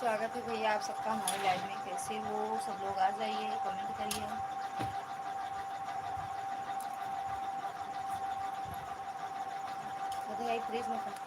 स्वागत है भैया आप सबका हमारे लाइव में। कैसे हो सब लोग? आ जाइए, कमेंट करिए। बताइए प्लीज मत।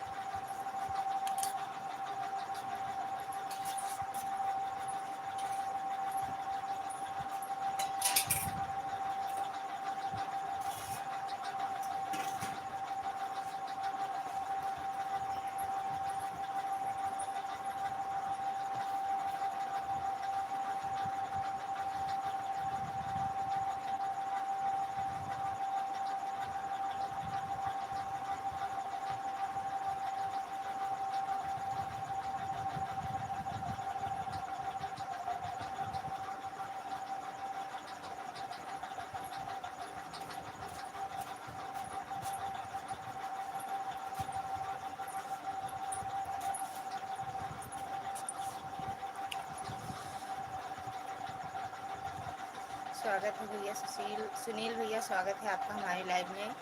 स्वागत है भैया सुनील भैया, स्वागत है आपका हमारे लाइव में।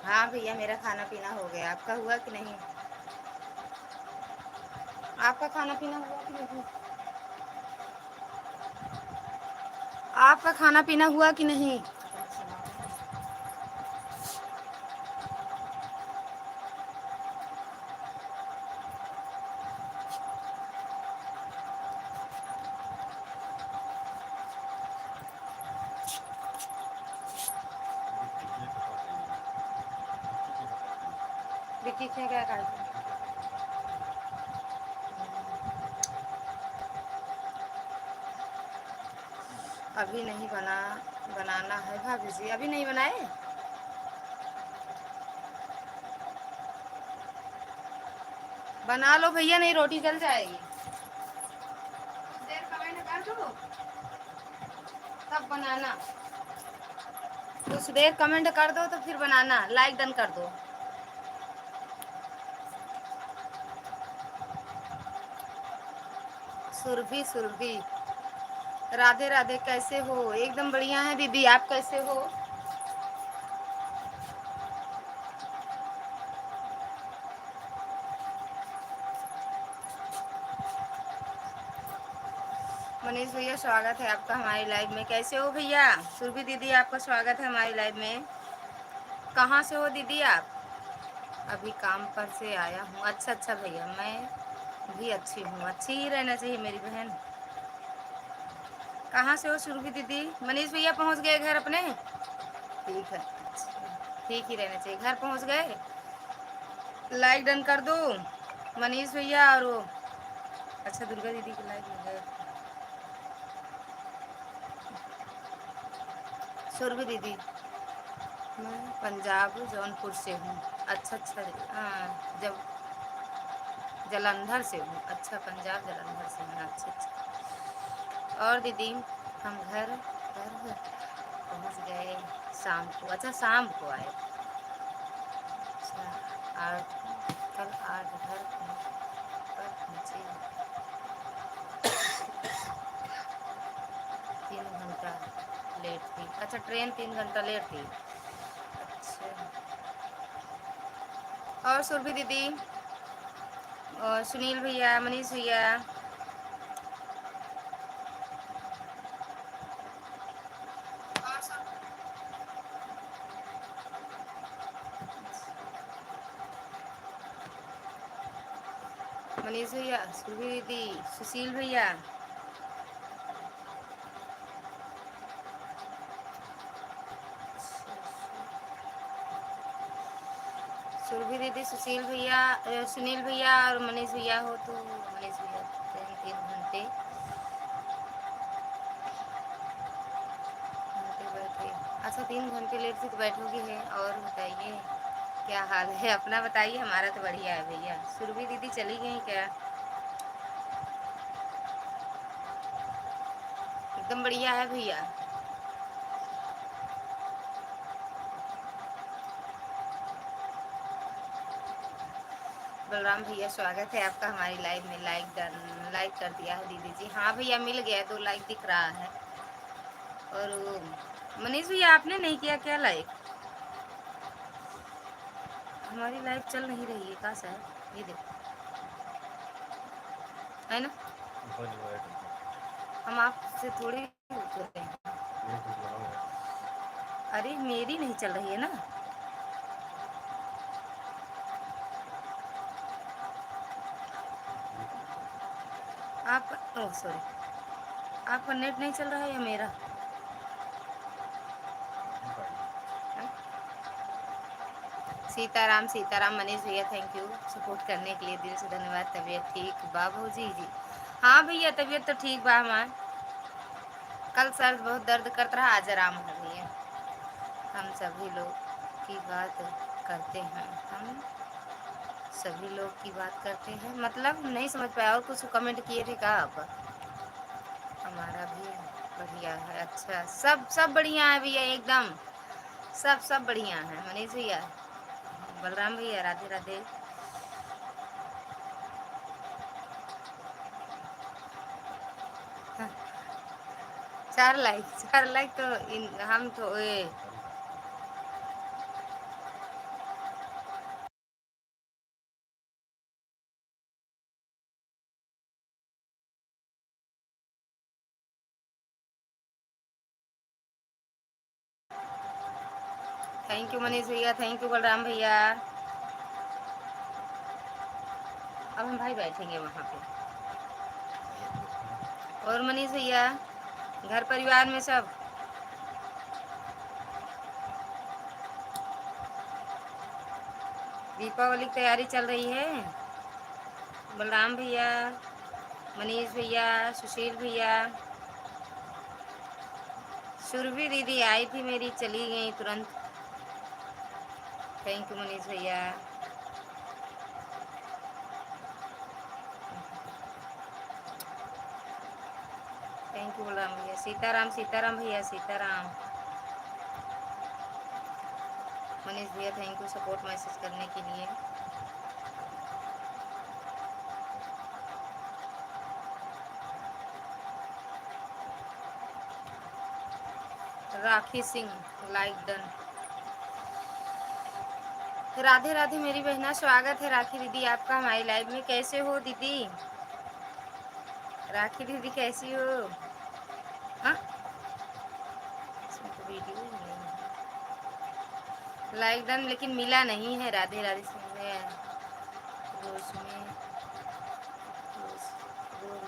हाँ भैया, मेरा खाना पीना हो गया। आपका हुआ कि नहीं? आपका खाना पीना हुआ कि नहीं? आपका खाना पीना हुआ कि नहीं? विक्की ने क्या कहा? अभी नहीं बनाना है भाभी जी, अभी नहीं बनाए। बना लो भैया, नहीं रोटी जल जाएगी। कुछ देर कमेंट कर दो तब बनाना। कुछ देर कमेंट कर दो तो फिर बनाना। लाइक डन कर दो। सुरभि राधे राधे, कैसे हो? एकदम बढ़िया है दीदी, आप कैसे हो? मनीष भैया, स्वागत है आपका हमारी लाइव में। कैसे हो भैया? सुरभि दीदी, आपका स्वागत है हमारी लाइव में। कहाँ से हो दीदी आप? अभी काम पर से आया हूँ। अच्छा अच्छा भैया, मैं भी अच्छी हूँ। अच्छी ही रहना चाहिए मेरी बहन। कहाँ से हो सुरभि दीदी? मनीष भैया पहुँच गए घर अपने? ठीक है, ठीक ही रहना चाहिए। घर पहुँच गए? लाइक डन कर दो मनीष भैया। और वो अच्छा, दुर्गा दीदी को लाइक हो गए। सुरभि दीदी, मैं पंजाब जौनपुर से हूँ। अच्छा अच्छा, हाँ, जब जलंधर से हूँ। अच्छा, पंजाब जलंधर से हूँ। अच्छा अच्छा। और दीदी, हम घर पर पहुँच गए शाम को। अच्छा, शाम को आए। अच्छा, और कल 8 घर पर पहुँचे। 3 घंटा लेट थी। अच्छा, ट्रेन 3 घंटा लेट थी। अच्छा। और सुरभि दीदी और सुनील भैया, मनीष भैया, मनीष भैया, सुरभि दीदी, सुशील भैया। सुरभि दीदी, सुशील भैया, सुनील भैया और मनीष भैया हो तो मनीष भैया ट्रेन 3 घंटे घंटे बैठे। अच्छा, 3 घंटे लेट से तो बैठोगी है। और बताइए क्या हाल है अपना? बताइए, हमारा तो बढ़िया है भैया। सुरभि दीदी चली गई क्या? एकदम बढ़िया है भैया। बलराम भैया, स्वागत है आपका हमारी लाइव में। लाइक कर दिया है दीदी जी। हाँ भैया, मिल गया, 2 लाइक दिख रहा है। और वो मनीष भैया, आपने नहीं किया क्या लाइक? हमारी लाइव चल नहीं रही है कहाँ से? ये देखो, है ना? हम आपसे थोड़ी पूछ रहे हैं। अरे मेरी नहीं चल रही है ना। आप ओह सॉरी, आपका नेट नहीं चल रहा है या मेरा? सीताराम सीताराम मनीष भैया, थैंक यू सपोर्ट करने के लिए, दिल से धन्यवाद। तबीयत ठीक बाबू जी? हाँ भैया तबीयत तो ठीक बा हमार। कल सर बहुत दर्द करता रहा, आज आराम है भैया। हम सभी लोग की बात करते हैं, हम सभी लोग की बात करते हैं, मतलब नहीं समझ पाया। और कुछ कमेंट किए थे क्या आप? हमारा भी बढ़िया है। अच्छा सब बढ़िया है भैया एकदम, सब बढ़िया है। मनीष भैया, बलराम भैया, राधे राधे। हाँ, 4 लाइक, 4 लाइक तो हम तो ये थैंक यू मनीष भैया, थैंक यू बलराम भैया। अब हम भाई बैठेंगे वहाँ पे। और मनीष भैया, घर परिवार में सब? दीपावली की तैयारी चल रही है। बलराम भैया, मनीष भैया, सुशील भैया, सुरभि दीदी आई थी मेरी, चली गई तुरंत। थैंक यू मनीष भैया। थैंक यू बलराम भैया। सीताराम सीताराम भैया, सीताराम। मनीष भैया थैंक यू सपोर्ट मैसेज करने के लिए। राखी सिंह, लाइक डन। राधे राधे मेरी बहना, स्वागत है राखी दीदी आपका हमारी लाइव में। कैसे हो दीदी? राखी दीदी कैसी हो? हाँ, इसमें तो वीडियो ही नहीं है। लाइक डन लेकिन मिला नहीं है। राधे राधे सिंह है। रोज में रोज रोज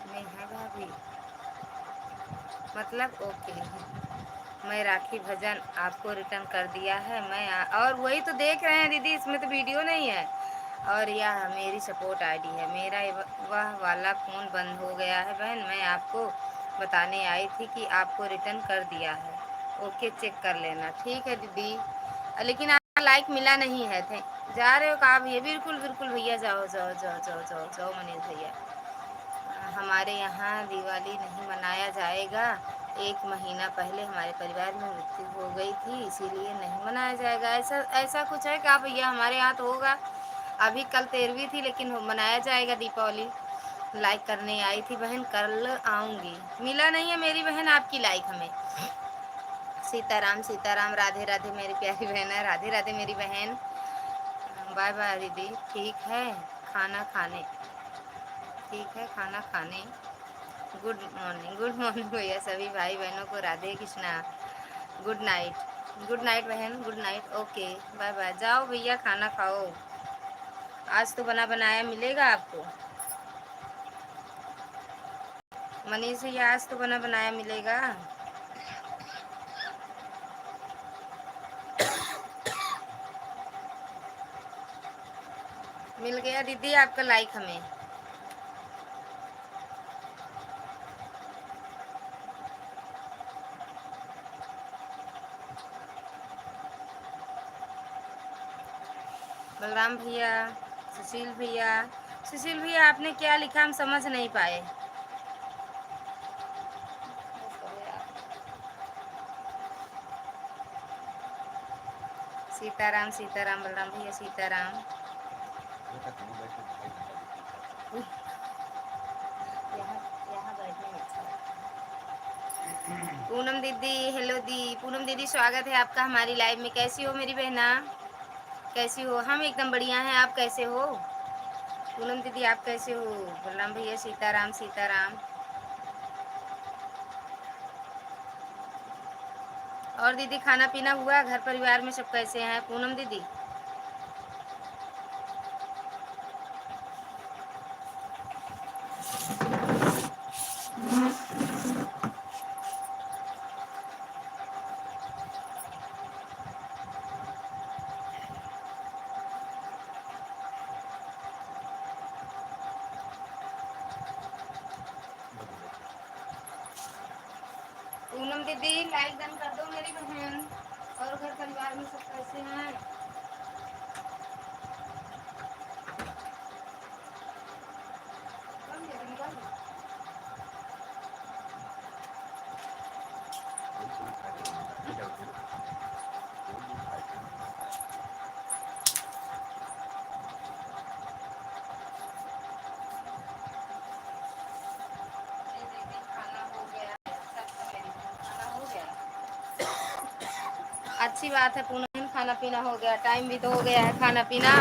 में है भाभी, मतलब ओके। मैं राखी भजन आपको रिटर्न कर दिया है। और वही तो देख रहे हैं दीदी, इसमें तो वीडियो नहीं है। और यह मेरी सपोर्ट आईडी है। मेरा वह वाला फ़ोन बंद हो गया है बहन, मैं आपको बताने आई थी कि आपको रिटर्न कर दिया है। ओके चेक कर लेना। ठीक है दीदी, लेकिन आपका लाइक मिला नहीं है। थे जा रहे हो कहाँ भैया? बिल्कुल बिल्कुल भैया, जाओ जाओ जाओ जाओ जाओ जाओ मनीष भैया। हमारे यहाँ दिवाली नहीं मनाया जाएगा। 1 महीना पहले हमारे परिवार में मृत्यु हो गई थी, इसीलिए नहीं मनाया जाएगा। ऐसा ऐसा कुछ है क्या भैया? हमारे यहाँ तो होगा। अभी कल 13वीं थी लेकिन मनाया जाएगा दीपावली। लाइक करने आई थी बहन, कल आऊँगी। मिला नहीं है मेरी बहन आपकी लाइक हमें। सीताराम सीताराम, राधे राधे मेरी प्यारी बहन है, राधे राधे मेरी बहन। बाय बाय दीदी। ठीक है खाना खाने, ठीक है खाना खाने। गुड मॉर्निंग भैया, सभी भाई बहनों को Radhe Krishna. Good night, good night बहन, good night. Okay bye bye, जाओ भैया खाना खाओ। आज तो बना बनाया मिलेगा आपको। मनीष भैया आज तो बना बनाया मिलेगा। मिल गया दीदी आपका लाइक हमें। बलराम भैया, सुशील भैया, सुशील भैया आपने क्या लिखा हम समझ नहीं पाए। सीताराम सीताराम बलराम भैया, सीताराम। यहाँ यहाँ बैठने में अच्छा लगता है। पूनम दीदी, हेलो दी पूनम दीदी, स्वागत है आपका हमारी लाइव में। कैसी हो मेरी बहना? कैसी हो? हम एकदम बढ़िया हैं, आप कैसे हो? पूनम दीदी आप कैसे हो? बलराम भैया सीताराम सीताराम। और दीदी खाना पीना हुआ? घर परिवार में सब कैसे हैं पूनम दीदी? पूनम दीदी लाइक डन कर दो मेरी बहन। और घर परिवार में सब कैसे हैं? खाना हो गया है, सब मेरी बहन खाना हो गया। अच्छी बात है पूनम, खाना पीना हो गया, टाइम भी तो हो गया है खाना पीना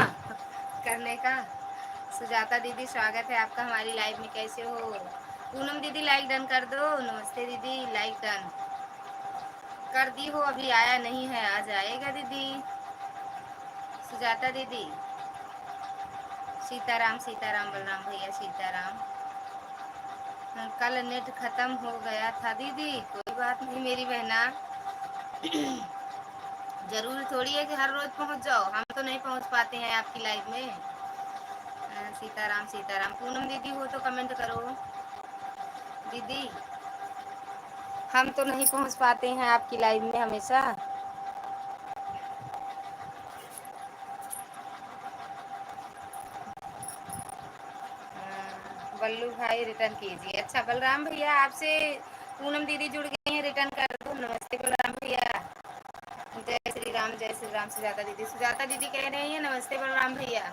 करने का। सुजाता दीदी स्वागत है आपका हमारी लाइव में, कैसे हो? पूनम दीदी लाइक डन कर दो। नमस्ते दीदी, लाइक डन कर दी हो? अभी आया नहीं है, आ जाएगा दीदी। सुजाता दीदी सीताराम सीताराम, बलराम भैया सीताराम। कल नेट खत्म हो गया था दीदी, कोई बात नहीं मेरी बहना। जरूरी थोड़ी है कि हर रोज पहुंच जाओ, हम तो नहीं पहुंच पाते हैं आपकी लाइव में। सीताराम सीताराम। पूनम दीदी हो तो कमेंट करो दीदी। हम तो नहीं पहुंच पाते हैं आपकी लाइव में हमेशा। बल्लू भाई रिटर्न कीजिए। अच्छा बलराम भैया आपसे पूनम दीदी जुड़ गई हैं, रिटर्न कर दो। नमस्ते बलराम भैया। जय श्री राम जय श्री राम। सुजाता दीदी, सुजाता दीदी कह रही हैं नमस्ते बलराम भैया।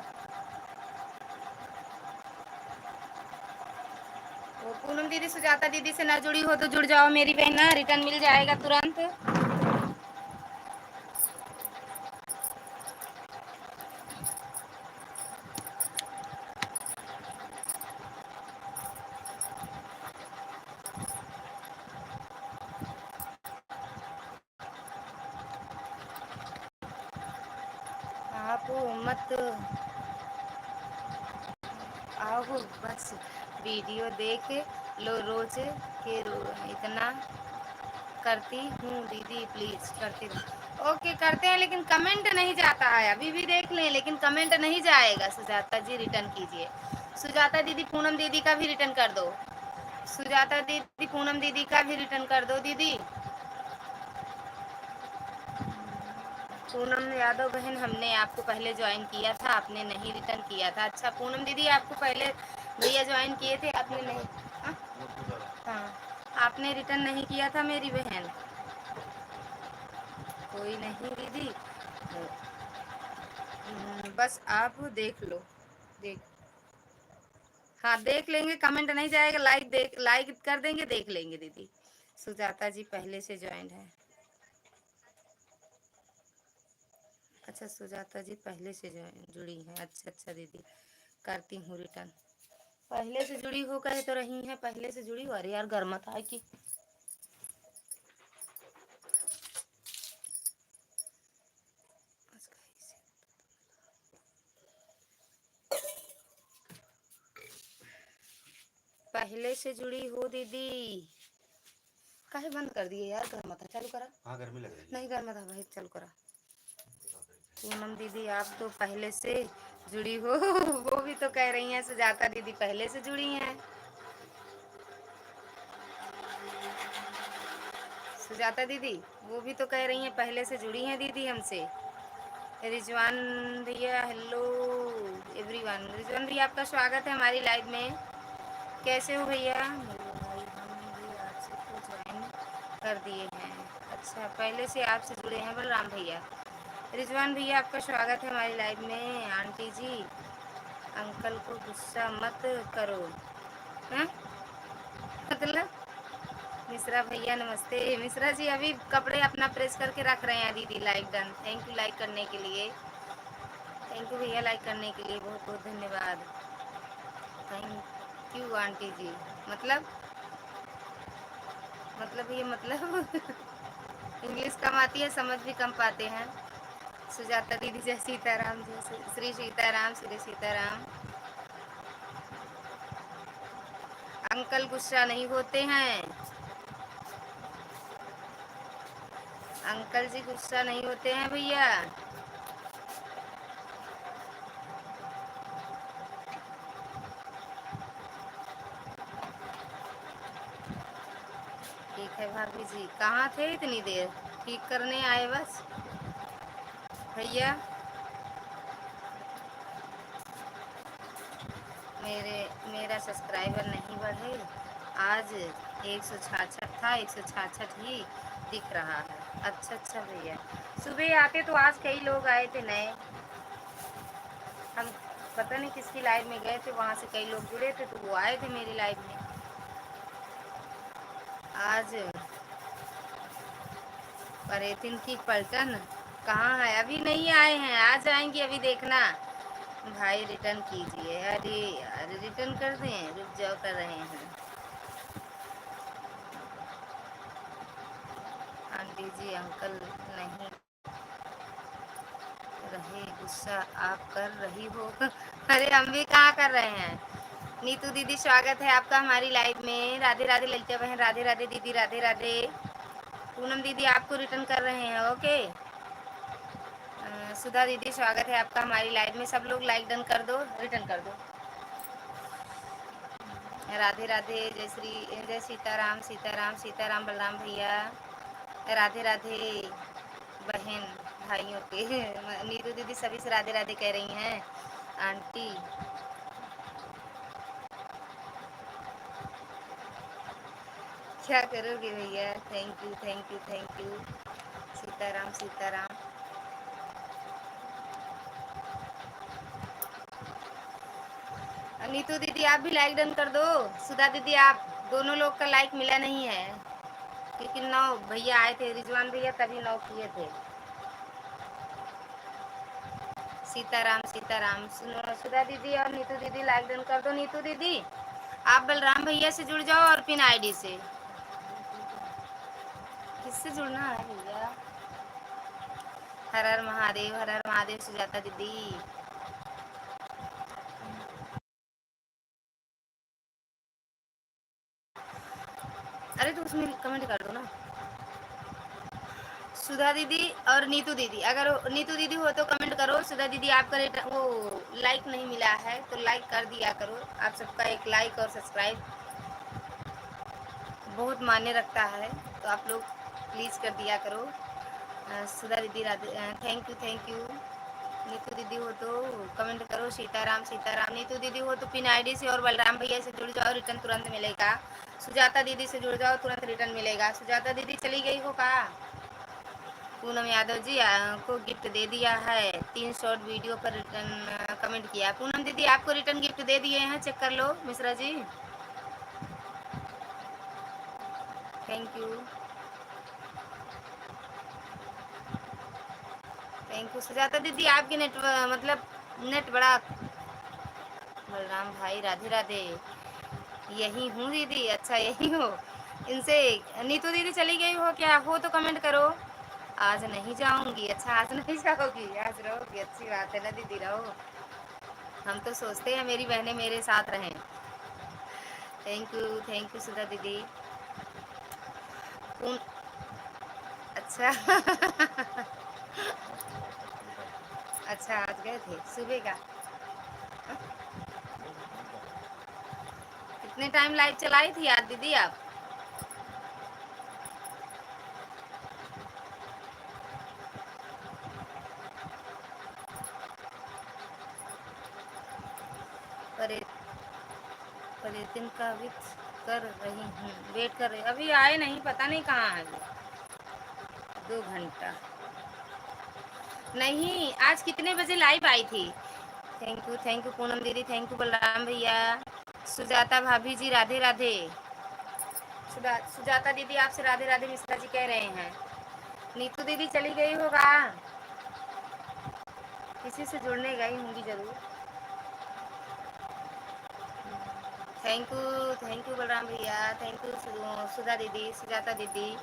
वो पूनम दीदी सुजाता दीदी से ना जुड़ी हो तो जुड़ जाओ मेरी बहना, रिटर्न मिल जाएगा तुरंत। आप मत आओ, बस वीडियो देख लो रोज के इतना करती हूँ दीदी, प्लीज करती रहो। ओके करते हैं, लेकिन कमेंट नहीं जाता है। अभी भी देख लें लेकिन कमेंट नहीं जाएगा। सुजाता जी रिटर्न कीजिए। सुजाता दीदी पूनम दीदी का भी रिटर्न कर दो। सुजाता दीदी पूनम दीदी का भी रिटर्न कर दो दीदी। पूनम यादव बहन, हमने आपको पहले ज्वाइन किया था, आपने नहीं रिटर्न किया था। अच्छा पूनम दीदी आपको पहले भैया ज्वाइन किए थे, आपने नहीं। हाँ हाँ, आपने रिटर्न नहीं किया था मेरी बहन। कोई नहीं दीदी, बस आप देख लो। देख, हाँ देख लेंगे, कमेंट नहीं जाएगा। लाइक देख, लाइक कर देंगे, देख लेंगे दीदी। सुजाता जी पहले से ज्वाइन है। अच्छा सुजाता जी पहले से जुड़ी हैं। अच्छा अच्छा दीदी, करती हूँ रिटर्न। पहले से जुड़ी हो कहे तो रही हैं, पहले से जुड़ी हो। अरे यार गर्म था कि पहले से जुड़ी हो दीदी। काहे बंद कर दिए यार? गर्म था, चालू करा। हाँ गर्मी लग रही है। नहीं गर्म था भाई, चालू करा। पूनम दीदी आप तो पहले से जुड़ी हो। वो भी तो कह रही हैं सुजाता दीदी पहले से जुड़ी हैं। सुजाता दीदी वो भी तो कह रही हैं पहले से जुड़ी हैं दीदी हमसे। रिजवान भैया हेलो एवरीवन। रिजवान भैया आपका स्वागत है हमारी लाइव में, कैसे हो भैया? भाई हम भी आपसे तो ज्वाइन कर दिए हैं। अच्छा पहले से आपसे जुड़े हैं बलराम भैया। रिजवान भैया आपका स्वागत है हमारी लाइव में। आंटी जी अंकल को गुस्सा मत करो। हाँ मतलब मिश्रा भैया नमस्ते। मिश्रा जी अभी कपड़े अपना प्रेस करके रख रहे हैं दीदी। Like done, thank you like करने के लिए। थैंक यू भैया लाइक करने के लिए, बहुत बहुत धन्यवाद। थैंक यू आंटी जी। मतलब ये मतलब इंग्लिश कम आती है, समझ भी कम पाते हैं। सुजाता दीदी जय सीताराम, जय श्री सीताराम, श्री सीताराम। अंकल गुस्सा नहीं होते हैं, अंकल जी गुस्सा नहीं होते हैं भैया। ठीक है भाभी जी, कहाँ थे इतनी देर? ठीक करने आए बस भैया। मेरा सब्सक्राइबर नहीं बढ़े आज, 166 था, 166 ही दिख रहा है। अच्छा अच्छा भैया, सुबह आते तो आज कई लोग आए थे नए। हम पता नहीं किसकी लाइव में गए थे, वहाँ से कई लोग जुड़े थे तो वो आए थे मेरी लाइव में आज। परेतिन की पलटन कहाँ है? अभी नहीं आए हैं, आ जाएंगे अभी देखना। भाई रिटर्न कीजिए। अरे यार रिटर्न कर दें, रुक जाओ कर रहे हैं। आंटी जी अंकल नहीं रहे, गुस्सा आप कर रही हो। अरे हम भी कहाँ कर रहे हैं। नीतू दीदी स्वागत है आपका हमारी लाइव में। राधे राधे ललिता बहन, राधे राधे दीदी, राधे राधे। पूनम दीदी आपको रिटर्न कर रहे हैं, ओके। सुधा दीदी स्वागत है आपका हमारी लाइव में। सब लोग लाइक डन कर दो, रिटर्न कर दो। राधे राधे, जय श्री, जय सीताराम, सीताराम सीताराम बलराम भैया। राधे राधे बहन भाइयों के। नीतू दीदी सभी से राधे राधे कह रही हैं। आंटी क्या करोगे भैया? Thank you thank you thank you. Sitaram Sitaram. Neetu दीदी आप भी लाइक डन कर दो। सुधा दीदी आप दोनों लोग का लाइक मिला नहीं है, क्योंकि 9 भैया आए थे, रिजवान भैया तभी 9 किए थे। सीताराम सीताराम। सुधा दीदी और नीतू दीदी लाइक डन कर दो। नीतू दीदी आप बलराम भैया से जुड़ जाओ और पिन आईडी से। किससे जुड़ना है भैया? हर हर महादेव, हर हर महादेव सुजाता दीदी। अरे तो उसमें कमेंट कर दो ना। सुधा दीदी और नीतू दीदी, अगर नीतू दीदी हो तो कमेंट करो। सुधा दीदी आपका वो लाइक नहीं मिला है तो लाइक कर दिया करो। आप सबका एक लाइक और सब्सक्राइब बहुत मायने रखता है, तो आप लोग प्लीज़ कर दिया करो। सुधा दीदी राधे, थैंक यू। नीतू दीदी हो तो कमेंट करो। सीताराम सीताराम। नीतू दीदी हो तो पिन आईडी से और बलराम भैया से जुड़ जाओ, रिटर्न तुरंत मिलेगा। सुजाता दीदी से जुड़ जाओ, तुरंत रिटर्न मिलेगा। सुजाता दीदी चली गई हो कहाँ? पूनम यादव जी को गिफ्ट दे दिया है, 3 शॉर्ट वीडियो पर रिटर्न कमेंट किया। पूनम दीदी आपको रिटर्न गिफ्ट दे दिए हैं, चेक कर लो Mishra ji. Thank you thank you. Sujata दीदी आपकी नेट मतलब नेट बड़ा। बलराम भाई राधे राधे। यही हूँ दीदी। अच्छा यही हो। इनसे नीतू दीदी चली गई हो क्या? हो तो कमेंट करो। आज नहीं जाऊंगी। अच्छा आज नहीं जाओगी, आज रहोगी, अच्छी बात है ना दीदी, रहो। हम तो सोचते हैं मेरी बहनें मेरे साथ रहें। थैंक यू सुधा दीदी। उन अच्छा अच्छा आज गए थे सुबह का। कितने टाइम लाइव चलाई थी आज दीदी आप? परे पर्यटन का वेट कर रही हूँ, वेट कर रही, अभी आए नहीं, पता नहीं कहाँ है वो। 2 घंटा नहीं। आज कितने बजे लाइव आई थी? थैंक यू पूनम दीदी, थैंक यू बलराम भैया। सुजाता भाभी जी राधे राधे। सुजाता दीदी आपसे राधे राधे मिश्रा जी कह रहे हैं। नीतू दीदी चली गई होगा, किसी से जुड़ने गई होंगी जरूर। थैंक यू बलराम भैया, थैंक यू सुधा दीदी, सुजाता दीदी।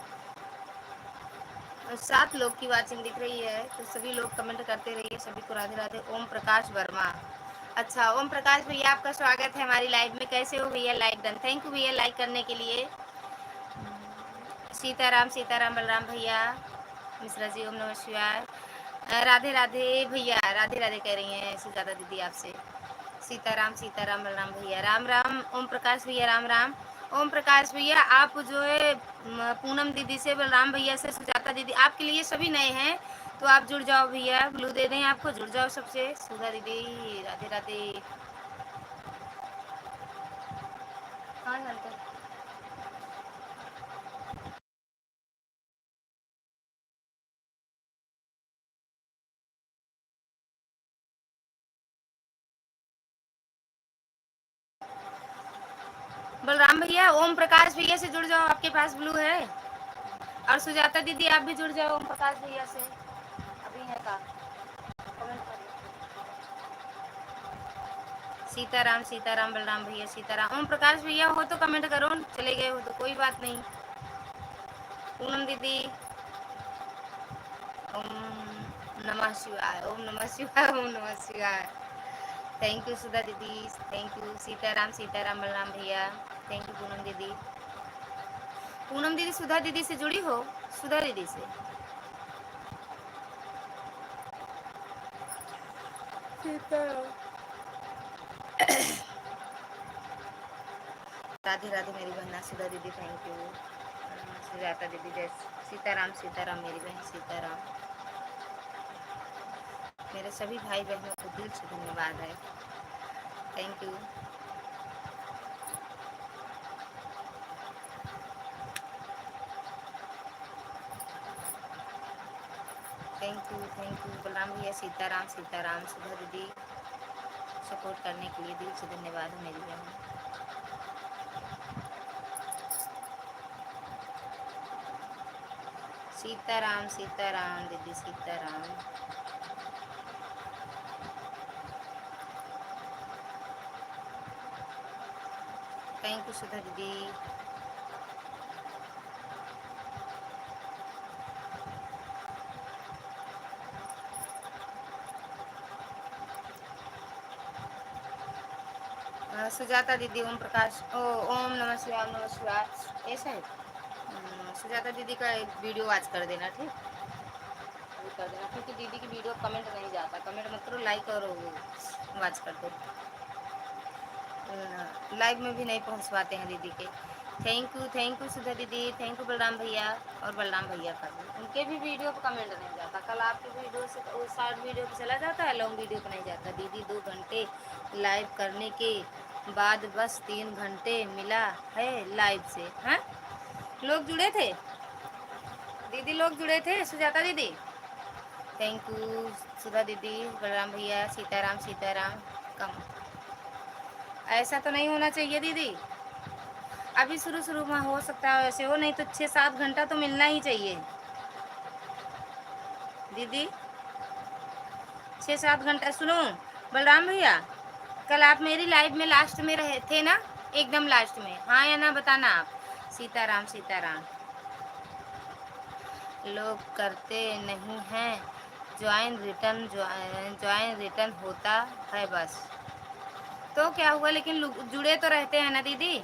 7 लोग की वाचिंग दिख रही है, तो सभी लोग कमेंट करते रहिए। सभी को राधे राधे। ओम प्रकाश वर्मा, अच्छा ओम प्रकाश भैया आपका स्वागत है हमारी लाइव में। कैसे हो भैया? लाइक डन, थैंक यू भैया लाइक करने के लिए। सीताराम सीताराम बलराम भैया, मिश्रा जी ओम नमः शिवाय। राधे राधे भैया, राधे राधे कह रही हैं सुजाता दीदी आपसे। सीताराम सीताराम बलराम भैया, राम राम। ओम प्रकाश भैया राम राम। ओम प्रकाश भैया आप जो है पूनम दीदी से, बलराम भैया से, सुजाता दीदी, आपके लिए सभी नए हैं तो आप जुड़ जाओ भैया, ब्लू दे दें आपको, जुड़ जाओ सबसे। सुधा दीदी राधे राधे। हाँ जानते। बलराम भैया ओम प्रकाश भैया से जुड़ जाओ, आपके पास ब्लू है। और सुजाता दीदी आप भी जुड़ जाओ ओम प्रकाश भैया से, अभी है का कमेंट करो। सीताराम सीताराम बलराम भैया, सीताराम। ओम प्रकाश भैया हो तो कमेंट करो, चले गए हो तो कोई बात नहीं। पूनम दीदी ओम नमः शिवाय, ओम नमः शिवाय, ओम नमः शिवाय। थैंक यू सुधा दीदी, थैंक यू। सीताराम सीताराम बलराम भैया, थैंक यू पूनम दीदी। पूनम दीदी सुधा दीदी से जुड़ी हो? सुधा दीदी से। राधे राधे मेरी बहना सुधा दीदी, थैंक यू। सुजाता दीदी जय सीताराम सीताराम मेरी बहन, सीताराम। मेरे सभी भाई बहनों को दिल से धन्यवाद है, thank you. Thank you Balram भैया, सीताराम सीताराम। सुधा दीदी सपोर्ट करने के लिए दिल से धन्यवाद है मेरी बहन। सीताराम सीताराम दीदी, सीताराम। थैंक यू सुधा दीदी। सुजाता दीदी ओम प्रकाश ओम नमः शिवाय, ओम नमः शिवाय ऐसा है। सुजाता दीदी का एक वीडियो वॉच कर देना, ठीक अभी कर देना, क्योंकि दीदी की वीडियो कमेंट नहीं जाता। कमेंट मत करो, लाइक और वॉच कर दो। लाइव में भी नहीं पहुंच पाते हैं दीदी के। थैंक यू सुधा दीदी, थैंक यू बलराम भैया। और बलराम भैया का भी, उनके भी वीडियो पर कमेंट नहीं जाता। कल आपकी वीडियो से वो शॉर्ट वीडियो पर चला जाता है, लॉन्ग वीडियो पर नहीं जाता। दीदी 2 घंटे लाइव करने के बाद बस 3 घंटे मिला है लाइव से। हैं लोग जुड़े थे, दीदी लोग जुड़े थे सुजाता दीदी। थैंक यू सुधा दीदी, बलराम भैया, सीताराम सीताराम। कम ऐसा तो नहीं होना चाहिए दीदी, अभी शुरू शुरू में हो सकता है वैसे हो, नहीं तो 6-7 घंटा तो मिलना ही चाहिए दीदी। 6-7 घंटा सुनो बलराम भैया, कल आप मेरी लाइव में लास्ट में रहे थे ना, एकदम लास्ट में, हाँ या ना बताना आप। सीताराम सीताराम। लोग करते नहीं हैं ज्वाइन रिटर्न होता है बस। तो क्या हुआ, लेकिन जुड़े तो रहते हैं ना दीदी।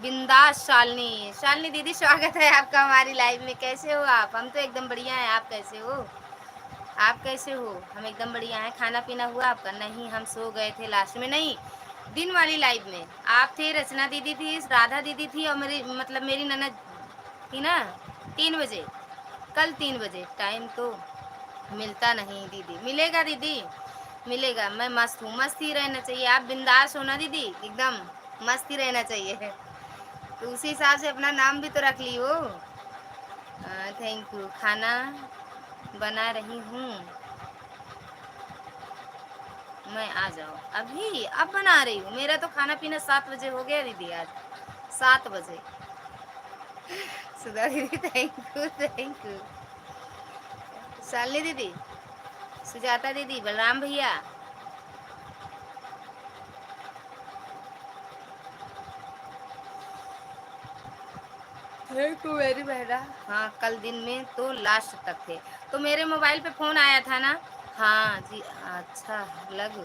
बिंदास शालिनी, शालिनी दीदी स्वागत है आपका हमारी लाइव में। कैसे हो आप? हम तो एकदम बढ़िया हैं, आप कैसे हो? आप कैसे हो? हम एकदम बढ़िया हैं। खाना पीना हुआ आपका? नहीं, हम सो गए थे लास्ट में, नहीं दिन वाली लाइव में आप थे, रचना दीदी थी, राधा दीदी थी, और मेरी मतलब मेरी ननद थी ना। 3 बजे, कल 3 बजे। टाइम तो मिलता नहीं दीदी, मिलेगा दीदी, मिलेगा। मैं मस्त हूँ, मस्त ही रहना चाहिए। आप बिंदास हो ना दीदी, एकदम मस्त ही रहना चाहिए। तो उसी हिसाब से अपना नाम भी तो रख ली हो। Thank you. खाना बना रही हूँ मैं, आ जाओ। अभी अब बना रही हूँ, मेरा तो खाना पीना 7 बजे हो गया दीदी, आज 7 बजे। सुधा दीदी thank you, thank you. Shalini दीदी, सुजाता दीदी, बलराम भैया, है को मेरी बहना। हाँ कल दिन में तो लास्ट तक थे, तो मेरे मोबाइल पे फ़ोन आया था ना। हाँ जी, अच्छा लग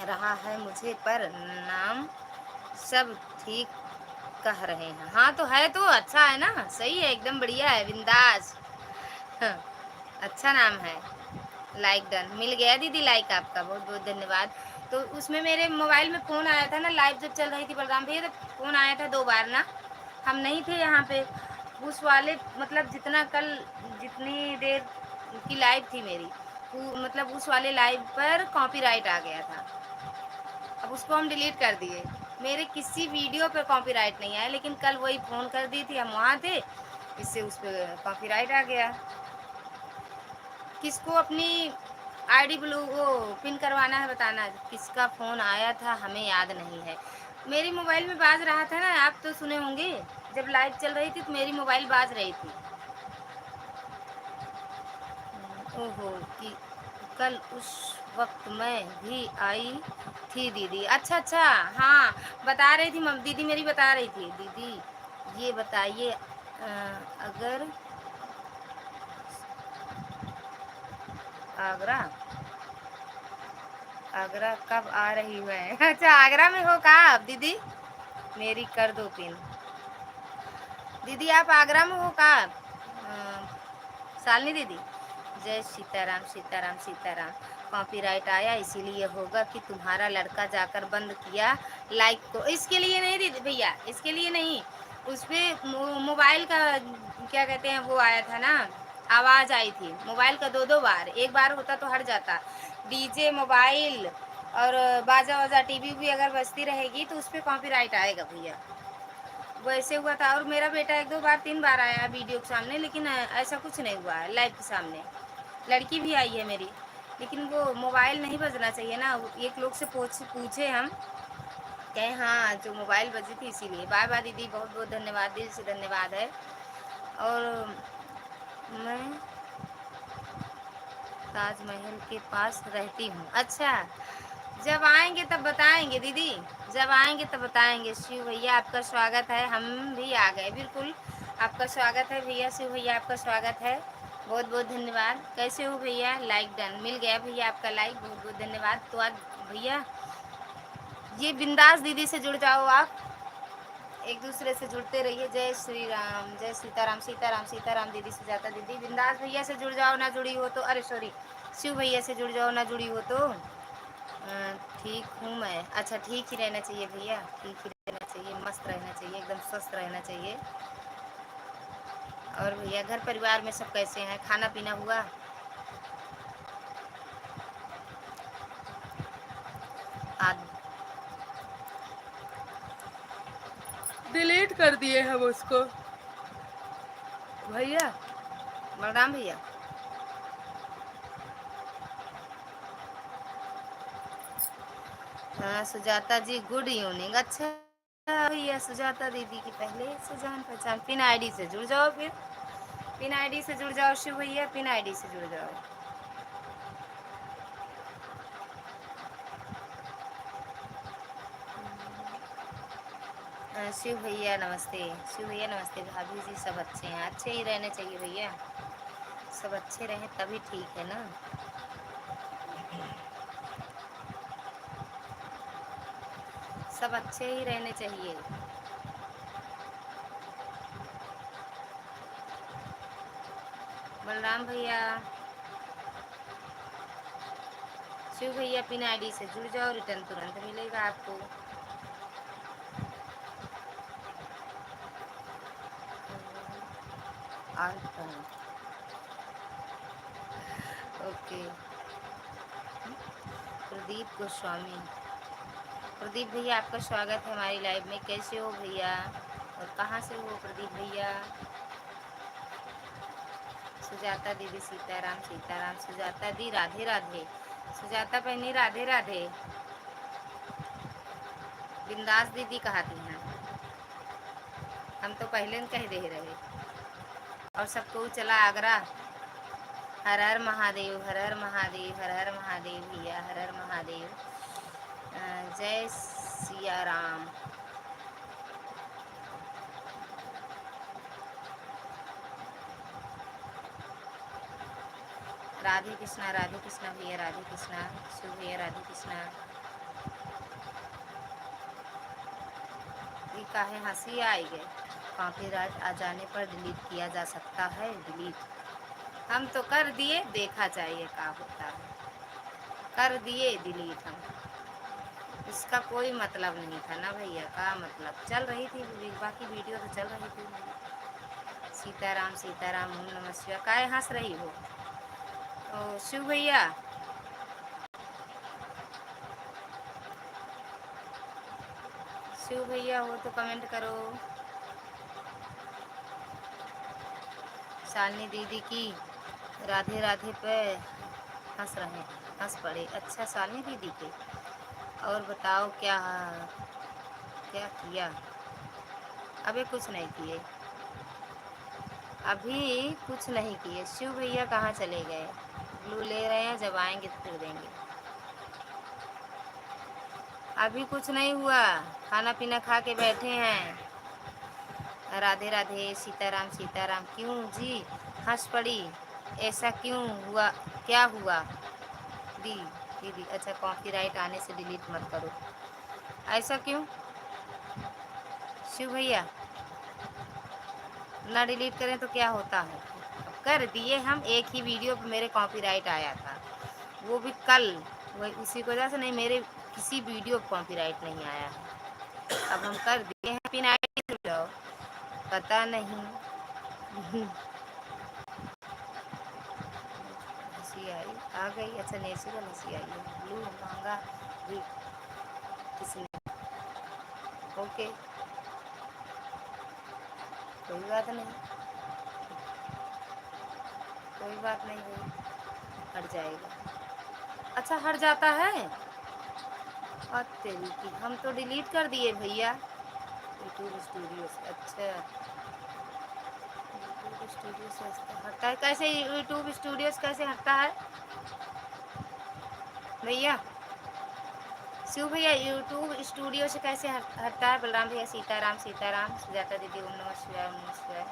रहा है मुझे, पर नाम सब ठीक कह रहे हैं। हाँ तो है, तो अच्छा है ना, सही है, एकदम बढ़िया है, बिंदास। हाँ, अच्छा नाम है। लाइक डन, मिल गया दीदी लाइक आपका, बहुत बहुत धन्यवाद। तो उसमें मेरे मोबाइल में फ़ोन आया था ना, लाइव जब चल रही थी बलराम भैया, तो फ़ोन आया था 2 बार ना, हम नहीं थे यहाँ पे। उस वाले मतलब जितना कल जितनी देर की लाइव थी मेरी, मतलब उस वाले लाइव पर कॉपीराइट आ गया था। अब उसको हम डिलीट कर दिए। मेरे किसी वीडियो पे कॉपीराइट नहीं आया, लेकिन कल वही फ़ोन कर दी थी, हम वहाँ थे, इससे उस पे कॉपीराइट आ गया। किसको अपनी आईडी ब्लू वो पिन करवाना है बताना, किसका फ़ोन आया था हमें याद नहीं है। मेरी मोबाइल में बाज रहा था ना, आप तो सुने होंगे, जब लाइव चल रही थी तो मेरी मोबाइल बाज रही थी। ओहो, कि कल उस वक्त मैं भी आई थी दीदी। अच्छा अच्छा, हाँ बता रही थी दीदी, मेरी बता रही थी, दीदी ये बताइए अगर आगरा आगरा कब आ रही है? अच्छा आगरा में हो कहाँ आप दीदी? मेरी कर दो पिन। दीदी आप आगरा में हो कहाँ? शालिनी दीदी, जय सीताराम सीताराम सीताराम। कॉपीराइट आया इसीलिए होगा कि तुम्हारा लड़का जाकर बंद किया लाइक को। इसके लिए नहीं दीदी भैया, इसके लिए नहीं, उस पर मोबाइल का क्या कहते हैं वो आया था ना, आवाज़ आई थी मोबाइल का 2 बार, एक बार होता तो हट जाता। डीजे मोबाइल और बाजा वाजा टीवी भी अगर बजती रहेगी तो उस पर कॉपीराइट आएगा भैया। वैसे हुआ था, और मेरा बेटा 1 2 बार 3 बार आया वीडियो के सामने, लेकिन ऐसा कुछ नहीं हुआ है लाइव के सामने। लड़की भी आई है मेरी, लेकिन वो मोबाइल नहीं बजना चाहिए ना, एक लोग से पूछे हम, कहे हाँ जो मोबाइल बजी थी इसीलिए। बाय बाय दीदी, बहुत बहुत धन्यवाद, दिल से धन्यवाद है। और मैं ताजमहल के पास रहती हूँ। अच्छा, जब आएंगे तब बताएंगे दीदी, जब आएंगे तब बताएंगे। शिव भैया आपका स्वागत है, हम भी आ गए, बिल्कुल आपका स्वागत है भैया, शिव भैया आपका स्वागत है, बहुत बहुत धन्यवाद। कैसे हो भैया? लाइक डन, मिल गया भैया आपका लाइक, बहुत बहुत धन्यवाद। तो आज भैया ये बिंदास दीदी से जुड़ जाओ आप, एक दूसरे से जुड़ते रहिए। जय श्री राम, जय सीताराम सीताराम सीताराम। दीदी सुजाता दीदी, बिंदास भैया से जुड़ जाओ, ना जुड़ी हो तो, अरे सॉरी, शिव भैया से जुड़ जाओ, ना जुड़ी हो तो। ठीक हूँ मैं। अच्छा ठीक ही रहना चाहिए भैया, ठीक ही रहना चाहिए, मस्त रहना चाहिए, एकदम स्वस्थ रहना चाहिए। और भैया घर परिवार में सब कैसे हैं? खाना पीना हुआ? आज डिलीट कर दिए हम उसको भैया, बलराम भैया। हाँ सुजाता जी, गुड इवनिंग। अच्छा भैया, सुजाता दीदी की पहले से जान पहचान। पिन आईडी से जुड़ जाओ फिर, पिन आईडी से जुड़ जाओ शिव भैया, पिन आईडी से जुड़ जाओ। शिव भैया नमस्ते, शिव भैया नमस्ते, भाभी जी सब अच्छे हैं? अच्छे ही रहने चाहिए भैया, सब अच्छे रहें तभी ठीक है ना। सब अच्छे ही रहने चाहिए। बलराम भैया, शिव भैया पिन आईडी से जुड़ जाओ, रिटर्न तुरंत मिलेगा आपको। ओके। प्रदीप गोस्वामी, प्रदीप भैया आपका स्वागत है हमारी लाइव में। कैसे हो भैया और कहाँ से हो प्रदीप भैया? सुजाता दीदी सीताराम सीताराम, सुजाता दी राधे राधे, सुजाता बहनी राधे राधे। बिंदास दीदी कहाती हैं, हम तो पहले न कह दे रहे। और सबको चला आगरा। हर हर महादेव, हर हर महादेव, हर हर महादेव भैया, हर हर महादेव। जय सिया राम। राधे कृष्णा भैया, राधे कृष्णा। शिव भैया राधे कृष्णा। ये काहे हंसी आई गए? कॉपीराइट आ जाने पर डिलीट किया जा सकता है। डिलीट हम तो कर दिए, देखा चाहिए क्या होता है। कर दिए डिलीट हम। इसका कोई मतलब नहीं था ना भैया, का मतलब चल रही थी बाकी वीडियो तो चल रही थी। सीताराम सीताराम, ओम नमः शिवाय। काहे हंस रही हो? ओ शिव भैया, शिव भैया हो तो कमेंट करो। शालिनी दीदी की राधे राधे पे हंस रहे हैं, हंस पड़े। अच्छा शालिनी दीदी के। और बताओ क्या क्या किया? अभी कुछ नहीं किए, अभी कुछ नहीं किए। शिव भैया कहाँ चले गए? ब्लू ले रहे हैं, जब आएंगे तो फिर देंगे। अभी कुछ नहीं हुआ, खाना पीना खा के बैठे हैं। राधे राधे, सीताराम सीताराम। क्यों जी हंस पड़ी? ऐसा क्यों हुआ? क्या हुआ दी दीदी? अच्छा कॉपीराइट आने से डिलीट मत करो, ऐसा क्यों शिव भैया? ना डिलीट करें तो क्या होता है? कर दिए हम। एक ही वीडियो पे मेरे कॉपीराइट आया था, वो भी कल। वही उसी की वजह से नहीं, मेरे किसी वीडियो पर कॉपीराइट नहीं आया है। अब हम कर दिए हैं। पिन आई डी जाओ, पता नहीं। हंसी आई आ गई। अच्छा नेचुरल हंसी आई है। ब्लू मांगा भी किसने? ओके कोई बात नहीं, कोई बात नहीं भाई, हट जाएगा। अच्छा हट जाता है? और तेरी की, हम तो डिलीट कर दिए भैया यूट्यूब स्टूडियो से। अच्छा यूट्यूब स्टूडियो से हटता है कैसे? यूट्यूब स्टूडियो से कैसे हटता है भैया? शिव भैया यूट्यूब स्टूडियो से कैसे हटता है? बलराम भैया सीताराम सीताराम। सुजाता दीदी ओम नमः शिवाय, ओम नमः शिवाय।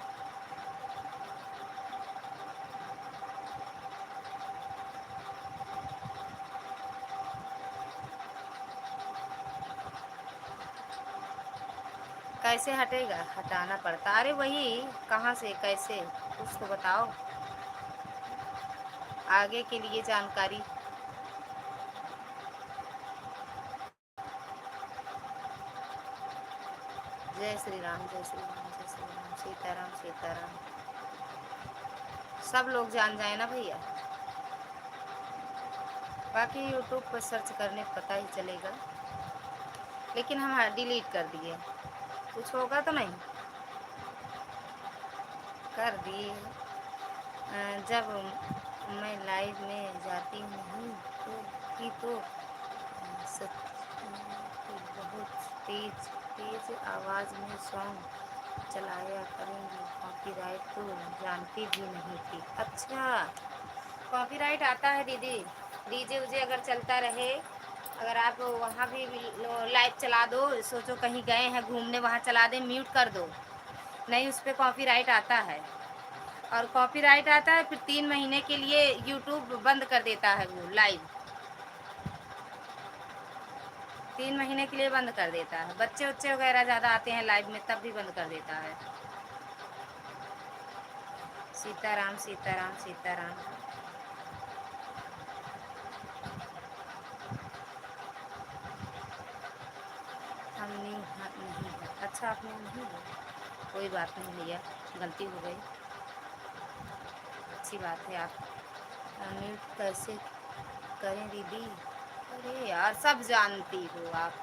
कैसे हटेगा? हटाना पड़ता। अरे वही कहाँ से कैसे, कुछ तो बताओ आगे के लिए जानकारी। जय श्री राम, जय श्री राम, जय श्री राम, सीताराम सीताराम। सब लोग जान जाए ना भैया। बाकी यूट्यूब पर सर्च करने पता ही चलेगा। लेकिन हम डिलीट कर दिए, कुछ होगा तो नहीं? कर दिए। जब मैं लाइव में जाती नहीं तो की तो सच तो बहुत तेज तेज आवाज़ में सॉन्ग चलाया करेंगी। कॉपीराइट तो जानती भी नहीं थी। अच्छा कॉपीराइट आता है दीदी। डीजे उजे अगर चलता रहे, अगर आप वहाँ भी लाइव चला दो, सोचो कहीं गए हैं घूमने, वहाँ चला दें, म्यूट कर दो, नहीं उस पर कॉपीराइट आता है। और कॉपीराइट आता है फिर 3 महीने के लिए यूट्यूब बंद कर देता है वो लाइव। 3 महीने के लिए बंद कर देता है। बच्चे उच्चे वगैरह ज़्यादा आते हैं लाइव में तब भी बंद कर देता है। सीताराम सीताराम सीताराम। हम नहीं है। अच्छा आपने नहीं है, कोई बात नहीं भैया, गलती हो गई। अच्छी बात है। आप म्यूट कैसे करें दीदी? अरे यार सब जानती हो आप,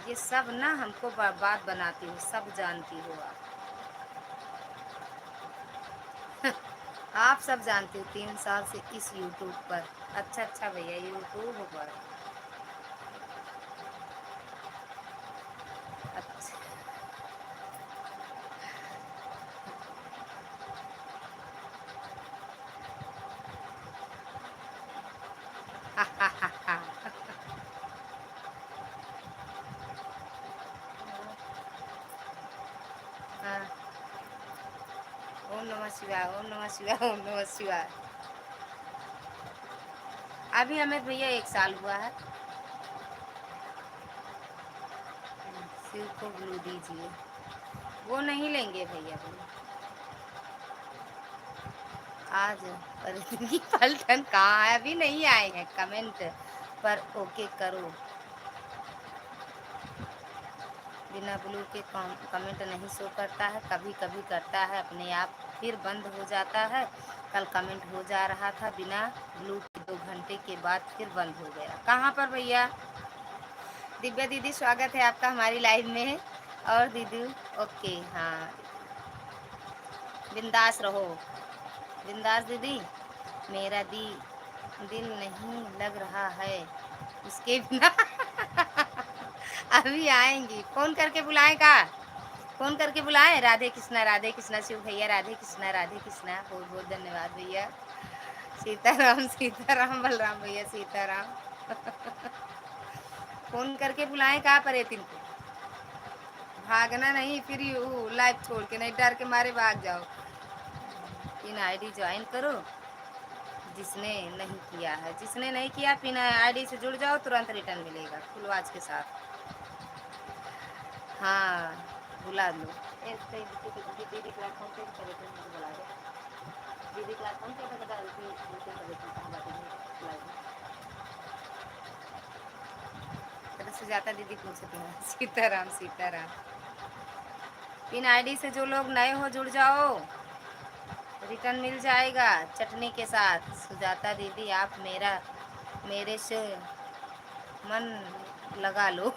ये सब ना हमको बर्बाद बनाती हो, सब जानती हो आप। आप सब जानते हो 3 साल से इस यूट्यूब पर। अच्छा अच्छा भैया यूट्यूब पर। अच्छा हाँ, ओम नमः शिवाय, ओम नमः शिवाय, ओम नमः शिवाय। अभी हमें भैया 1 साल हुआ है। शिव को ग्लू दीजिए। वो नहीं लेंगे भैया ग्लू। आज परिस्थिति की पलटन कहाँ है? अभी नहीं आए हैं कमेंट पर। ओके करो। बिना ब्लू के कमेंट नहीं शो करता है, कभी कभी करता है अपने आप, फिर बंद हो जाता है। कल कमेंट हो जा रहा था बिना ब्लू के, 2 घंटे के बाद फिर बंद हो गया। कहाँ पर भैया? दिव्या दीदी स्वागत है आपका हमारी लाइव में। और दीदी ओके हाँ, बिंदास रहो। बिंदास दीदी। मेरा दिल नहीं लग रहा है उसके बिना। अभी आएंगी, फोन करके बुलाएं का? फोन करके बुलाएं? राधे कृष्णा शिव भैया, राधे कृष्णा बहुत बहुत धन्यवाद भैया। सीताराम सीताराम बलराम भैया सीताराम। फोन करके बुलाएं कहाँ पर है तिनको? भागना नहीं फिर लाइव छोड़ के, नहीं डर के मारे भाग जाओ। पिन आईडी ज्वाइन करो। जिसने नहीं किया पिन आईडी से जुड़ जाओ, तुरंत रिटर्न मिलेगा फुल वॉच के साथ। हाँ बुला लो। दीदी प्लेटफॉर्म पे करे तो मुझे बुला दो। दीदी प्लेटफॉर्म पे बता देती कहाँ बातें सुजाता दीदी पूछती हैं। सीताराम सीताराम। पिन आईडी से जो लोग नए हो जुड़ जाओ, रिटर्न मिल जाएगा चटनी के साथ। सुजाता दीदी आप मेरे से मन लगा लो।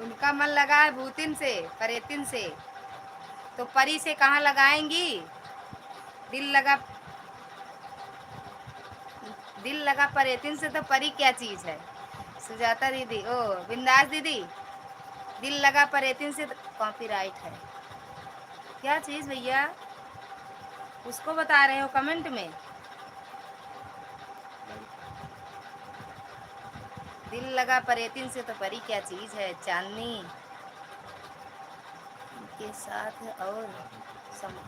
उनका मन लगा है भूतिन से, परेतिन से, तो परी से कहाँ लगाएंगी? दिल लगा दिल लगा परेतिन से, तो परी क्या चीज है? सुजाता दीदी ओ बिंदास दीदी, दिल लगा परेतिन से तो कॉपीराइट है। क्या चीज भैया? उसको बता रहे हो कमेंट में? दिल लगा परेतिन से तो परी क्या चीज है? चांदनी के साथ और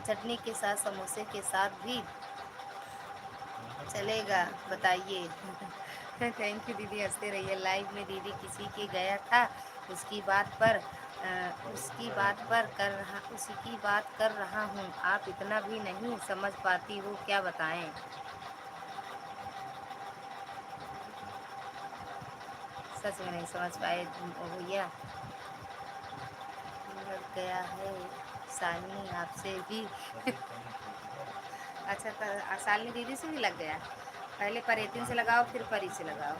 चटनी के साथ, समोसे के साथ भी चलेगा, बताइए। थैंक यू दीदी, हंसते रहिए। लाइव में दीदी किसी के गया था, उसकी बात पर उसी की बात कर रहा हूँ। आप इतना भी नहीं समझ पाती हो, क्या बताएं? सच में नहीं समझ पाए भैया। लग गया है शालिनी आपसे भी। अच्छा शालिनी दीदी से भी लग गया। पहले परेतिन से लगाओ फिर परी से लगाओ।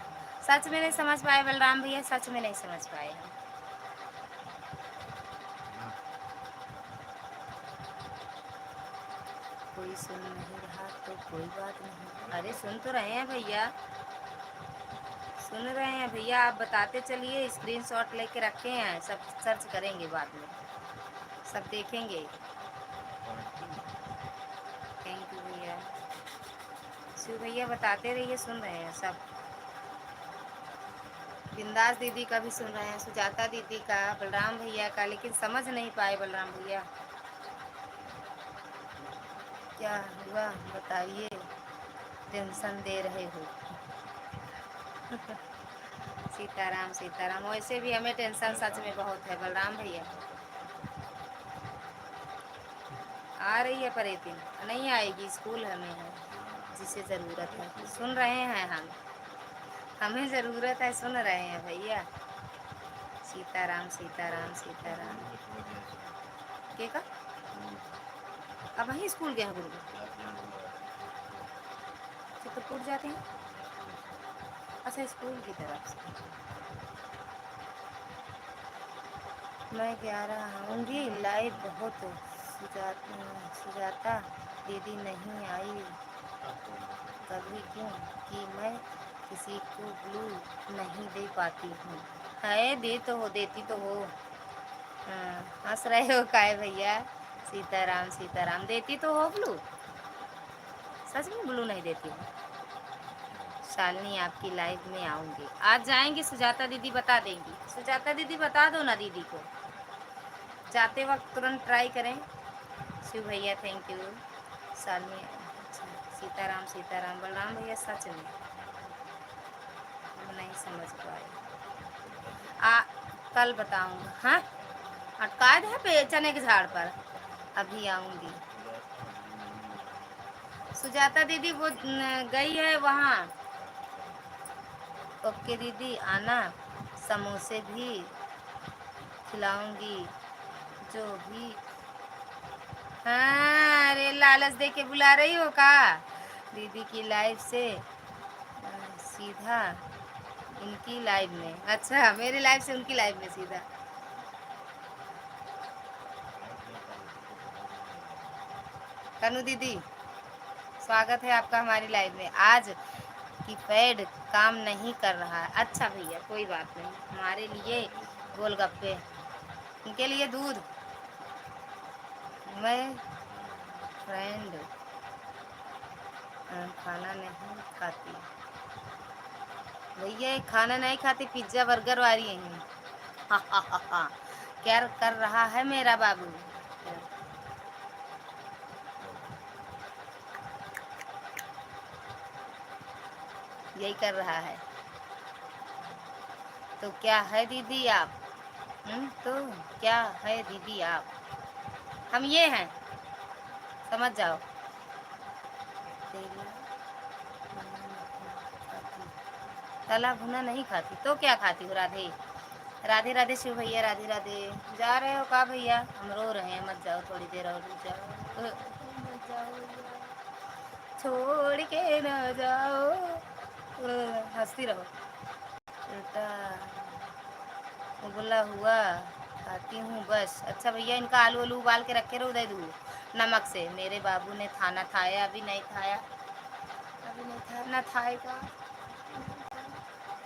सच में नहीं समझ पाए बलराम भैया, सच में नहीं समझ पाए हम। कोई सुन नहीं रहा तो कोई बात नहीं। अरे सुन तो रहे हैं भैया, सुन रहे हैं भैया, आप बताते चलिए। स्क्रीनशॉट लेके रखे हैं, सब सर्च करेंगे बाद में, सब देखेंगे। थैंक यू भैया। शिव भैया बताते रहिए, सुन रहे हैं सब। बिंदास दीदी का भी सुन रहे हैं, सुजाता दीदी का, बलराम भैया का, लेकिन समझ नहीं पाए बलराम भैया। क्या हुआ बताइए, टेंशन दे रहे हो? सीताराम सीताराम। वैसे भी हमें टेंशन सच में बहुत है बलराम भैया। आ रही है परेतिन? नहीं आएगी, स्कूल हमें है, जिसे ज़रूरत है। सुन रहे हैं हम, हमें ज़रूरत है, सुन रहे हैं भैया। सीताराम सीताराम सीताराम। के का अब वहीं स्कूल गया गुरु चित्रकूट जाते हैं। अच्छा स्कूल की तरफ से। मैं 11 आऊँगी लाइव। बहुत सुजाता दीदी नहीं आई कभी, क्यों कि मैं किसी को ब्लू नहीं दे पाती हूँ। है दे तो हो, देती तो हो। हाँ हंस रहे हो काहे भैया? सीताराम सीताराम। देती तो हो ब्लू, सच में ब्लू नहीं देती हूँ। शालिनी आपकी लाइव में आऊँगी। आज जाएंगी सुजाता दीदी बता देंगी। सुजाता दीदी बता दो ना दीदी को, जाते वक्त तुरंत ट्राई करें। शिव भैया थैंक यू। शालिनी अच्छा सीताराम सीताराम। बलराम भैया सच में हम नहीं समझ पाए। आ कल बताऊंगा। हाँ, अटकाए थे पे चने के झाड़ पर। अभी आऊंगी। सुजाता दीदी वो गई है वहाँ। ओके दीदी आना, समोसे भी खिलाऊंगी जो भी। हाँ, अरे लालच दे के बुला रही हो का दीदी की लाइफ से सीधा इनकी लाइफ में। अच्छा, मेरी लाइफ से उनकी लाइफ में सीधा। तनु दीदी स्वागत है आपका हमारी लाइफ में। आज की पैड काम नहीं कर रहा है। अच्छा भैया कोई बात नहीं, हमारे लिए गोलगप्पे, उनके लिए दूध। मैं फ्रेंड खाना नहीं खाती भैया, खाना नहीं खाती, पिज्ज़ा बर्गर वाली हैं। हा हा हा हा। क्या कर रहा है मेरा बाबू? यही कर रहा है। तो क्या है दीदी आप? तो क्या है दीदी आप? हम ये हैं, समझ जाओ। तेला तला भुना नहीं खाती तो क्या खाती हो राधे? राधे राधे शिव भैया, राधे राधे। जा रहे हो का भैया? हम रो रहे हैं, मत जाओ, थोड़ी देर और रुक जाओ। मत जाओ, छोड़ के न जाओ। हंसती रहो। उल्टा उबला हुआ खाती हूँ बस। अच्छा भैया, इनका आलू आलू उबाल के रखे रहो, दे दूँ नमक से। मेरे बाबू ने खाना खाया? अभी नहीं खाया, अभी नहीं खाया ना, खाएगा।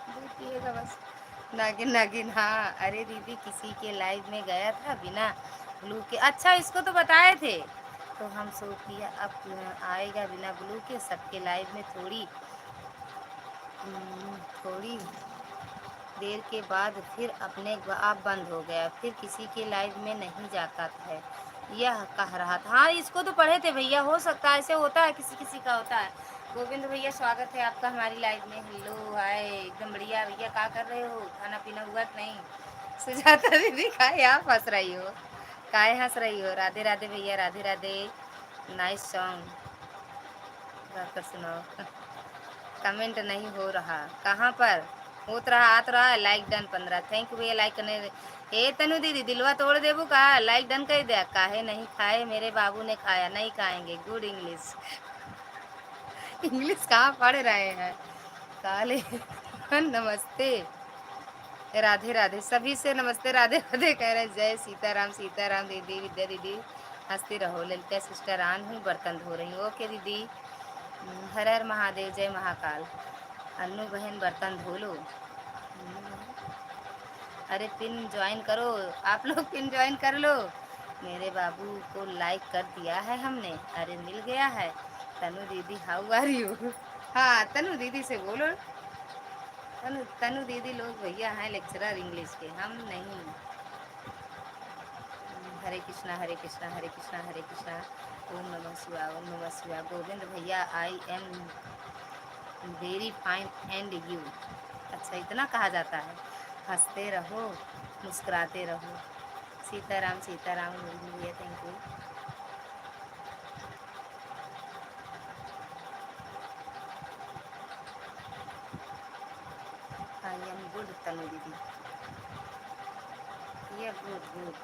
दूध पिएगा बस। नागिन नागिन, हाँ। अरे दीदी किसी के लाइव में गया था बिना ब्लू के। अच्छा, इसको तो बताए थे, तो हम सो किया अब आएगा बिना ब्लू के सबके लाइव में। थोड़ी देर के बाद फिर अपने आप बंद हो गया, फिर किसी के लाइव में नहीं जाता है, यह कह रहा था। हाँ, इसको तो पढ़े थे भैया, हो सकता है ऐसे होता है, किसी किसी का होता है। गोविंद भैया स्वागत है आपका हमारी लाइव में। हेलो हाय, एकदम बढ़िया भैया। क्या कर रहे हो? खाना पीना हुआ कि नहीं? सुजाता दीदी काहे आप हंस रही हो? काहे हंस रही हो? राधे राधे भैया, राधे राधे। नाइस सॉन्ग गाकर सुनाओ। कमेंट नहीं हो रहा, कहाँ पर होत रहा? आत रहा है लाइक डन 15। थैंक यू भैया लाइक करने। ए तनु दीदी दिलवा तोड़ देबू का? लाइक डन कर दे। काहे नहीं खाए? मेरे बाबू ने खाया, नहीं खाएंगे। Good English. इंग्लिश कहाँ पढ़ रहे हैं काले? नमस्ते, राधे राधे सभी से नमस्ते, राधे राधे कह रहे। जय सीताराम सीताराम दीदी, विद्या दीदी हंसती रहो। ललिता सिस्टर आन हूँ, बर्तन धो रही हूँ। ओके दीदी। हर हर महादेव, जय महाकाल। अन्नू बहन बर्तन धो लो। अरे पिन ज्वाइन करो, आप लोग पिन ज्वाइन कर लो। मेरे बाबू को लाइक कर दिया है हमने। अरे मिल गया है। तनु दीदी हाउ आर यू? हाँ, तनु दीदी से बोलो। तनु तनु दीदी लोग भैया हैं लेक्चरर इंग्लिश के, हम नहीं। हरे कृष्णा हरे कृष्णा हरे कृष्णा हरे कृष्णा, ओम नमः शिवाय ओम नमः शिवाय। गोविंद भैया I am very fine and you. अच्छा, इतना कहा जाता है। हंसते रहो, मुस्कुराते रहो। सीताराम सीताराम भैया, thank you. I am good Tanu दीदी, ये गुड गुड।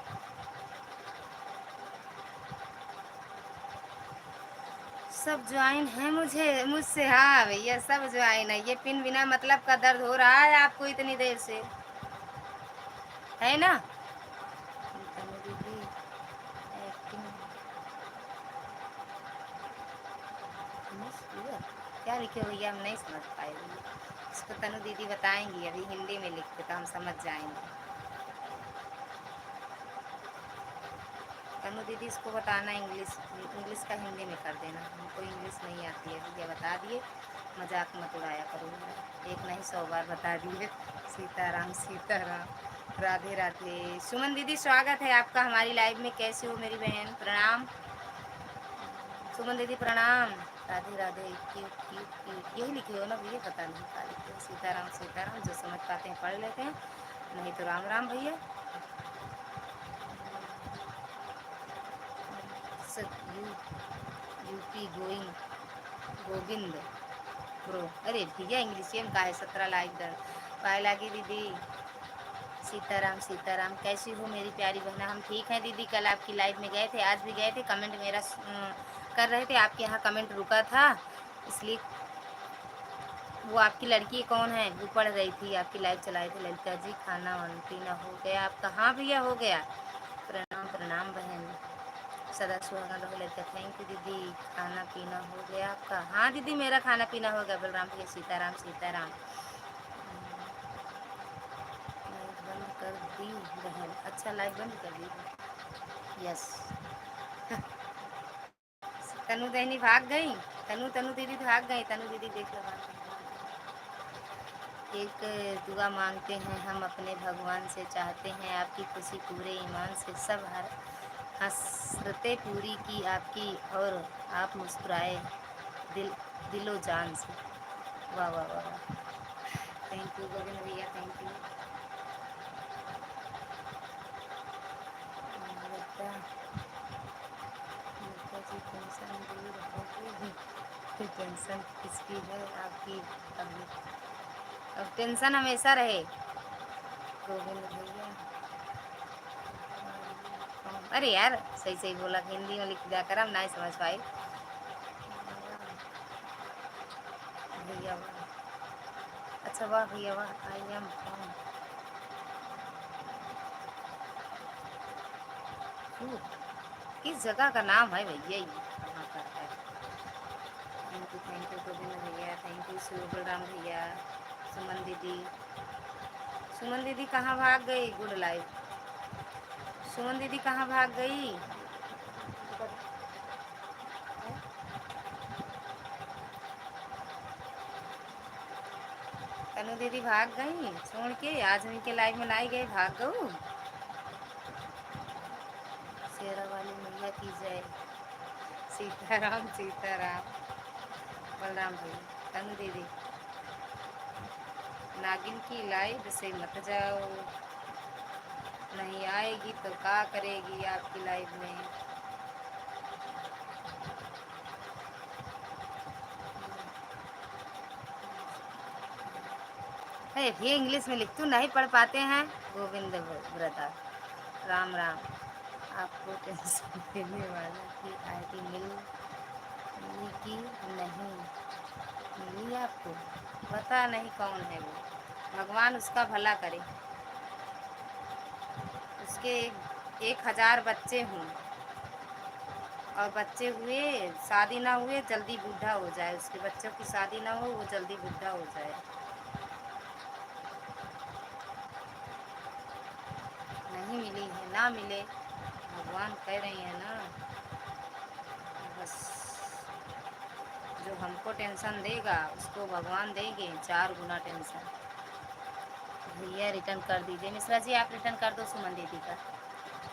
सब ज्वाइन है मुझसे। हाँ भैया सब ज्वाइन है। ये पिन बिना मतलब का दर्द हो रहा है आपको इतनी देर से, है ना? तनु दीदी एक्टिंग क्या लिखे भैया, हम नहीं समझ पाए। इसको तनु दीदी बताएंगी, अभी हिंदी में लिखते तो हम समझ जाएंगे। तनु दीदी इसको बताना इंग्लिश, इंग्लिश का हिंदी में कर देना। हमको इंग्लिश नहीं आती है भैया, बता दिए, मजाक मत उड़ाया करो। एक नहीं 100 बार बता दिए। सीताराम सीताराम, राधे राधे। सुमन दीदी स्वागत है आपका हमारी लाइव में। कैसे हो मेरी बहन? प्रणाम। सुमन दीदी प्रणाम। राधे राधे। क्यों क्यों क्यों यही लिखे हो ना भैया, पता नहीं क्या लिखे हो। सीताराम सीताराम, जो समझ पाते हैं पढ़ लेते हैं, नहीं तो राम राम भैया। You UP going Govind bro. अरे भैया इंग्लिश में का है 17 लाइक दर पाए लागी दीदी। सीताराम सीताराम, कैसी हो मेरी प्यारी बहना? हम ठीक हैं दीदी। कल आपकी लाइव में गए थे, आज भी गए थे, कमेंट मेरा कर रहे थे। आपके यहाँ कमेंट रुका था, इसलिए। वो आपकी लड़की कौन है? वो पढ़ रही थी, आपकी लाइव चलाए थे। ललिता जी खाना वाना पीना हो गया आपका? हाँ भैया हो गया। प्रणाम प्रणाम बहन। सदा सुहागन रहो ललिता। थैंक यू दीदी। खाना पीना हो गया आपका? हाँ दीदी मेरा खाना पीना हो गया। बलराम भैया सीताराम सीताराम। लाइव बंद कर दी बहन? अच्छा लाइव बंद कर दी। यस। तनु दहनी भाग गई। तनु तनु दीदी भाग गई। तनु दीदी देख लो भाग गई। एक दुआ मांगते हैं हम अपने भगवान से, चाहते हैं आपकी खुशी पूरे ईमान से, सब हर हसरतें पूरी की आपकी, और आप मुस्कुराए दिल दिलो जान से। वाह वाह वाह वाह। थैंक यू गोविंद भैया, थैंक यू। लगता लगता जी टेंशन दूर होगी। टेंशन किसकी है आपकी? अभी अब टेंशन हमेशा रहे गोविंद भैया। अरे यार सही सही बोला, हिंदी में लिख दिया कर, हम नहीं समझ पाए। भैया वाह। अच्छा वाह भैया वाह। आई एम फ्रॉम, किस जगह का नाम है भैया? ये कहाँ पर है? थैंक यू गोविंद भैया, थैंक यू सुबल राम भैया। सुमन दीदी, सुमन दीदी कहाँ भाग गई? Good life. सुमन दीदी कहाँ भाग गई? तनु दीदी भाग गई छोड़ के, आज उनके लाइफ में लाई गए, भाग गऊ। शेरा वाली मैया की जय। सीताराम सीताराम। बलराम भैया। तनु दीदी, नागिन की लाइव से मत जाओ, नहीं आएगी तो क्या करेगी आपकी लाइफ में? है ये इंग्लिश में लिख, तू नहीं पढ़ पाते हैं गोविंद व्रता। राम राम। आपको टेंशन देने वाला की आईडी मिली कि नहीं मिली आपको? पता नहीं कौन है वो, भगवान उसका भला करे। उसके 1000 बच्चे हों, और बच्चे हुए शादी ना हुए जल्दी बूढ़ा हो जाए, उसके बच्चों की शादी ना हो वो जल्दी बूढ़ा हो जाए। नहीं मिली है, ना मिले, भगवान कह रही है ना। बस जो हमको टेंशन देगा उसको भगवान देंगे 4 गुना टेंशन। भैया रिटर्न कर दीजिए। मिश्रा जी आप रिटर्न कर दो सुमन दीदी का।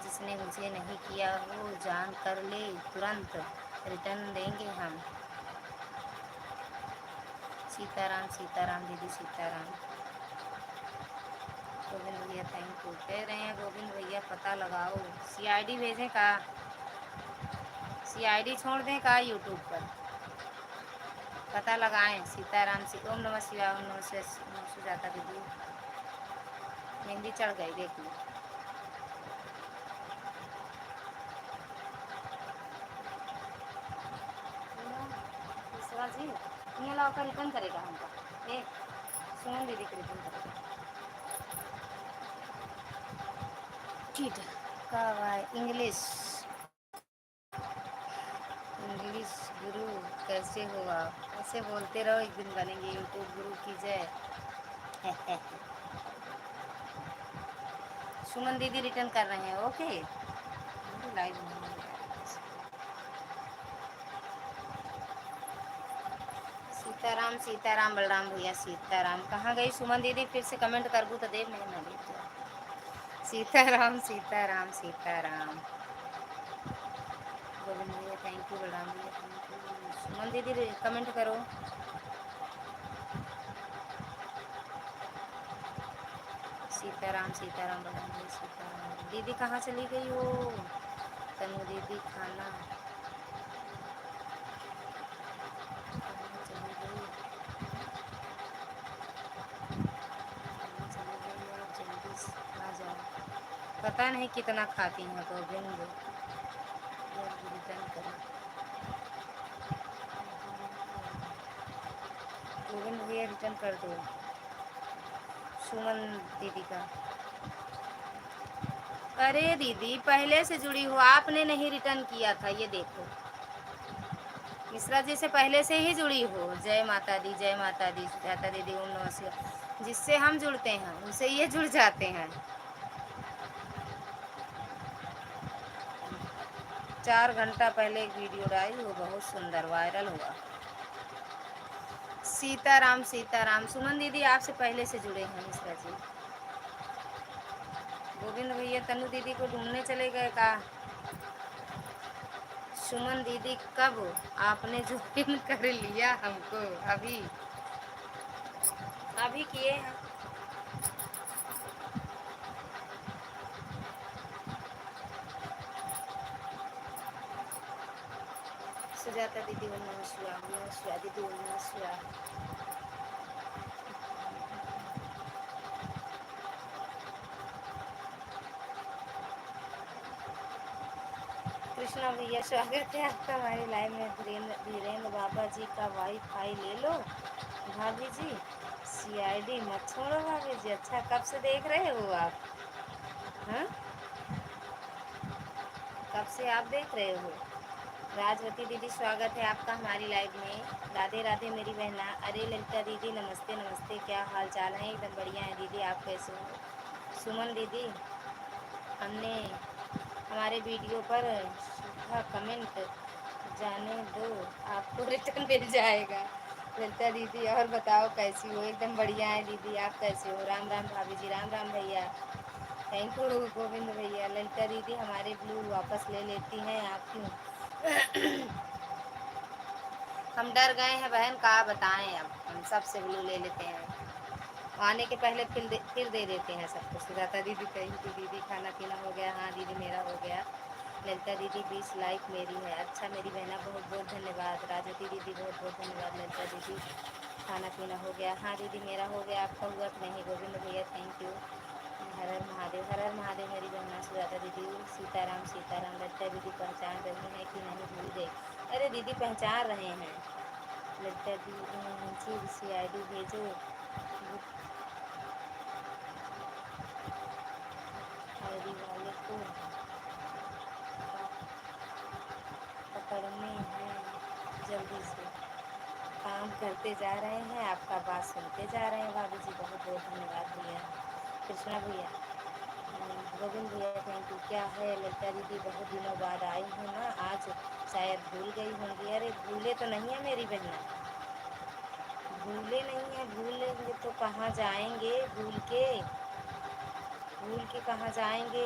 जिसने मुझे नहीं किया वो जान कर ले, तुरंत रिटर्न देंगे हम। सीताराम सीताराम दीदी सीताराम। गोविंद भैया थैंक यू कह रहे हैं। गोविंद भैया पता लगाओ, सीआईडी भेजें का? सीआईडी छोड़ दें का यूट्यूब पर? पता लगाएं। सीताराम सी ओम नमः शिवाय। ओम नमः सुजाता दीदी, मेहंदी चढ़ गई देख लो। मिश्रा जी इन्हें लाओ का रिटर्न करेगा हमका। ए सुमन दीदी को रिटर्न करेगा। ठीक है कब आए? इंग्लिश इंग्लिश गुरु कैसे हो आप? ऐसे बोलते रहो, एक दिन बनेंगे यूट्यूब गुरु की जय। सुमन दीदी रिटर्न कर रहे हैं, ओके। लाइव सीताराम सीताराम। बलराम भैया सीताराम। कहाँ गई सुमन दीदी? फिर से कमेंट कर दूँ तो देव नहीं ना देख। सीताराम सीताराम सीताराम। गोविंद भैया थैंक यू, बलराम भैया थैंक यू, सुमन दीदी कमेंट करो। सीताराम सीताराम बलराम भैया सीताराम। दीदी कहाँ चली गई हो? तनु दीदी खाना कहाँ चली गई? कहाँ चली गई? आप जल्दी से आ जाओ। पता नहीं कितना खाती हैं गोविंद। जल्द रिटर्न करो गोविंद भैया, रिटर्न कर दो सुमन दीदी का। अरे दीदी पहले से जुड़ी हो, आपने नहीं रिटर्न किया था, ये देखो मिश्रा जी से पहले से ही जुड़ी हो। जय माता दी, जय माता दी, सुजाता दीदी ओम नमः शिवाय। जिससे हम जुड़ते हैं उनसे ये जुड़ जाते हैं। 4 घंटा पहले एक वीडियो डाली, वो बहुत सुंदर वायरल हुआ। सीताराम सीताराम। सुमन दीदी आपसे पहले से जुड़े हैं मिश्रा जी। गोविंद भैया तनु दीदी को ढूंढने चले गए का? सुमन दीदी कब आपने ज्वाइन कर लिया हमको? अभी अभी किए हैं। सुजाता दीदी ओम नमः शिवाय, ओम नमः शिवाय दीदी, ओम नमः शिवाय। कृष्णा भैया स्वागत है आपका हमारे लाइव में। धीरेन्द्र बाबा जी का वाईफाई ले लो भाभी जी, सीआईडी मत छोड़ो भाभी जी। अच्छा कब से देख रहे हो आप? हाँ कब से आप देख रहे हो? राजवती दीदी स्वागत है आपका हमारी लाइव में। राधे राधे मेरी बहना। अरे ललिता दीदी नमस्ते नमस्ते, क्या हाल चाल है? एकदम बढ़िया है दीदी, आप कैसे हो? सुमन दीदी हमने हमारे वीडियो पर सूखा कमेंट जाने दो, आपको रिटर्न मिल जाएगा। ललिता दीदी और बताओ कैसी हो? एकदम बढ़िया है दीदी, आप कैसे हो? राम राम भाभी जी, राम राम भैया, थैंक यू गोविंद भैया। ललिता दीदी हमारे ब्लू वापस ले लेती हैं, आप क्यों? हम डर गए हैं बहन, का बताएं अब, हम सबसे ब्लू ले लेते हैं। आने के पहले फिर दे देते हैं सबको। सुजाता दीदी कही थी दीदी खाना पीना हो गया? हाँ दीदी मेरा हो गया। ललिता दीदी 20 लाइक मेरी है। अच्छा मेरी बहना बहुत बहुत धन्यवाद। राजवती दीदी बहुत बहुत धन्यवाद। ललिता दीदी खाना पीना हो गया? हाँ दीदी मेरा हो गया, आपका हुआ कि नहीं? गोविंद भैया थैंक यू। हर हर महादेव, हर हर महादेव मेरी बहना। सुजाता दीदी सीताराम सीताराम। ललिता दीदी पहचान रही हैं कि नहीं? भूल गए? अरे दीदी पहचान रहे हैं। ललिता दीदी CID भेजो, आईडी वाले को पकड़ने हैं जल्दी से। काम करते जा रहे हैं, आपका बात सुनते जा रहे हैं भाभी जी। बहुत बहुत धन्यवाद भैया। कृष्णा भैया, गोविंद भैया थैंक यू। क्या है ललिता दीदी बहुत दिनों बाद आई हूँ ना, आज शायद भूल गई होंगी। अरे भूले तो नहीं है मेरी बहना, भूले नहीं है। भूलेंगे तो कहाँ जाएंगे? भूल के कहाँ जाएंगे?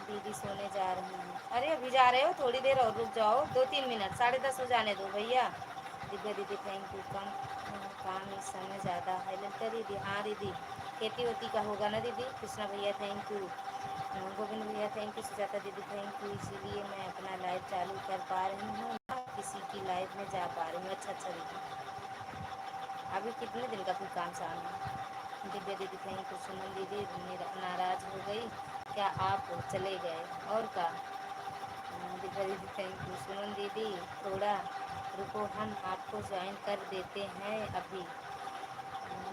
दीदी सोने जा रही हैं। अरे अभी जा रहे हो? थोड़ी देर और रुक जाओ, 2-3 मिनट, 10:30 हो जाने दो भैया। दिव्या दीदी थैंक यू। काम इस समय ज़्यादा है। ललिता दीदी हाँ दीदी खेती वेती का होगा ना दीदी। कृष्णा भैया थैंक यू। गोविंद भैया थैंक यू। सुजाता दीदी थैंक यू। इसीलिए मैं अपना लाइव चालू कर पा रही हूँ, किसी की लाइव में जा पा रही हूँ। अच्छा अच्छा दीदी, अभी कितने दिन का फिर काम सामने? दिव्या दीदी थैंक यू। सुमन दीदी नाराज़ हो गई क्या? आप चले गए और का? दिव्या दीदी थैंक यू। सुमन दीदी थोड़ा रुको, हम आपको ज्वाइन कर देते हैं अभी।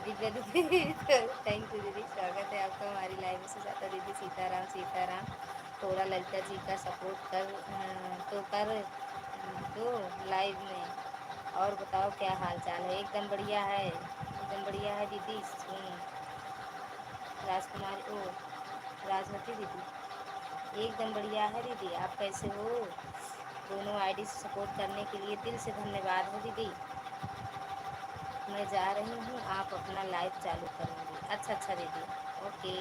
दिव्या दीदी थैंक यू दीदी, स्वागत है आपका हमारी लाइव में। सुजाता दीदी सीताराम सीताराम। थोड़ा ललिता जी का सपोर्ट कर दो लाइव में। और बताओ क्या हाल चाल है? एकदम बढ़िया है, एकदम बढ़िया है दीदी। राजकुमारी ओ राजवती दीदी एकदम बढ़िया है दीदी, आप कैसे हो? दोनों आईडी से सपोर्ट करने के लिए दिल से धन्यवाद है दीदी। मैं जा रही हूँ, आप अपना लाइव चालू करूँगी। अच्छा अच्छा दीदी, ओके।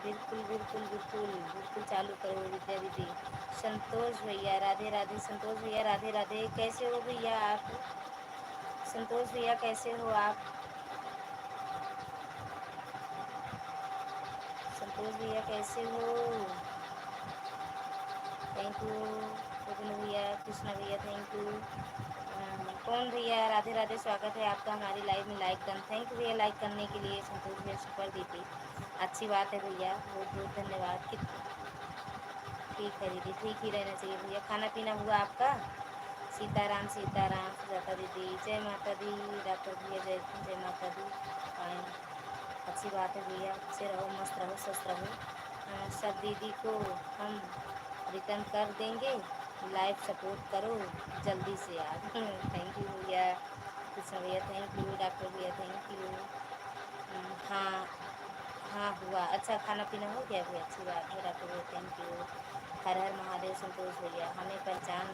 बिल्कुल बिल्कुल बिल्कुल बिल्कुल चालू करो विद्या दीदी। संतोष भैया राधे राधे। संतोष भैया राधे राधे। कैसे हो भैया आप? संतोष भैया कैसे हो आप? संतोष भैया कैसे हो? थैंक यू गोविंद भैया, कृष्णा भैया, थैंक यू। कौन भैया? राधे राधे, स्वागत है आपका हमारी लाइव में। लाइक डन, थैंक यू भैया लाइक करने के लिए। संतोष भैया सुपर दीदी, अच्छी बात है भैया, बहुत बहुत धन्यवाद। ठीक है दीदी, ठीक ही रहना चाहिए भैया। खाना पीना हुआ आपका? सीताराम सीताराम। सुजाता दीदी जय माता दी। डॉक्टर भैया जय जय माता दी। फाइन, अच्छी बात है भैया, अच्छे रहो, मस्त रहो, स्वस्थ रहो। सब दीदी को हम रिटर्न कर देंगे। लाइव सपोर्ट करो जल्दी से यार। थैंक यू भैया। कृष्ण भैया थैंक यू। डॉक्टर भैया थैंक यू। हाँ हाँ हुआ। अच्छा खाना पीना हो गया भैया, अच्छी बात है। डॉक्टर भैया थैंक यू। हर हर महादेव। संतोष भैया हमें पहचान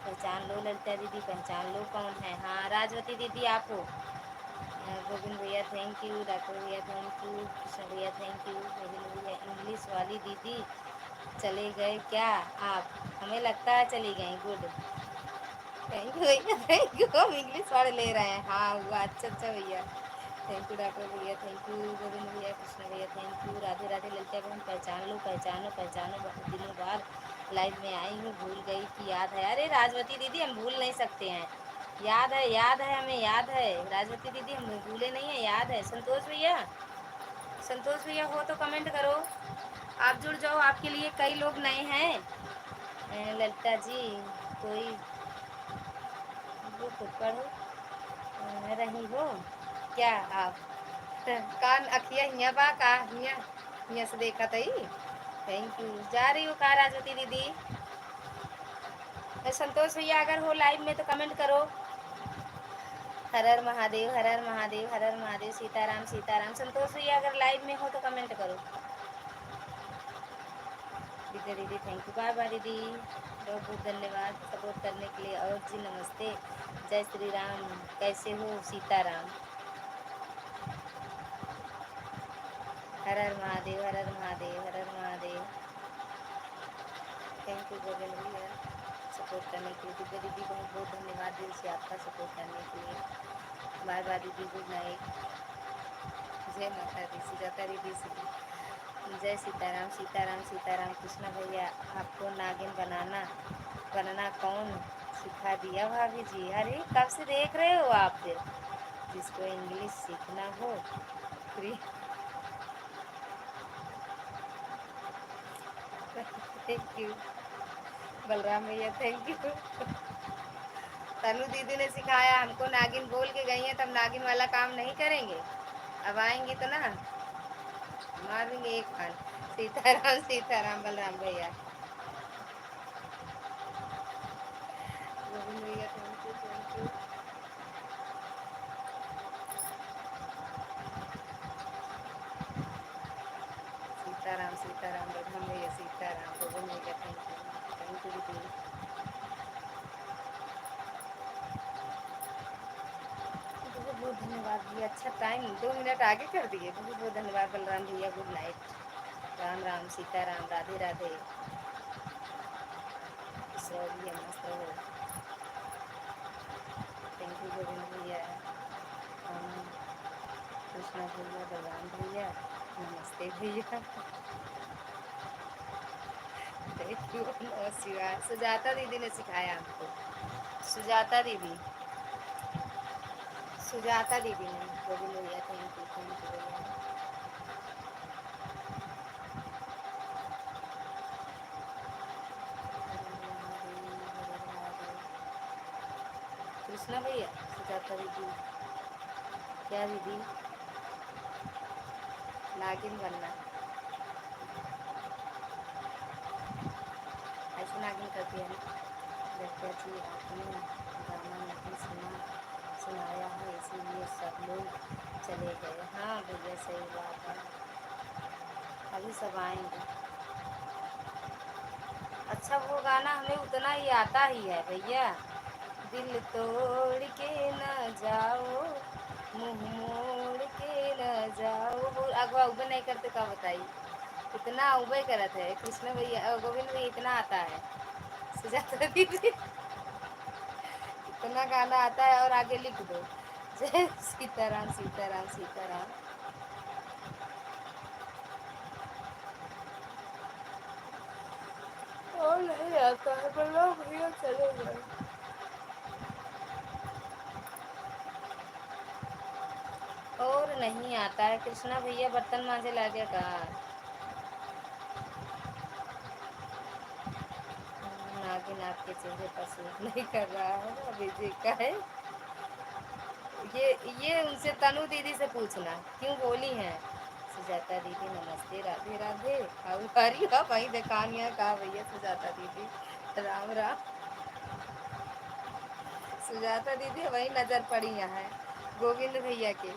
पहचान लो। ललिता दीदी पहचान लो कौन है। हाँ राजवती दीदी आप हो। गोविंद भैया थैंक यू। डॉक्टर भैया थैंक यू। कृष्ण भैया थैंक यू। गोविंद भैया इंग्लिश वाली दीदी चले गए क्या आप? हमें लगता है चली गई। गुड, थैंक यू भैया थैंक यू। हम इंग्लिश वाले ले रहे हैं। हाँ हुआ, अच्छा अच्छा भैया, थैंक यू। डॉक्टर भैया थैंक यू। गोविंद भैया कृष्ण भैया थैंक यू। राधे राधे। ललिता बहन पहचान लो, पहचानो पहचानो, बहुत दिनों बाद लाइव में आई हूँ, भूल गई कि याद है। अरे राजवती दीदी हम भूल नहीं सकते हैं, याद है, याद है, हमें याद है राजवती दीदी, हम भूले नहीं है, याद है। संतोष भैया, संतोष भैया हो तो कमेंट करो, आप जुड़ जाओ, आपके लिए कई लोग नए हैं। ललिता जी कोई वो खुद पढ़ो रही हो क्या आप? कान अखिया हिया बा का हिया हिया से देखा तई। Thank you. जा रही हो कहाँ राजवती दीदी? संतोष भैया अगर हो लाइव में तो कमेंट करो। हर हर महादेव, हर हर महादेव, हर हर महादेव, सीताराम सीताराम। संतोष भैया अगर लाइव में हो तो कमेंट करो। विद्या दीदी थैंक यू। बाय बाय दीदी, बहुत बहुत धन्यवाद सपोर्ट करने के लिए। और जी नमस्ते, जय श्री राम, कैसे हो? सीताराम। हर हर महादेव, हर हर महादेव, हर हर महादेव। थैंक यू गोविंद भैया सपोर्ट करने के लिए। दिव्या दीदी बहुत बहुत धन्यवाद दिल से आपका सपोर्ट करने के लिए। बाय बाय दीदी, गुड नाइट। जय माता दी। सुजाता दीदी जय सीताराम सीताराम सीताराम। कृष्णा भैया आपको नागिन बनाना कौन सिखा दिया भाभी जी? अरे कब से देख रहे हो आप? फिर जिसको इंग्लिश सीखना हो फ्री। थैंक यू बलराम भैया थैंक यू। तनु दीदी ने सिखाया हमको, नागिन बोल के गई हैं, तब नागिन वाला काम नहीं करेंगे। अब आएंगी तो ना मार देंगे एक खान। सीताराम सीताराम बलराम भैया। गोविंद भैया thank you thank you. Sitaram Sitaram Balram भैया सीताराम। गोविंद भैया थैंक यू दीदी। बहुत बहुत धन्यवाद भैया, अच्छा टाइम 2 मिनट आगे कर दिए, बहुत बहुत धन्यवाद बलराम भैया। Good night, Ram Ram Sitaram, Radhe Radhe. सौ भैया मस्त रहो। थैंक यू गोविंद भैया। हम कृष्णा भैया, बलराम भैया, नमस्ते भैया। Thank you. नमः शिवाय। सुजाता दीदी ने सिखाया हमको। सुजाता दीदी, सुजाता दीदी ने। गोविंद भैया थैंक यू भैया। कृष्णा भैया, सुजाता दीदी, क्या दीदी? नागिन बनना ऐसे नागिन करती है ना। लड़किया जी आपने गाना नहीं सुनाया है, इसीलिए सब लोग चले गए। हाँ भैया सही बात है, अभी सब आएंगे। अच्छा वो गाना हमें उतना ही आता ही है भैया। दिल तोड़ के न जाओ, मुंह मोड़ के न जाओ, वो अगवा उबे नहीं करते का बताइए। इतना उबे करत है कृष्ण भैया गोविंद भैया इतना आता है। सुजाता दीदी इतना गाना आता है और आगे लिख दो जय सीताराम सीताराम सीताराम। और नहीं आता है बल्लभ भैया चले गए। और नहीं आता है कृष्णा भैया बर्तन मांजे लागे का। नागिन आपके चेहरे पर सूट नहीं कर रहा है अभी जी का है। ये उनसे तनु दीदी से पूछना क्यों बोली हैं। सुजाता दीदी नमस्ते Radhe Radhe. How are you भाई दुकानिया कहा भैया सुजाता दीदी राम राम। सुजाता दीदी वही नजर पड़ी यहाँ गोविंद भैया के।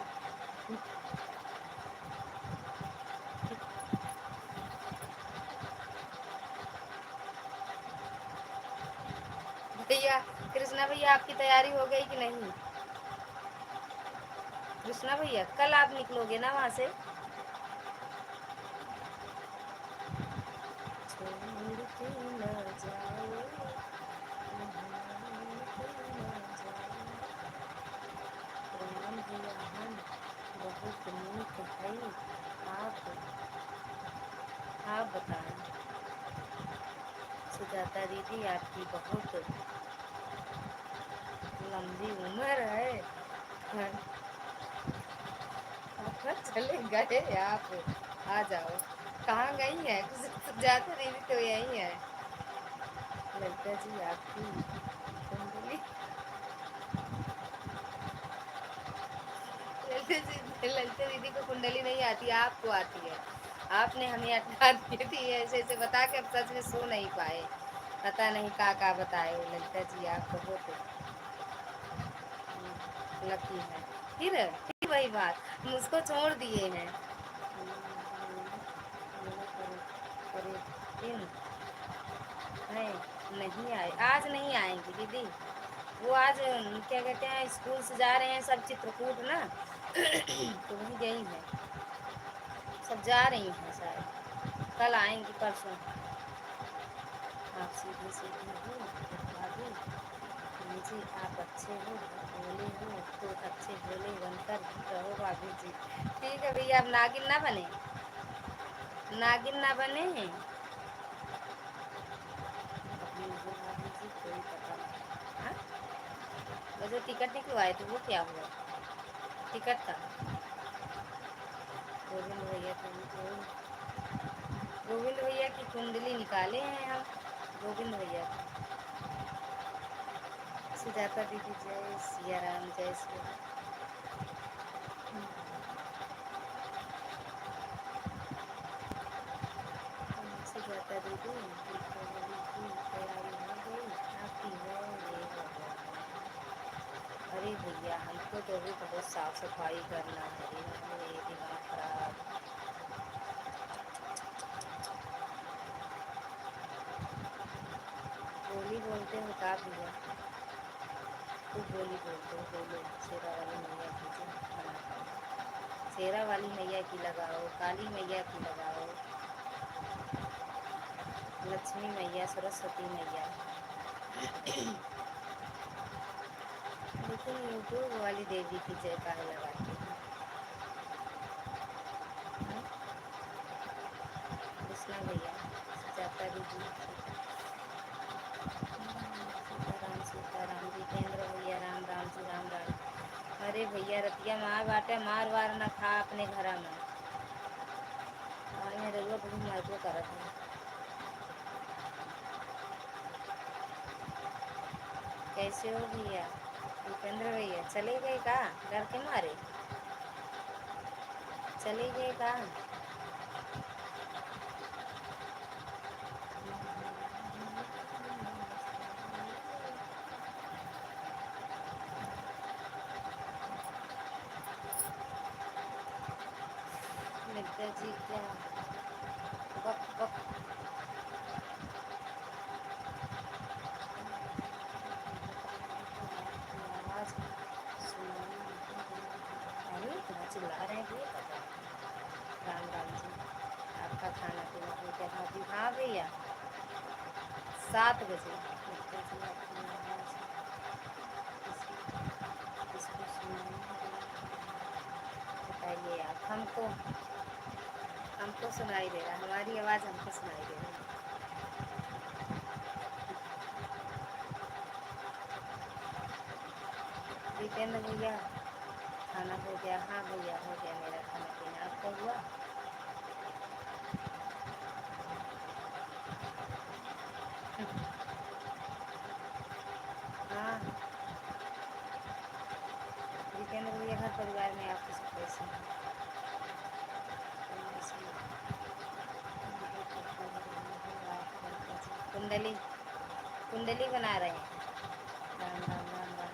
भैया कृष्णा भैया आपकी तैयारी हो गई कि नहीं। कृष्णा भैया कल आप निकलोगे ना वहाँ से। छोड़ के न जाओ, राम भैया हम बहुत नीक है। आप आप बताएं। सुजाता दीदी आपकी बहुत लंबी उम्र है। हाँ, चले गए आप। आ जाओ। कहाँ गई हैं सुजाता दीदी तो यही है। ललिता जी आपकी कुंडली ललिता दीदी को कुंडली नहीं आती आपको आती है। आपने हमें अटका दी थी ऐसे ऐसे बता के अब सच में सो नहीं पाए। पता नहीं का बताए ललिता जी आप बहुत लकी है। फिर वही बात हम उसको छोड़ दिए हैं। अरे दिन है नहीं आए आज नहीं आएंगे दीदी। वो आज क्या कहते हैं स्कूल से जा रहे हैं सब चित्रकूट ना तो वहीं गई है। सब जा रही हैं शायद कल आएंगी परसों। आप सीधी सीधी हो भाभी मुझे आप अच्छे हो भोले हो तो अच्छे भोले बनकर रहो भाभी जी। ठीक है भैया अब नागिन ना बने। नागिन ना बने अपनी हो भाभी जी कोई पता नहीं। हाँ वो जो टिकट निकलवाए थे वो क्या हुआ टिकट का। गोविंद भैया गोविंद भैया की कुंडली निकाले हैं हम। गोविंद भैया सुजाता दीदी जय सिया राम जय सिया सुजाता दीदी दीपावली की तैयारी हो गई आपकी है ये भगवान। अरे भैया हमको तो अभी बहुत साफ सफाई करना है रे दिमाग खराब। बोली बोलते हो का भैया खूब बोली बोलते हो बोलो शेरा वाली मैया की शेरा वाली मैया की लगाओ काली मैया की लगाओ लक्ष्मी मैया सरस्वती मैया। लेकिन यूट्यूब वाली देवी की जय काहे लगाते हैं। कृष्णा भैया सुजाता दीदी सीताराम सीताराम जितेंद्र भैया राम राम जी राम राम। अरे भैया रतिया मार बाटे मार वार न खा अपने घर में आए रउआ बहुत मरबो करत है। कैसे हो भैया जितेंद्र भैया चले गए का डर के मारे चले गए का। ललिता जी क्या वक वक आवाज़ सुनाई अरे इतना चिल्ला रहे हैं भैया राम राम जी आपका खाना 7 बजे निकल जी आपकी आवाज़ किसको सुनाई दे। बताइए आप हमको सुनाई दे रहा है, हमारी आवाज़ हमको सुनाई दे रही है। जितेंद्र भैया खाना हो गया? हाँ भैया हो गया मेरा खाना पीना, आपका हुआ? हाँ जितेंद्र भैया घर परिवार में आपके सब कैसे हैं? कुंडली कुंडली बना रहे हैं। राम राम राम राम।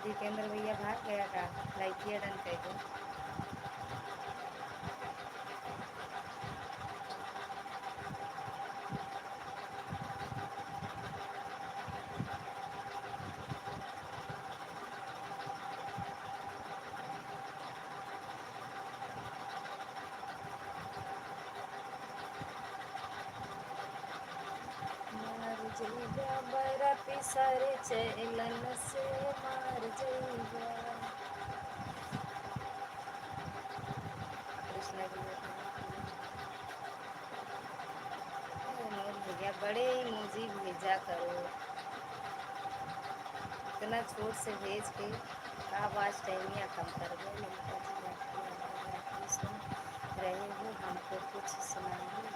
जितेंद्र भैया भाग गया का लाइकिए डन कर दो। मार जइबा बरा पिसारे चैलन से मार जइबा। कृष्णा भैया बड़े इमोजी भेजा करो, इतना छोट से भेज के आवाज़ टाइमिया कम कर दो। ललिता जी आपकी आवाज़ आती सुन रहे हो, हमको कुछ सुनाइए।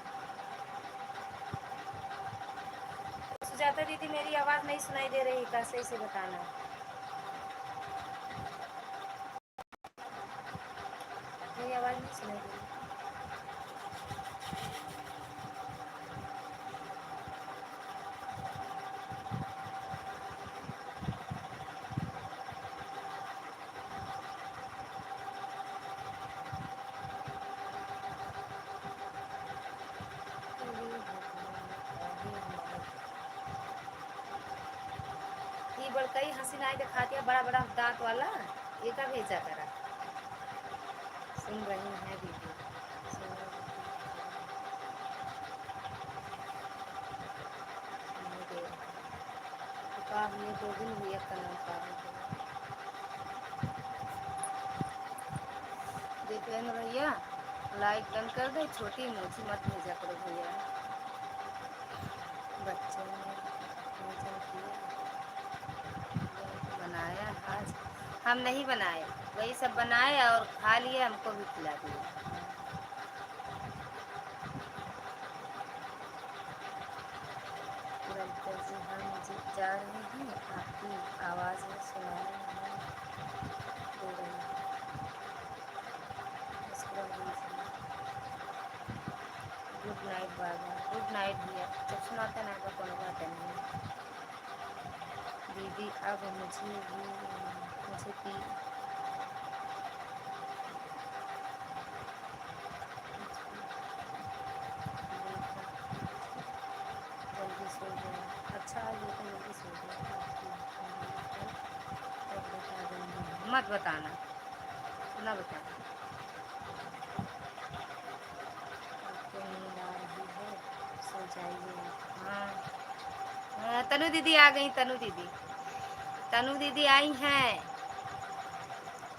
सुजाता दीदी मेरी आवाज़ नहीं सुनाई दे रही, कैसे इसे बताना? मेरी आवाज़ नहीं सुनाई दे रही। ये बड़का ही हंसी नाई दिखाती है, बड़ा बड़ा दांत वाला, ये का भेजा करा। सुन रही हैं दीदी, सुन रही दे का हुए गोविंद भैया का नाम का दीपेंद्र भैया लाइक डन कर दे, छोटी मोची मत भेजा करो भैया। बच्चों ने भोजन किया बनाया आज? हम नहीं बनाए, वही सब बनाए और खा लिए, हमको भी खिला दिए। ललिता जी हम जीत जा रहे हैं, आपकी आवाज़ सुनाई नहीं दे रही है। गुड नाइट बाबा, गुड नाइट भैया। जब सुनाता ना तो कोनो बात नहीं। दीदी अब मुझे पी जल्दी सो गया। अच्छा आज लेकिन जल्दी सो गया। तब बता दूँगी, मत बताना, ना बताना। आपको नींद आ रही है, सो जाइए। हाँ हाँ, तनु दीदी आ गई, तनु दीदी आई हैं।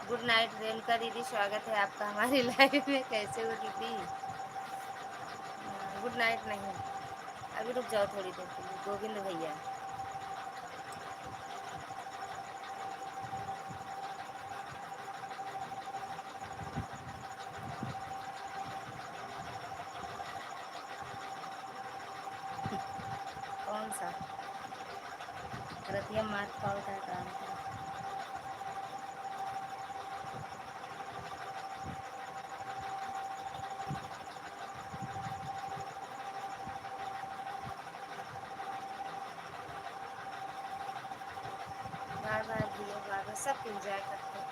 गुड नाइट रेणुका दीदी, स्वागत है आपका हमारी लाइफ में। कैसे हो दीदी? गुड नाइट नहीं, अभी रुक जाओ थोड़ी देर के लिए। गोविंद भैया कौन सा रतिया मात पाओ था काम का? बार बार दिए, बार बार सब इंजॉय करते हैं।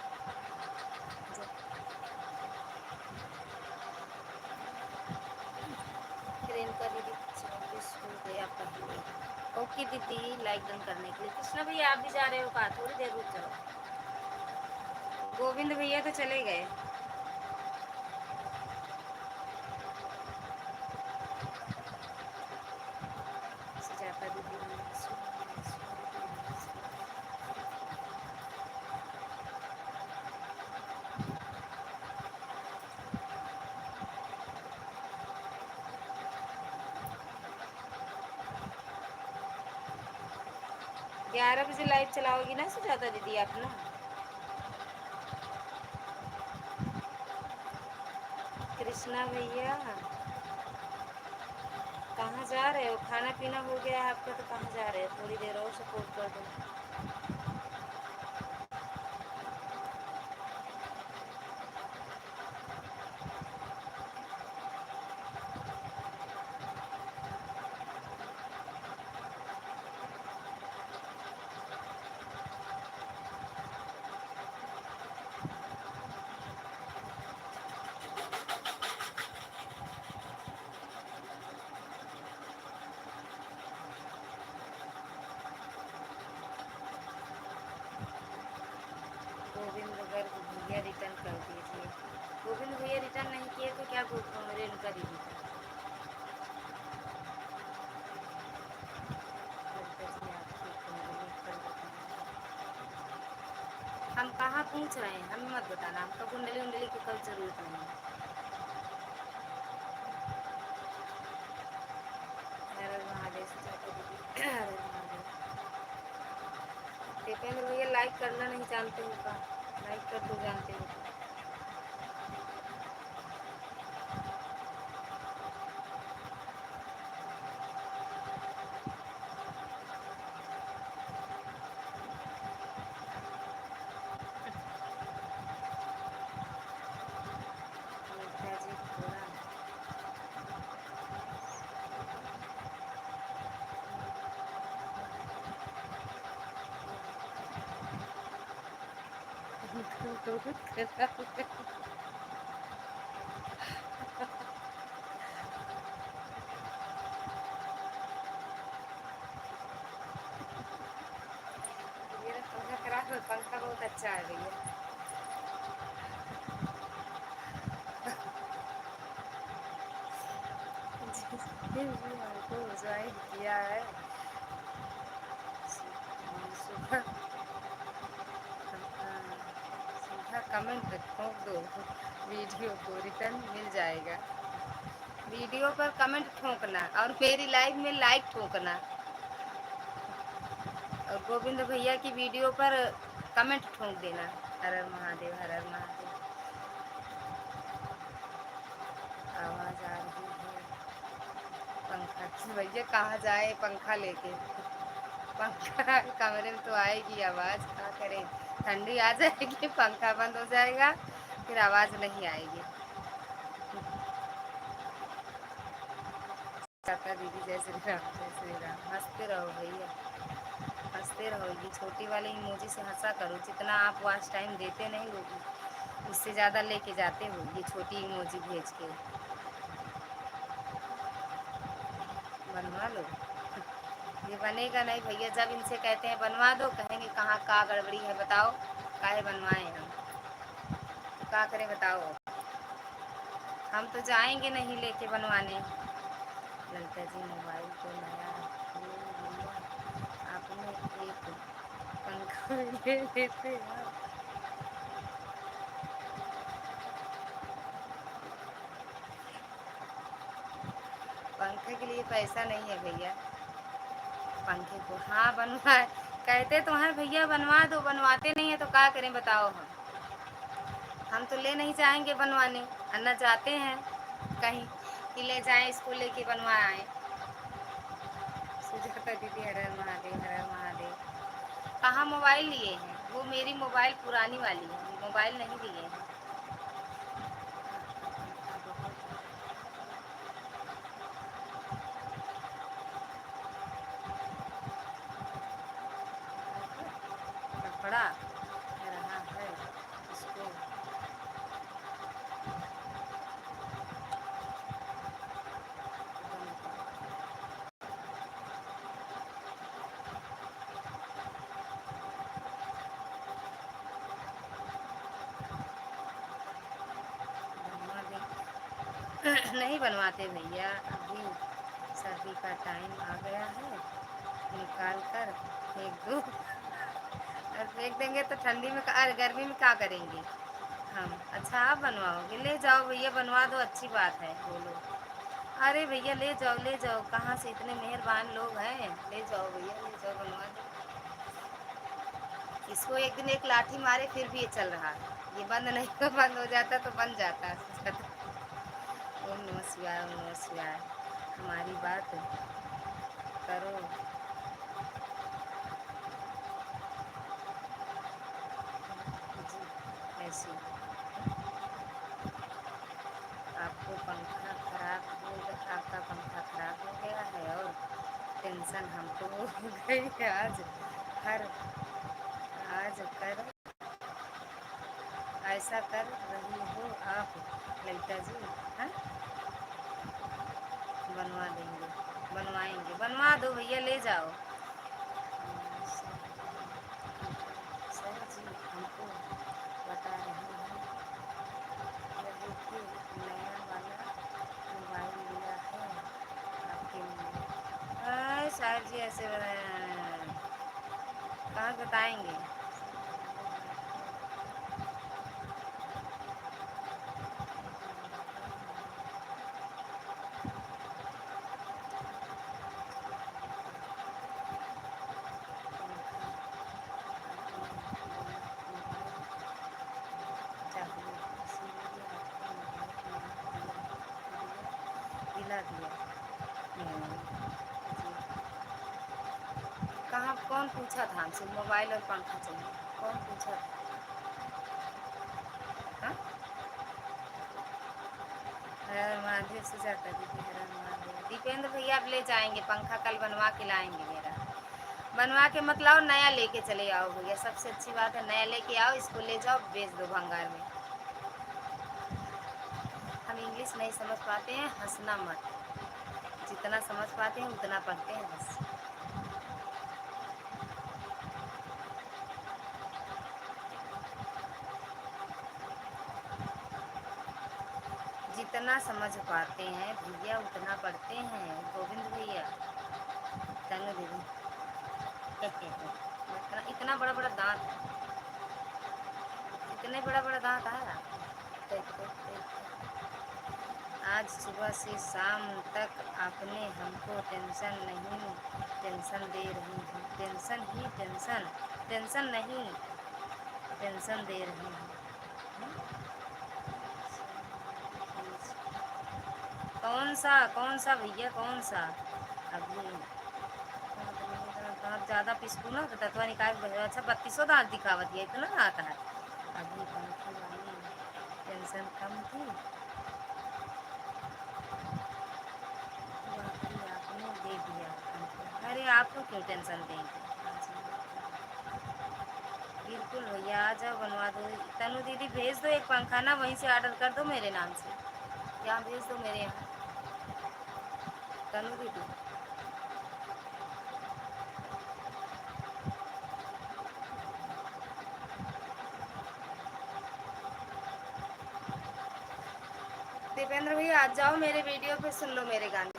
रेणुका दीदी सो गया पहले। ओके दीदी, लाइक डन करने के लिए। कृष्णा भैया आप भी जा रहे हो कहा? थोड़ी देर रुक जाओ। गोविंद भैया तो चले गए। 11 बजे लाइव चलाओगी ना सुजाता दीदी आप ना? कृष्णा भैया कहाँ जा रहे हो? खाना पीना हो गया है आपका तो कहाँ जा रहे हो? थोड़ी देर और सपोर्ट कर दो। गोविंद गर्ग भैया रिटर्न कर दीजिए। गोविंद भैया रिटर्न नहीं किए तो क्या रेणुका दीदी का? ललिता जी आपकी कुंडली कर बताना। हम कहाँ पूछ रहे हैं, हमें मत बताना। हमको कुंडली उंडली की कोई जरूरत नहीं है। हर हर महादेव सुजाता दीदी हर हर महादेव। दीपेंद्र भैया लाइक करना नहीं जानते हो का? लाइक कर दो जानते हो तो। ललिता जी थोड़ा मेरा पंखा खराब है। पंखा बहुत अच्छा है भैया। जिसने भी हमको ज्वाइन किया है सुबह सीधा कमेंट ठोक दो, वीडियो को रिटर्न मिल जाएगा। वीडियो पर कमेंट ठोकना और मेरी लाइव में लाइक ठोकना और गोविंद भैया की वीडियो पर कमेंट ठोक देना। हर हर महादेव हर हर महादेव। आवाज़ आ रही है पंखा की। भैया कहाँ जाए पंखा लेके? पंखा कमरे में तो आएगी आवाज़, क्या करें? ठंडी आ जाएगी, पंखा बंद हो जाएगा, फिर आवाज़ नहीं आएगी। चाचा दीदी जय श्री राम जय श्री राम। हंसते रहो भैया, हंसते रहो। ये छोटी वाले इमोजी से हंसा करो। जितना आप वॉच टाइम देते नहीं होगी उससे ज़्यादा लेके जाते हो ये छोटी इमोजी भेज के। बनवा लो। ये बनेगा नहीं भैया। जब इनसे कहते हैं बनवा दो, कहेंगे कहाँ का गड़बड़ी है बताओ, काहे बनवाएं हम? तो क्या करें बताओ? हम तो जाएंगे नहीं लेके बनवाने। ललिता जी मोबाइल तो नया ले लिया आपने, एक पंखा ले लेते आप। पंखे के लिए पैसा नहीं है भैया। पंखे को हाँ बनवा कहते तो हैं भैया बनवा दो, बनवाते नहीं है तो क्या करें बताओ? हम तो ले नहीं जाएंगे बनवाने, और न जाते हैं कहीं कि ले जाएं इसको लेके बनवाएं। सुजाता दीदी हर हर महादेव हर हर महादेव। कहाँ मोबाइल लिए हैं? वो मेरी मोबाइल पुरानी वाली है, मोबाइल नहीं लिए हैं। कपड़ा रहा है इसको बनवा दें। नहीं बनवाते भैया, अभी सर्दी का टाइम आ गया है, निकाल कर फेंक दो। और फेंक देंगे तो ठंडी में अरे गर्मी में क्या करेंगे हम? अच्छा आप बनवाओगे? ले जाओ भैया बनवा दो, अच्छी बात है। बोलो अरे भैया ले जाओ ले जाओ, कहाँ से इतने मेहरबान लोग हैं। ले जाओ भैया ले जाओ बनवा दो। इसको एक दिन एक लाठी मारे फिर भी ये चल रहा है, ये बंद नहीं तो बंद हो जाता तो बन जाता है। ओम नमः शिवाय, ओम नमः शिवाय। हमारी बात करो। जी ऐसी आपको पंखा खराब हो आपका पंखा खराब हो गया है और टेंशन हमको हो गई है आज। हर आज कर ऐसा कर रही हो आप ललिता जी। हाँ, बनवा देंगे, बनवाएंगे, बनवा दो भैया, ले जाओ। सर जी हमको बता रहे कि नया वाला मोबाइल लिया है आपके लिए। सर जी ऐसे कहाँ बताएंगे। दिला दिया। कहाँ कौन पूछा था हमसे मोबाइल और पंखा चाहिए, कौन पूछा था? हाँ, हर महादेव से जाता दीदी, हर महादेव। दीपेंद्र भैया आप ले जाएंगे पंखा, कल बनवा के लाएंगे मेरा। बनवा के मत लाओ, नया लेके चले आओ भैया, सबसे अच्छी बात है नया लेके आओ, इसको ले जाओ बेच दो भंगार में। हम इंग्लिश नहीं समझ पाते हैं, हंसना मत। जितना समझ पाते हैं उतना पढ़ते हैं बस। जितना समझ पाते हैं भैया उतना पढ़ते हैं गोविंद भैया। तनु दीदी इतना इतना बड़ा बड़ा दांत, इतने बड़ा बड़ा दांत आया। आज सुबह से शाम तक आपने हमको टेंशन नहीं टेंशन दे रही हैं, टेंशन ही टेंशन, टेंशन नहीं टेंशन दे रही हैं। कौन सा भैया, कौन सा? अभी दांत ज़्यादा पिसकू ना तो तत्वा निकाल। अच्छा 3200 दांत दिखावत है, इतना दांत है। अभी पंखी वाली टेंशन कम थी, बाकी आपने दे दिया हमको। अरे आपको क्यों टेंशन देंगे। बिल्कुल भैया आ जाओ, बनवा दो। तनु दीदी भेज दो एक पंखा ना, वहीं से ऑर्डर कर दो मेरे नाम से, यहाँ भेज दो मेरे यहाँ। तनु दीदी दीपेंद्र भैया आ जाओ मेरे वीडियो पे, सुन लो मेरे गाने।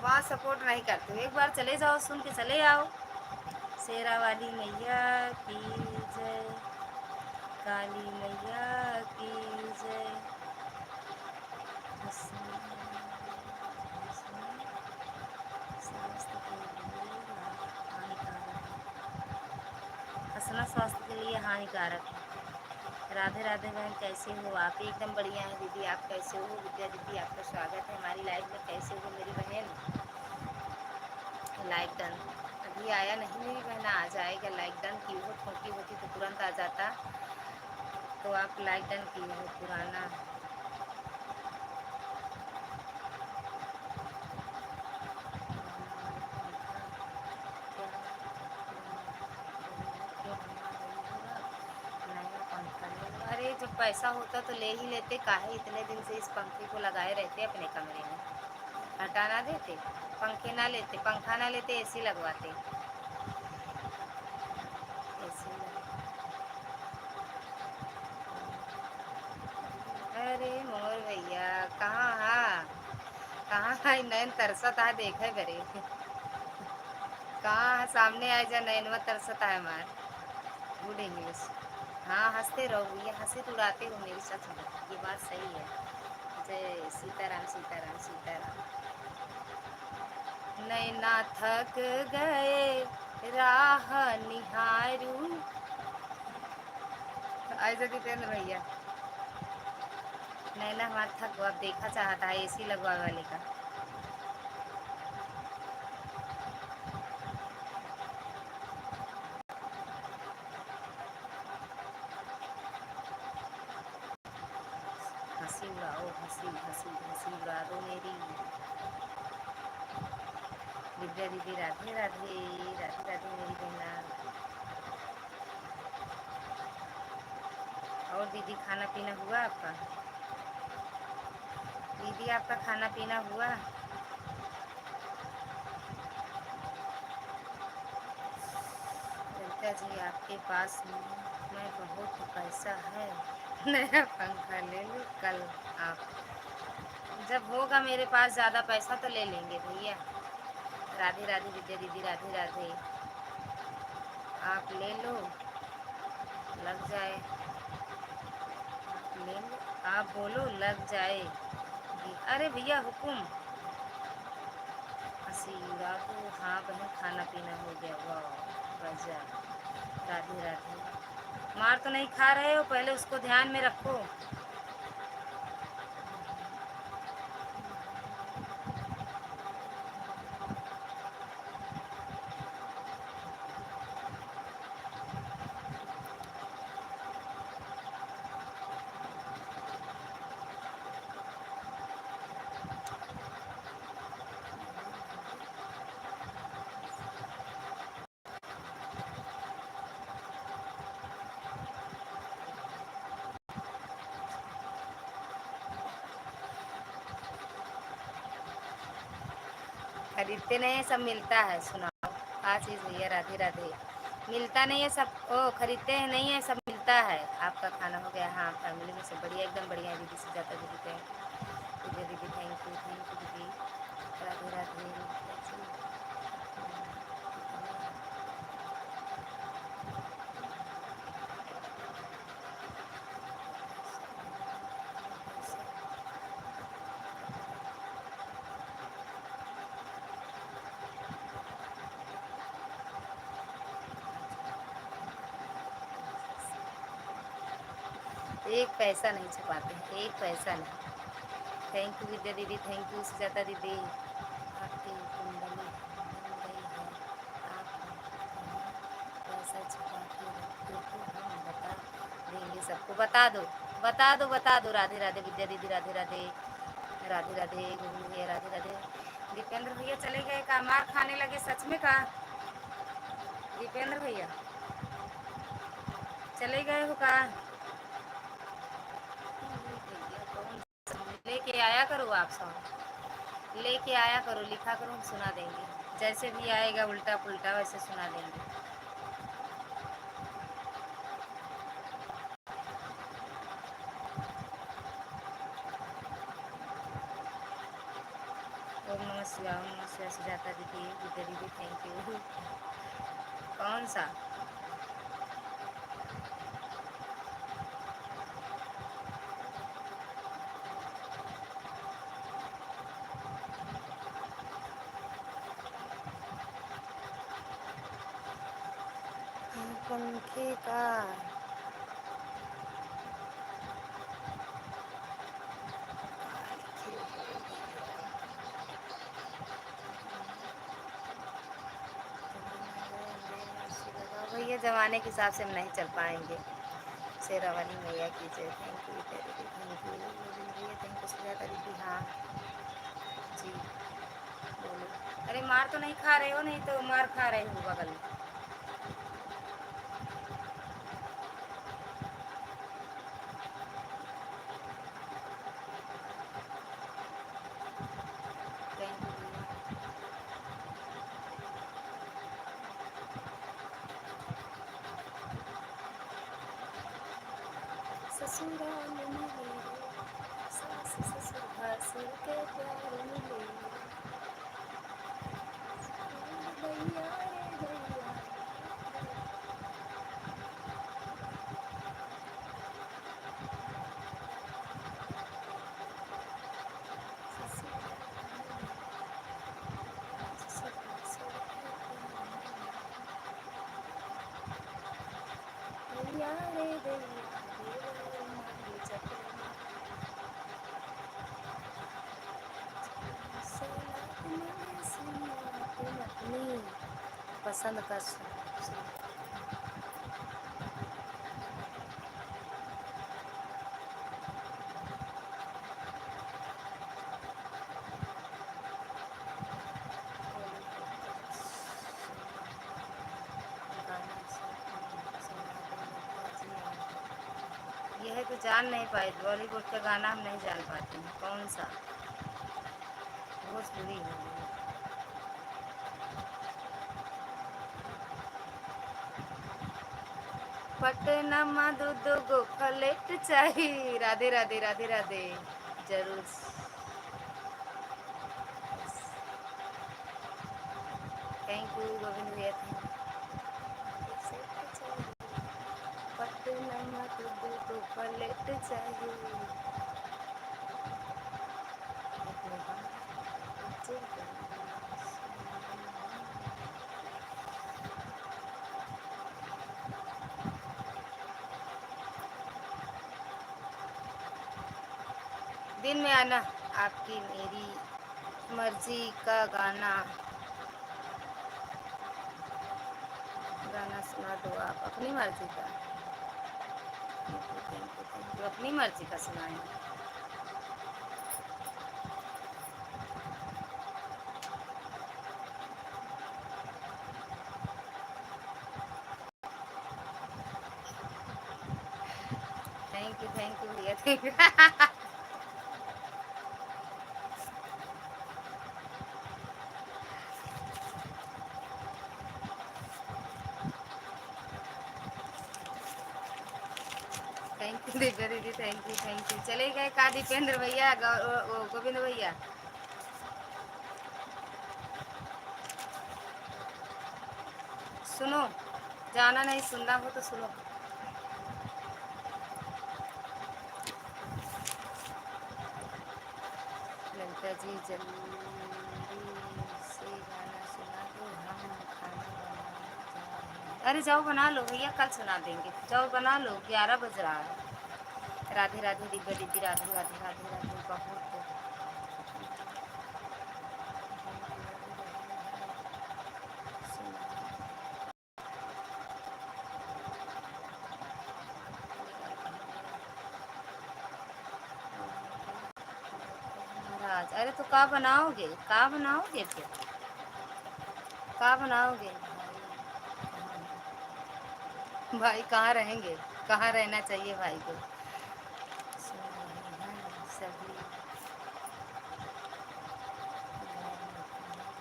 वहाँ सपोर्ट नहीं करते हो, एक बार चले जाओ, सुन के चले आओ। शेरा वाली मैया की जय, काली मैया की जय। स्वास्थ्य के लिए हानिकारक है, हंसना स्वास्थ्य के लिए हानिकारक है। राधे राधे बहन, कैसे हो आप? एकदम बढ़िया है दीदी, आप कैसे हो? विद्या दीदी आपका स्वागत है हमारी लाइफ में, कैसे हो मेरी बहन? लाइक डन अभी आया नहीं मेरी बहन, आ जाएगा। लाइक डन की हो, ठोकी होती तो तुरंत आ जाता, तो आप लाइक डन की हो पुराना। अरे जब पैसा होता तो ले ही लेते, काहे इतने दिन से इस पंखे को लगाए रहते अपने कमरे में। हटा ना देते, पंखे ना लेते, पंखा ना लेते, एसी लगवाते। एसी अरे मोर भैया कहाँ है, कहाँ है नैन तरसत है, देखे बरे कहाँ है, सामने आ जा, नैनवा तरसत है हमार। Good English. हाँ हंसते रहो, ये हंसी तो उड़ाते हो मेरी, सच में ये बात सही है। जय सीताराम सीताराम सीताराम। नैना थक गए राह निहारू, ऐसे दीपेंद्र भैया नैना हमारा थक अब देखा चाहता है एसी लगवा वाले का। हंसी उड़ाओ हंसी हंसी हंसी उड़ा दो मेरी। विद्या दीदी राधे राधे राधे राधे मेरी बहना। और दीदी खाना पीना हुआ आपका? दीदी आपका खाना पीना हुआ? ललिता जी आपके पास में बहुत पैसा है, नया पंखा ले लो कल आप। जब होगा मेरे पास ज़्यादा पैसा तो ले लेंगे भैया। राधे राधे विद्या दीदी राधे राधे। आप ले लो लग जाए। ले लो आप बोलो लग जाए। अरे भैया हुकुम। हंसी उड़ा दो। हाँ बहन खाना पीना हो गया वाह गजब। राधे राधे। मार तो नहीं खा रहे हो पहले उसको ध्यान में रखो। खरीदते नहीं है सब मिलता है सुनाओ। हाँ चीज़ भैया राधे राधे। मिलता नहीं है सब ओ खरीदते हैं नहीं है सब मिलता है। आपका खाना हो गया? हाँ फैमिली में सब बढ़िया एकदम बढ़िया है दीदी से ज़्यादा दीदी पे दीदी दीदी थैंक यू दीदी। राधे राधे। एक पैसा नहीं छुपाते हैं एक पैसा नहीं। थैंक यू विद्या दीदी थैंक यू सुजाता दीदी। आपकी कुंडली बन गई है। आप पैसा छुपा के रखते हो हम बता देंगे सबको। बता दो राधे राधे विद्या दीदी राधे राधे। राधे राधे गोविंद भैया राधे राधे। दीपेंद्र भैया चले गए का? मार खाने लगे सच में का? दीपेंद्र भैया चले गए हो का? लेके आया करो आप सॉन्ग लेके आया करो लिखा करो हम सुना देंगे। जैसे भी आएगा उल्टा पुल्टा वैसे सुना देंगे। ओम नमः शिवाय ओम नमः शिवाय सुजाता दीदी विद्या दीदी थैंक यू। कौन सा? पंखे का भैया ज़माने के हिसाब से हम नहीं चल पाएंगे। शेरा वाली मैया की जय। थैंक यू दीदी थैंक यू भैया थैंक यू सुजाता दीदी। हाँ जी बोलो। अरे मार तो नहीं खा रहे हो? नहीं तो मार खा रहे हो बगल में। थैंक यू भैया। ससुराल मिले सास ससुर भासुर के प्यार मिले। भैया रे भैया। भैया रे भैया पसंद का सुन। यह तो जान नहीं पाए, बॉलीवुड का गाना हम नहीं जान पाते हैं कौन सा। भोजपुरी है वो। पटना में दो गो फ्लैट चाहिए। राधे राधे राधे राधे। जरूर। थैंक यू गोविंद भैया, पटना में दो गो फ्लैट चाहिए। दिन में आना, आपकी मेरी मर्जी का गाना। गाना सुना दो आप अपनी मर्जी का। तो अपनी मर्जी का सुनाएं। थैंक यू भैया, thank you. Thank you Divya दीदी, थैंक यू। चले गए का दीपेंद्र भैया, गोविंद भैया। सुनो, जाना नहीं, सुनना हो तो सुनो। ललिता जी जल्दी से गाना सुना दो, हम खाना बनाने जा रहे हैं। अरे जाओ बना लो भैया, कल सुना देंगे, जाओ बना लो, 11 बज रहा है। राधे राधे दिव्या दीदी, राधे राधे राधे राधे बहुत। महाराज, अरे तो का बनाओगे, का बनाओगे फिर, का बनाओगे। भाई कहाँ रहेंगे, कहाँ रहना चाहिए भाई को। सुन रहे हैं सभी,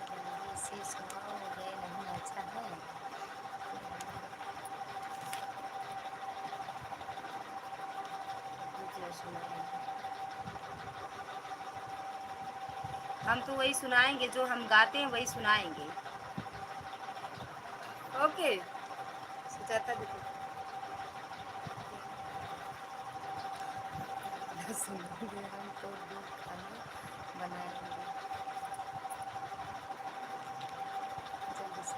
जल्दी से सुनाओ, ये नहीं अच्छा है। जो सुनाएंगे हम तो वही सुनाएंगे, जो हम गाते हैं वही सुनाएंगे। ओके सुजाता दीदी। सुनेंगे हम तो भी खाना बनाएंगे। जल्दी से।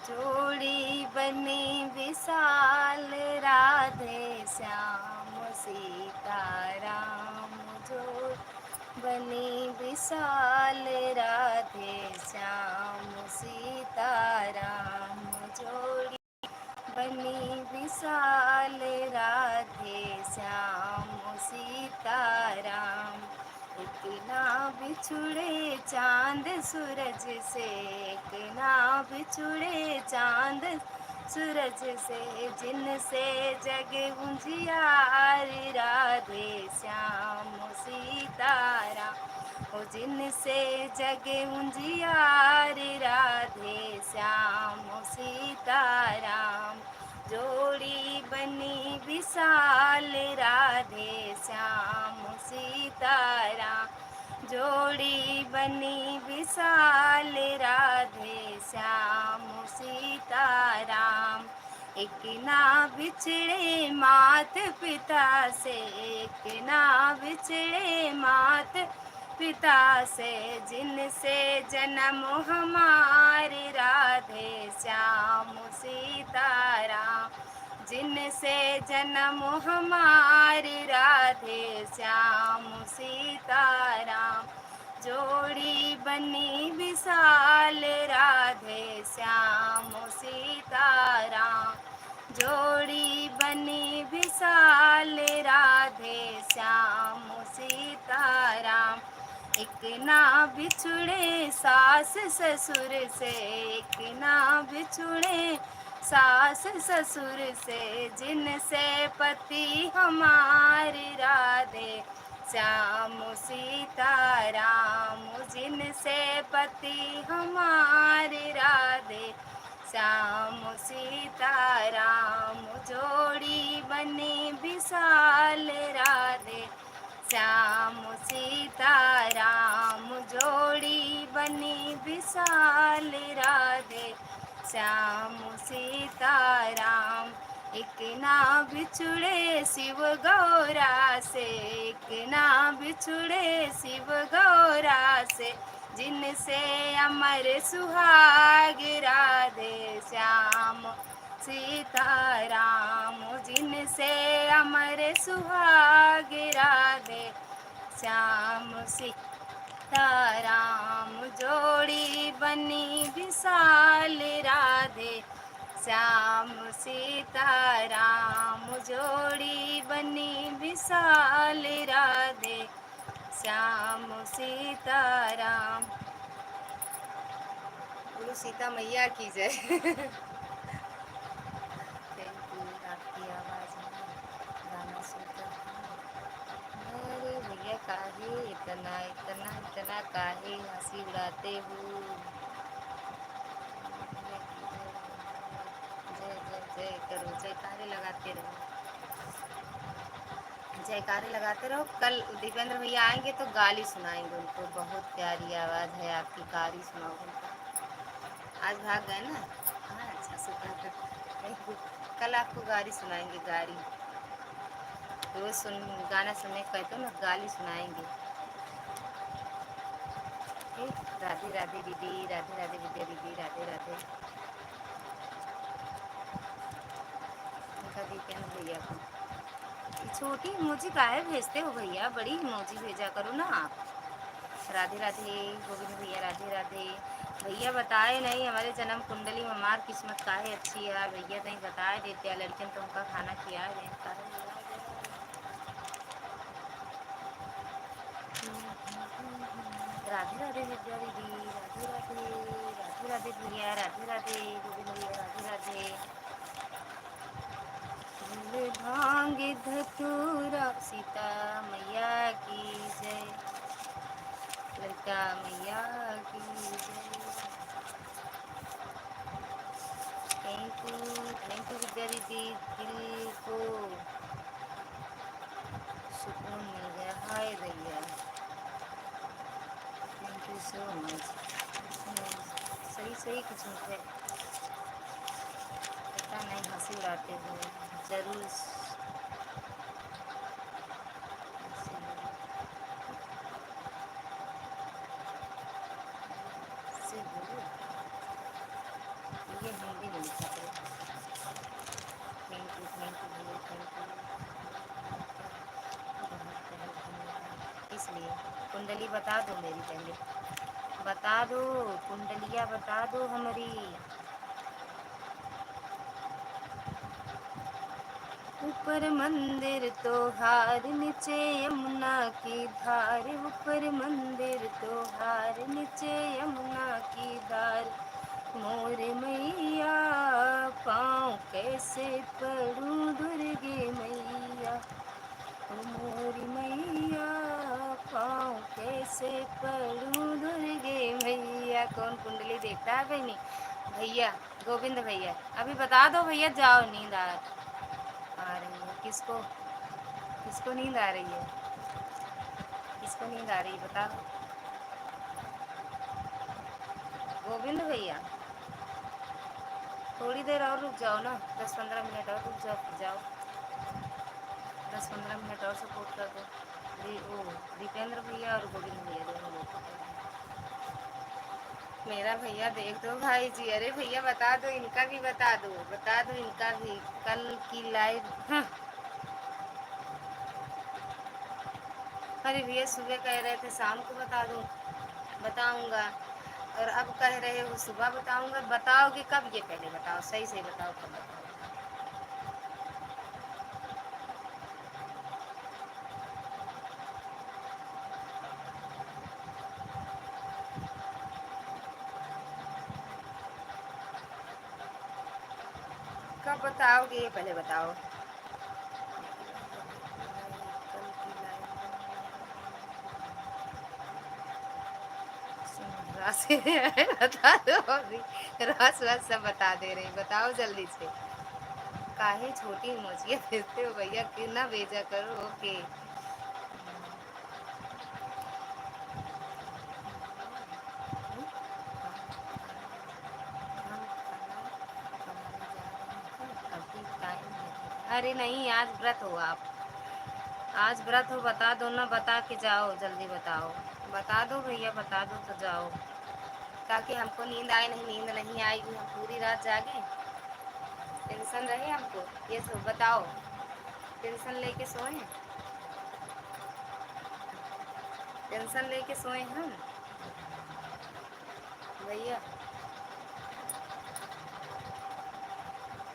जोड़ी बनी विशाल, राधे श्याम सीताराम। जोड़ी बनी विशाल, राधे श्याम सीताराम। जोड़ी बनी विशाल, राधे श्याम सीताराम। एक ना बिछुड़े चांद सूरज से, एक ना बिछुड़े चांद सूरज से। जिनसे जग उजियार, राधे श्याम सीताराम। ओ जिनसे जग उजियार, राधे श्याम सीताराम। जोड़ी बनी विशाल, राधे श्याम सीताराम। जोड़ी बनी विशाल, राधे श्याम सीताराम। एक ना बिछड़े मात पिता से, एक ना बिछड़े मात पिता से। जिनसे जन्म हमारे, राधे श्याम सीताराम। जिनसे जन्म हमारे, राधे श्याम सीताराम। जोड़ी बनी विशाल राधे श्याम सीताराम, जोड़ी बनी विशाल राधे श्याम सीताराम। एक ना बिछुड़े सास ससुर से, एक ना बिछुड़े सास ससुर से, जिनसे पति हमारी राधे श्याम सीताराम, जिनसे पति हमारे राधे श्याम सीताराम। जोड़ी बनी विशाल राधे श्याम सीताराम, जोड़ी बनी विशाल राधे श्याम सीताराम। एक ना बिछुड़े शिव गौरा से, एक ना बिछुड़े शिव गौरा से, जिनसे अमर सुहाग राधे श्याम सीताराम, जिनसे अमर सुहाग राधे श्याम सीताराम। जोड़ी बनी विशाल राधे श्याम सीताराम, जोड़ी बनी विशाल राधे श्याम सीताराम। बोलो सीता मैया की जय। थैंक यू, आपकी आवाज़ में गाना सुनकर। अरे भैया काहे इतना इतना इतना काहे हंसी उड़ाते हो। जय जय जय करो, जयकारे लगाते रहो, जयकारे लगाते रहो। कल दीपेंद्र भैया आएंगे तो गाली सुनाएंगे उनको, बहुत प्यारी आवाज़ है आपकी, गाली सुनाओ उनको। आज भाग गए ना? हाँ अच्छा शुक्र। कल आपको गाली सुनाएंगे, गाली रोज सुन, गाना सुनने कहते हो ना, गाली सुनाएंगे। राधे राधे दीदी, राधे राधे विद्या दीदी, राधे राधे। उनका दीपेंद्र भैया को छोटी इमोजी काहे भेजते हो भैया, बड़ी इमोजी भेजा करो ना आप। राधे राधे गोविंद भैया, राधे राधे। भैया बताए नहीं हमारे जन्म कुंडली में हमार किस्मत काहे अच्छी है, भैया नहीं बताए देते, लड़कियन तो उनका खाना खिया है। राधे राधे विद्या दीदी, राधे राधे, राधे राधे भैया, राधे राधे गोविंद भैया, राधे राधे। भांग धतूरा सीता मैया की जय, लड़का मैया की जय। थैंक यू विद्या दीदी, दिल को सुकून मिल गया। हाय भैया, थैंक यू सो मच। सही सही कुछ मुझे पता नहीं, हंसी उड़ाते हो जरूर से बोलो। ये हिंदी में लिखा है। थैंक यू भैया, थैंक यू। इसलिए कुंडली बता दो मेरी, पहले बता दो, कुंडलिया बता दो हमारी। ऊपर मंदिर तो हार, नीचे यमुना की धार, ऊपर मंदिर तो हार, नीचे यमुना की धार। मोर मैया पाँव कैसे पड़ूं दुर्गे मैया, मोरी मैया पाँव कैसे पड़ूं दुर्गे मैया। कौन कुंडली देखता है बहनी? भैया गोविंद भैया, अभी बता दो भैया, जाओ नींद आ रही है। किसको किसको नींद आ रही है? किसको नींद आ रही है बताओ? गोविंद भैया थोड़ी देर और रुक जाओ ना, 10-15 मिनट और रुक जाओ, फिर जाओ। 10-15 मिनट और सपोर्ट कर दो। वो दीपेंद्र भैया और गोविंद भैया दोनों लोग। मेरा भैया देख दो भाई जी। अरे भैया बता दो, इनका भी बता दो, बता दो इनका भी। कल की लाइव अरे भैया सुबह कह रहे थे शाम को बता दूं। बताऊंगा। और अब कह रहे हो सुबह बताऊंगा, बताओगे कब ये पहले बताओ, सही से बताओ कब बताओ। कब बताओगे ये पहले बताओ। कल की राशि बता दो अभी। रस वस सब बता दे रही, बताओ जल्दी से। काहे छोटी मोचिया भेजते हो भैया, कि ना भेजा करो। ओके। अभी टाइम नहीं, अरे नहीं आज व्रत हो आप, आज व्रत हो, बता दो ना, बता के जाओ, जल्दी बताओ। बता दो भैया, बता दो तो जाओ, ताकि हमको नींद आए। नहीं नींद नहीं आएगी, हम पूरी रात जागे, टेंशन रहे हमको। ये सब बताओ, टेंशन लेके सोए, टेंशन लेके सोए हम भैया।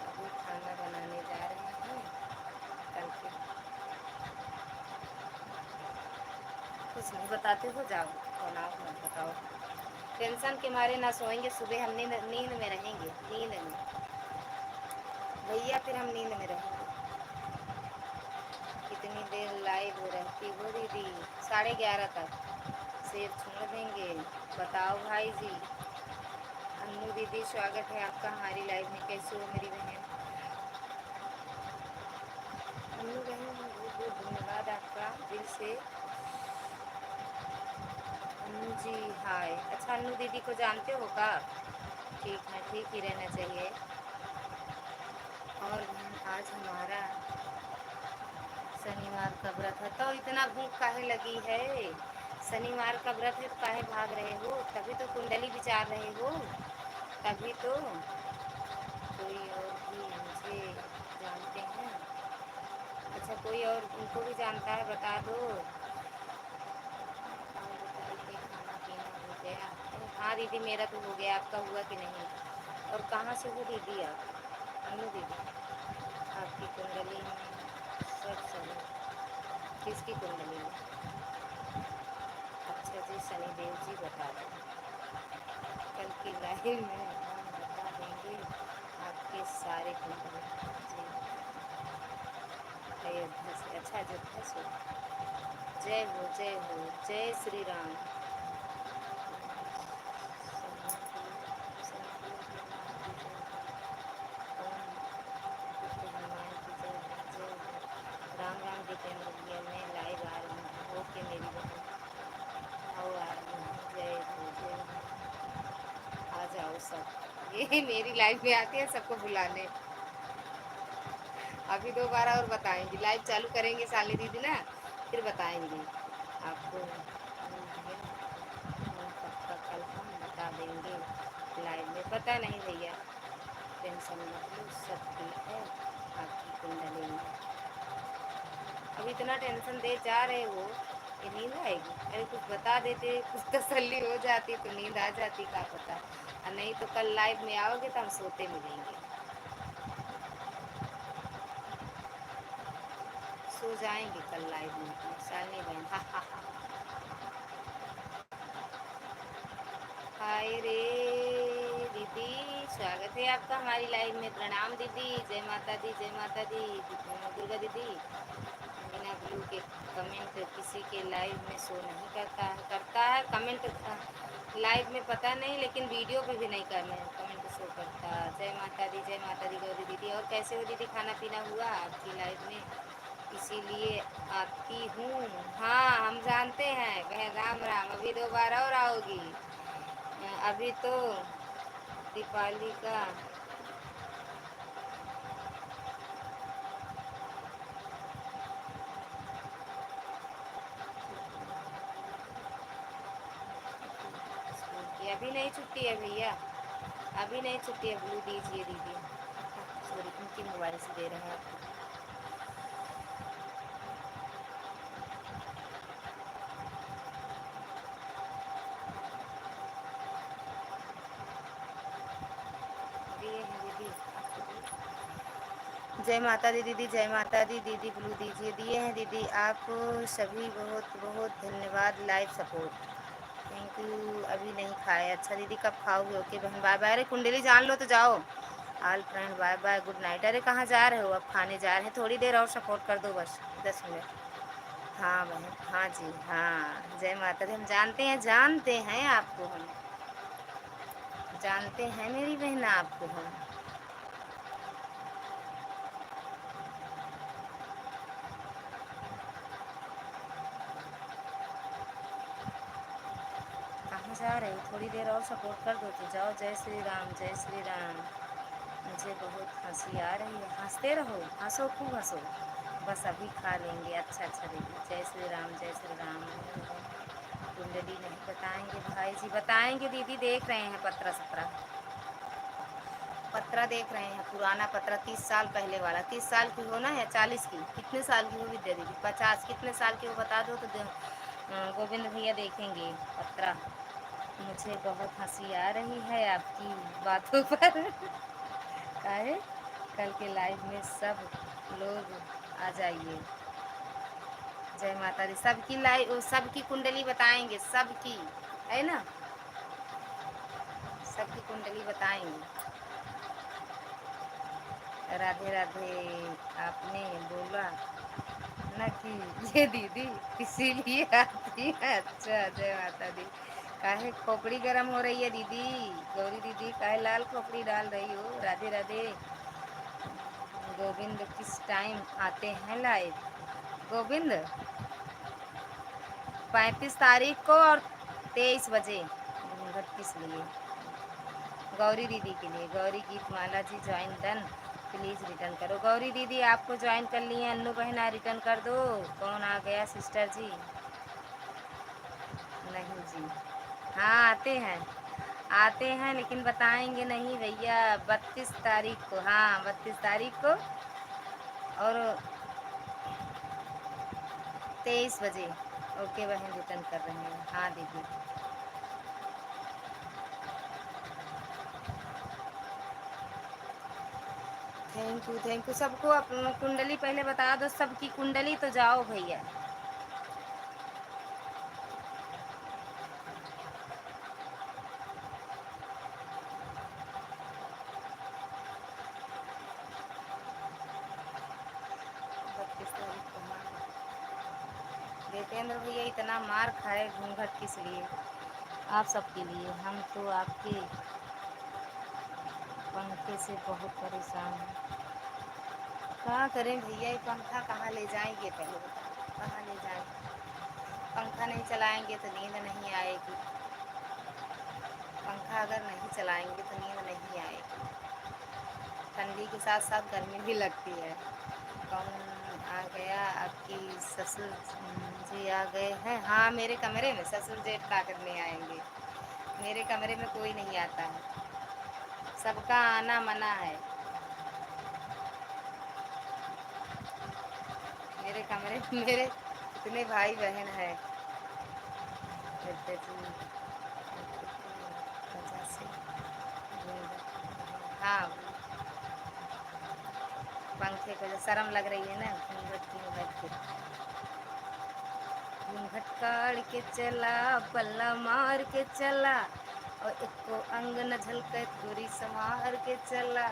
अभी खाना बनाने जा रहे हैं, कल के कुछ नहीं बताते हो, जाओ बनाओ मत बताओ। टेंशन के मारे ना सोएंगे, सुबह हम नींद नींद में रहेंगे, नींद में भैया, फिर हम नींद में रहेंगे। कितनी देर लाइव रहती हो दीदी? 11:30 तक। शेर छोड़ देंगे। बताओ भाई जी। अन्नू दीदी स्वागत है आपका हमारी लाइव में, कैसे हो मेरी बहन? अन्नू बहन बहुत बहुत धन्यवाद आपका दिल से। अन्नू जी हाय। अच्छा अन्नू दीदी को जानते हो का? ठीक है, ठीक ही रहना चाहिए। और आज हमारा शनिवार का व्रत है, तो इतना भूख काहे लगी है? शनिवार का व्रत है तो काहे भाग रहे हो? तभी तो कुंडली विचार रहे हो, तभी तो। कोई और भी मुझे जानते हैं? अच्छा कोई और उनको भी जानता है, बता दो। और बताइए खाना पीना हो गया? हाँ दीदी मेरा तो हो गया, आपका हुआ कि नहीं? और कहाँ से हो दीदी आप? अनु दीदी आपकी कुंडली में सब सही? किसकी कुंडली में? अच्छा जी शनिदेव जी बता दें, कल की लाइव में हम बता देंगे आपके सारे कुंडली जी। अयोध्या से, अच्छा अयोध्या से। जय हो जय हो, जय श्री राम। हनुमान की जय हो जय हो। राम राम जितेंद्र भैया, मैं लाइव आ रही हूँ। ओके मेरी बहन, आओ आ रही हूँ, जय हो जय हो। आ जाओ सब, ये मेरी लाइव में आती है सबको बुलाने। अभी दोबारा और बताएंगी, लाइव चालू करेंगे शालिनी दीदी ना, फिर बताएंगे आपको। पक्का कल हम बता देंगे लाइव में। पता नहीं भैया, टेंशन मत लो, सब ठीक है आपकी कुंडली में। अब इतना टेंशन दे जा रहे हो, ये नींद आएगी? अरे कुछ बता देते, कुछ तसल्ली हो जाती तो नींद आ जाती, क्या पता। और नहीं तो कल लाइव में आओगे तो हम सोते मिलेंगे, सो जाएंगे कल लाइव में अपने शालिनी बहन। हा हा हा। हाय रे दीदी, स्वागत है आपका हमारी लाइव में। प्रणाम दीदी, जय माता दी, जय माता दी। दुर्गा दीदी, बिना ब्लू के कमेंट किसी के लाइव में शो नहीं करता है। करता है कमेंट लाइव में, पता नहीं, लेकिन वीडियो पे भी नहीं करने कमेंट शो करता। जय माता दी, जय माता दी गौरी दीदी। और कैसे हो दीदी, खाना पीना हुआ आपकी लाइव में? इसीलिए आती हूँ। हाँ हम जानते हैं बहन, राम राम। अभी दोबारा और आओगी? अभी तो दीपावली का छुट्टी, अभी नहीं छुट्टी है भैया, अभी नहीं छुट्टी है। ब्लू दीजिए दीदी, सॉरी उनकी मोबाइल से दे रहे हैं आपको। जय माता दी दीदी, जय माता दी दीदी। ब्लू दीजिए, दिए हैं दीदी। आप सभी बहुत बहुत धन्यवाद लाइव सपोर्ट। Thank you. अभी नहीं खाए। अच्छा दीदी कब खाओगे? ओके बहन, बाय बाय। अरे कुंडली जान लो तो जाओ। All friend bye bye, good night. अरे कहाँ जा रहे हो? अब खाने जा रहे हैं, थोड़ी देर और सपोर्ट कर दो बस, 10 मिनट। हाँ बहन, हाँ जी, हाँ जय माता दी। हम जानते हैं आपको हम, जानते हैं मेरी बहन आपको हम। कहाँ जा रहे हो? थोड़ी देर और सपोर्ट कर दो तो जाओ। जय श्री राम, जय श्री राम। मुझे बहुत हंसी आ रही है। हंसते रहो, हंसो खूब हंसो। बस अभी खा लेंगे। अच्छा अच्छा दीदी, जय श्री राम, जय श्री राम। कुंडली नहीं बताएंगे भाई जी? बताएंगे दीदी, देख रहे हैं पत्रा सत्रा, पत्रा देख रहे हैं। पुराना पत्रा, 30 साल पहले वाला। 30 साल की हो ना या 40 की? कितने साल की हो विद्या दीदी? 50? कितने साल की हो बता दो तो गोविंद भैया देखेंगे पत्रा। मुझे बहुत हंसी आ रही है आपकी बातों पर। काहे? कल के लाइव में सब लोग आ जाइए। जय माता दी। सबकी लाइव, सबकी कुंडली बताएंगे, सबकी, है ना? सबकी कुंडली बताएंगे। राधे राधे। आपने बोला ना कि ये दीदी इसीलिए आती है। अच्छा, जय माता दी। काहे खोपड़ी गर्म हो रही है दीदी? गौरी दीदी काहे लाल खोपड़ी डाल रही हो? राधे राधे। गोविंद किस टाइम आते हैं लाइव? गोविंद 35 तारीख को और 23 बजे। घूंघट किस लिए? गौरी दीदी के लिए। गौरी गीत माला जी ज्वाइन डन, प्लीज़ रिटर्न करो। गौरी दीदी आपको ज्वाइन कर लिए। अन्नू बहना रिटर्न कर दो। कौन आ गया सिस्टर जी? नहीं जी। हाँ आते हैं, आते हैं लेकिन बताएंगे नहीं भैया। 32 तारीख को, हाँ 32 तारीख को और 23 बजे। ओके बहन, रिटर्न कर रहे हैं। हाँ दीदी। Thank you, thank you. सबको कुंडली पहले बता दो, सबकी कुंडली तो जाओ भैया। बत्तीस तारीख को हाँ। जितेंद्र भैया इतना मार खाए घूंघट किस लिए? आप सबके लिए। हम तो आपके पंखे से बहुत परेशान हैं। क्या करें भैया, ये पंखा कहाँ ले जाएंगे पहले बताओ, कहाँ ले जाएंगे? पंखा नहीं चलाएंगे तो नींद नहीं आएगी। पंखा अगर नहीं चलाएंगे तो नींद नहीं आएगी। ठंडी के साथ साथ गर्मी भी लगती है। कौन आ गया? आपकी ससुर जी आ गए हैं? हाँ मेरे कमरे में ससुर जेठ का करने आएंगे। मेरे कमरे में कोई नहीं आता है, सबका आना मना है। मेरे कमरे में मेरे इतने भाई बहन हैं। वजह से हाँ, पंखे को जो शर्म लग रही है ना घूंघट की वजह से। घूंघट काढ़ के चला, पल्ला मार के चला, और एक को अंग न झलके गोरी संवार के चला।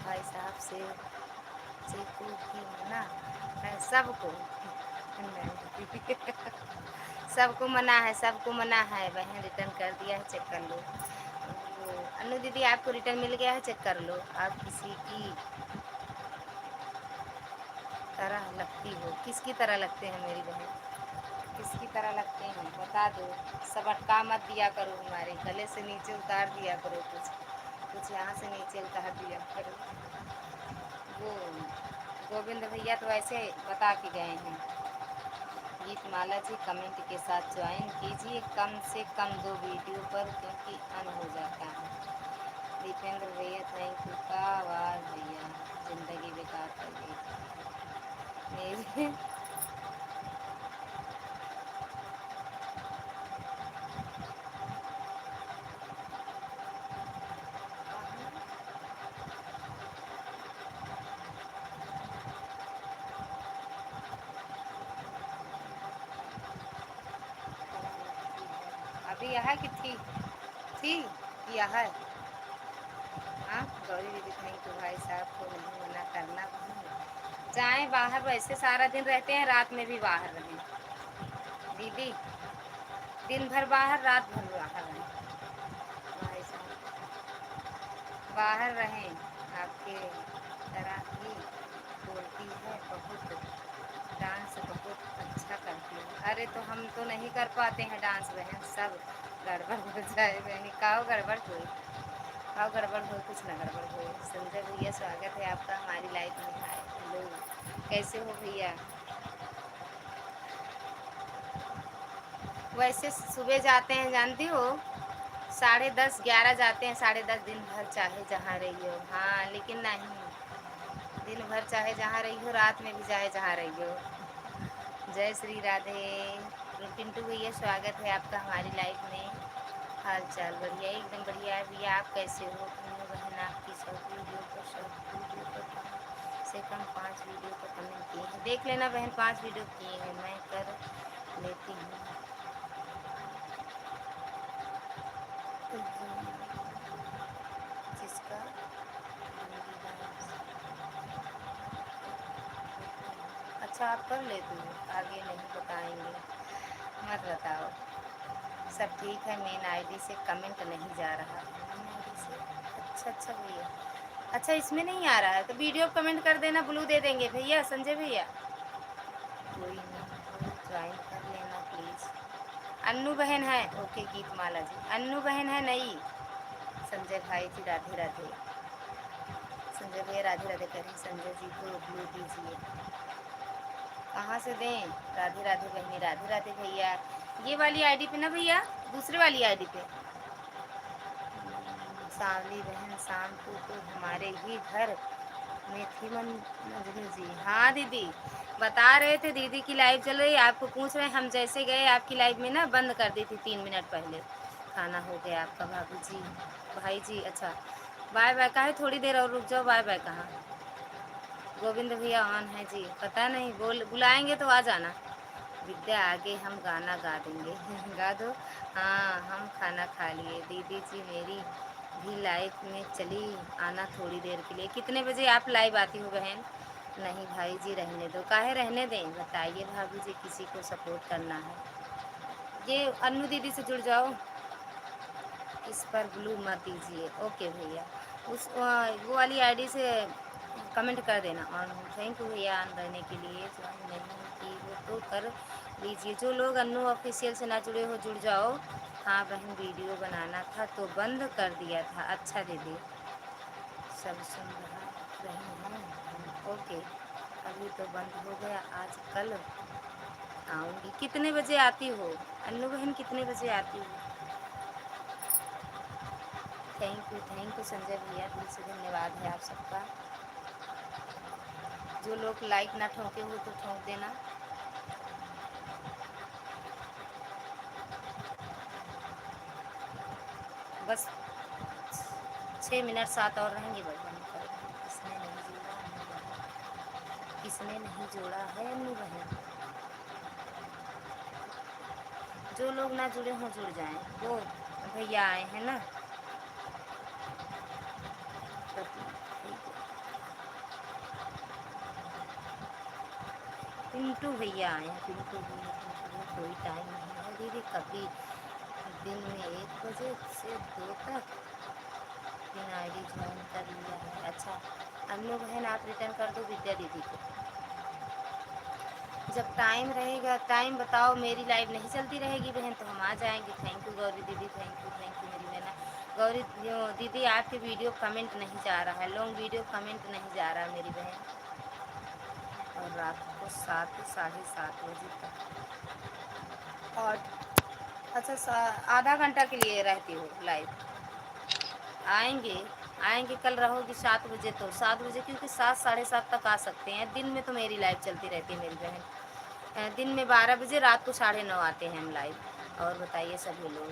भाई साहब से चीकू की मना है सबको। सबको मना है, सबको मना है। बहन रिटर्न कर दिया है, चेक कर लो। वो अनु दीदी आपको रिटर्न मिल गया है, चेक कर लो। आप किसी की तरह लगती हो। किसकी तरह लगते हैं मेरी बहन? किसकी तरह लगते हैं बता दो। सब अटका मत दिया करो, हमारे गले से नीचे उतार दिया करो। कुछ कुछ यहाँ से नीचे उतार दिया करो। वो गोविंद भैया तो ऐसे बता के गए हैं। गीत माला जी कमेंट के साथ ज्वाइन कीजिए, कम से कम 2 वीडियो पर, क्योंकि अन हो जाता है। दीपेंद्र भैया थैंक यू का आवाज़ भैया, ज़िंदगी बेकार कर दी। मेरी अभी यहाँ की थी यह है। हाँ गौरी दीदी थैंक यू भाई साहब को नहीं मना करना। जाएं बाहर, वैसे सारा दिन रहते हैं, रात में भी बाहर रहें दीदी। दिन भर बाहर, रात भर बाहर रहें भाई साहब। बाहर रहें, आपके तरह ही बोलती है बहुत, डांस बहुत अच्छा करती है। अरे तो हम तो नहीं कर पाते हैं डांस बहन, सब गड़बड़ हो जाए बहनी। काओ गड़बड़ कोई, काओ गड़बड़ हो, कुछ ना गड़बड़ हो। संजय भैया स्वागत है आपका हमारी लाइफ में। हाय हेलो, कैसे हो भैया? वैसे सुबह जाते हैं जानती हो, 10:30 11 जाते हैं, 10:30 दिन भर चाहे जहाँ रही हो। हाँ लेकिन नहीं, दिन भर चाहे जहाँ रही हो, रात में भी चाहे जहाँ रही हो। जय श्री राधे। पिंटू भैया स्वागत है आपका हमारी लाइफ में। हाल चाल बढ़िया, एकदम बढ़िया है भैया। आप कैसे हो? तीनों बहन आपकी सब वीडियो पर कम से कम 5 वीडियो पर कमेंट किए हैं। देख लेना बहन, 5 वीडियो किए हैं, मैं कर लेती हूँ। जिसका अच्छा आप कर लेते हो, आगे नहीं बताएंगे, मत बताओ। सब ठीक है, मेन आईडी से कमेंट नहीं जा रहा है, मेन आईडी से। अच्छा अच्छा भैया, अच्छा इसमें नहीं आ रहा है तो वीडियो कमेंट कर देना, ब्लू दे देंगे भैया, संजय भैया। कोई नहीं, ज्वाइन कर लेना प्लीज़। अन्नू बहन है, ओके गीत माला जी, अन्नू बहन है नई। संजय भाई जी राधे राधे। संजय भैया राधे राधे करें, संजय जी को ब्लू दीजिए। कहाँ से दें? राधे राधे बहनी, राधे राधे भैया। ये वाली आईडी पे ना भैया, दूसरे वाली आईडी पे। सांवली बहन, शाम को तो हमारे ही घर में थी मंजनी जी। हाँ दीदी, बता रहे थे दीदी की लाइव चल रही है, आपको पूछ रहे हैं। हम जैसे गए आपकी लाइव में ना, बंद कर दी थी 3 मिनट पहले। खाना हो गया आपका भाभी जी, भाई जी? अच्छा बाय बाय, कहा है थोड़ी देर और रुक जाओ, बाय बाय कहाँ? गोविंद भैया ऑन है जी, पता नहीं, बोल बुलाएंगे तो आ जाना। विद्या आगे हम गाना गा देंगे गा दो। हाँ हम खाना खा लिए। दीदी जी मेरी भी लाइफ में चली आना थोड़ी देर के लिए। कितने बजे आप लाइव आती हो बहन? नहीं भाई जी रहने दो, काहे रहने दें? बताइए भाभी जी, किसी को सपोर्ट करना है। ये अन्नू दीदी से जुड़ जाओ, इस पर ब्लू मत दीजिए। ओके भैया, उस वो वाली आईडी से कमेंट कर देना। और थैंक यू भैया ऑन रहने के लिए। ज्वाइन नहीं की वो तो कर लीजिए। जो लोग अन्नू ऑफिशियल से ना जुड़े हो जुड़ जाओ। हाँ बहन, वीडियो बनाना था तो बंद कर दिया था। अच्छा दीदी, सब सुन रही हैं। ओके, अभी तो बंद हो गया, आज कल आऊँगी। कितने बजे आती हो अन्नू बहन, कितने बजे आती हो? थैंक यू संजय भैया, दिल से धन्यवाद है आप सबका। जो लोग लाइक ना ठोके हो तो ठोक देना। बस 6 मिनट 7 और रहेंगे, बस बंद कर देंगे। किसने नहीं जोड़ा अन्नू बहन, किसने नहीं जोड़ा है अन्नू बहन? जो लोग ना जुड़े हों जुड़ जाएं। वो भैया आए हैं ना, तो ठीक है। पिंटू भैया आए हैं, पिंटू भैया, पिंटू भैया कोई टाइम नहीं है दीदी, कभी दिन में 1 बजे से 2 तक। पिन आईडी ज्वाइन कर लिया है। अच्छा अन्नू बहन आप रिटर्न कर दो विद्या दीदी को, जब टाइम रहेगा। टाइम बताओ, मेरी लाइव नहीं चलती रहेगी बहन तो हम आ जाएंगे। थैंक यू गौरी दीदी, थैंक यू मेरी बहना। गौरी दीदी आपके वीडियो कमेंट नहीं जा रहा है, लॉन्ग वीडियो कमेंट नहीं जा रहा है मेरी बहन। और रात को 7 साढ़े 7 बजे तक। और अच्छा आधा घंटा के लिए रहती हो लाइव? आएंगे। आएंगे, कल रहोगी 7 बजे, तो 7 बजे क्योंकि 7 साढ़े 7 तक आ सकते हैं। दिन में तो मेरी लाइव चलती रहती है मेरी बहन। दिन में 12 बजे, रात को 9:30 आते हैं हम लाइव। और बताइए सभी लोग,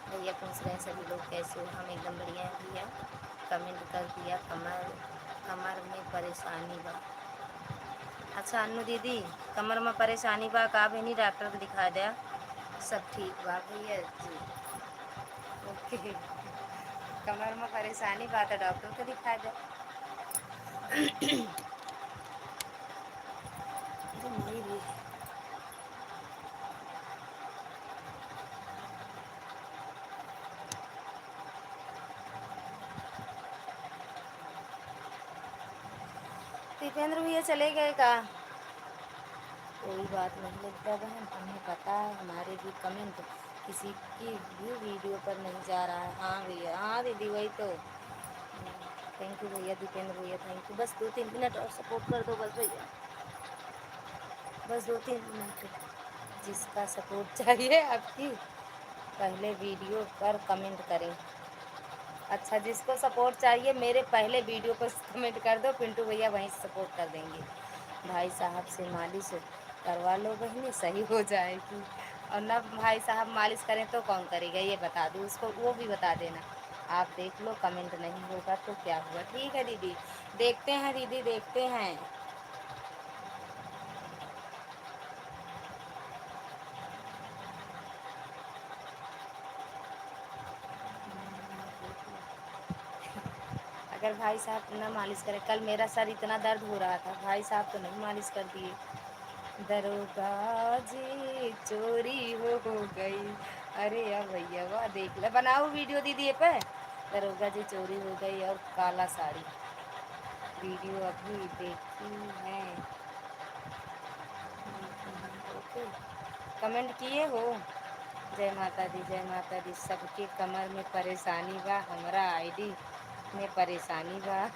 भैया पूछ रहे हैं सभी लोग कैसे हो। हम एकदम बढ़िया हैं भैया। कमेंट कर दिया, कमर कमर में परेशानी बा। अच्छा अन्नू दीदी, कमर में परेशानी बा का भी नहीं, डॉक्टर को दिखा दिया, सब ठीक बा भैया जी। ओके, कमर में परेशानी बा तो डॉक्टर को दिखा दे। तो नहीं भी दीपेंद्र भैया चले गए का? कोई बात नहीं लगता बहन, हमें पता है हमारे भी कमेंट किसी की भी वीडियो पर नहीं जा रहा है। हाँ भैया, हाँ दीदी वही तो। थैंक यू भैया, दीपेंद्र भैया थैंक यू। बस 2-3 मिनट और सपोर्ट कर दो बस भैया, बस 2-3 मिनट। जिसका सपोर्ट चाहिए आपकी पहले वीडियो पर कमेंट करें। अच्छा, जिसको सपोर्ट चाहिए मेरे पहले वीडियो पर कमेंट कर दो, पिंटू भैया वहीं से सपोर्ट कर देंगे। भाई साहब से मालिश करवा लो बहनी, सही हो जाएगी। और ना भाई साहब मालिश करें तो कौन करेगा ये बता दो उसको, वो भी बता देना। आप देख लो, कमेंट नहीं होगा तो क्या हुआ। ठीक है दीदी, देखते हैं दीदी, देखते हैं। अगर भाई साहब ना मालिश करें, कल मेरा सर इतना दर्द हो रहा था, भाई साहब तो नहीं मालिश कर दिए। दरोगा जी चोरी हो गई। अरे यार भैया वाह, देख ले, बनाओ वीडियो दीदी ये पे। दरोगा जी चोरी हो गई और काला साड़ी, वीडियो अभी देखी है। ओके, कमेंट किए हो? जय माता दी, जय माता दी। सबके कमर में परेशानी बा, हमरा आईडी में परेशानी बा।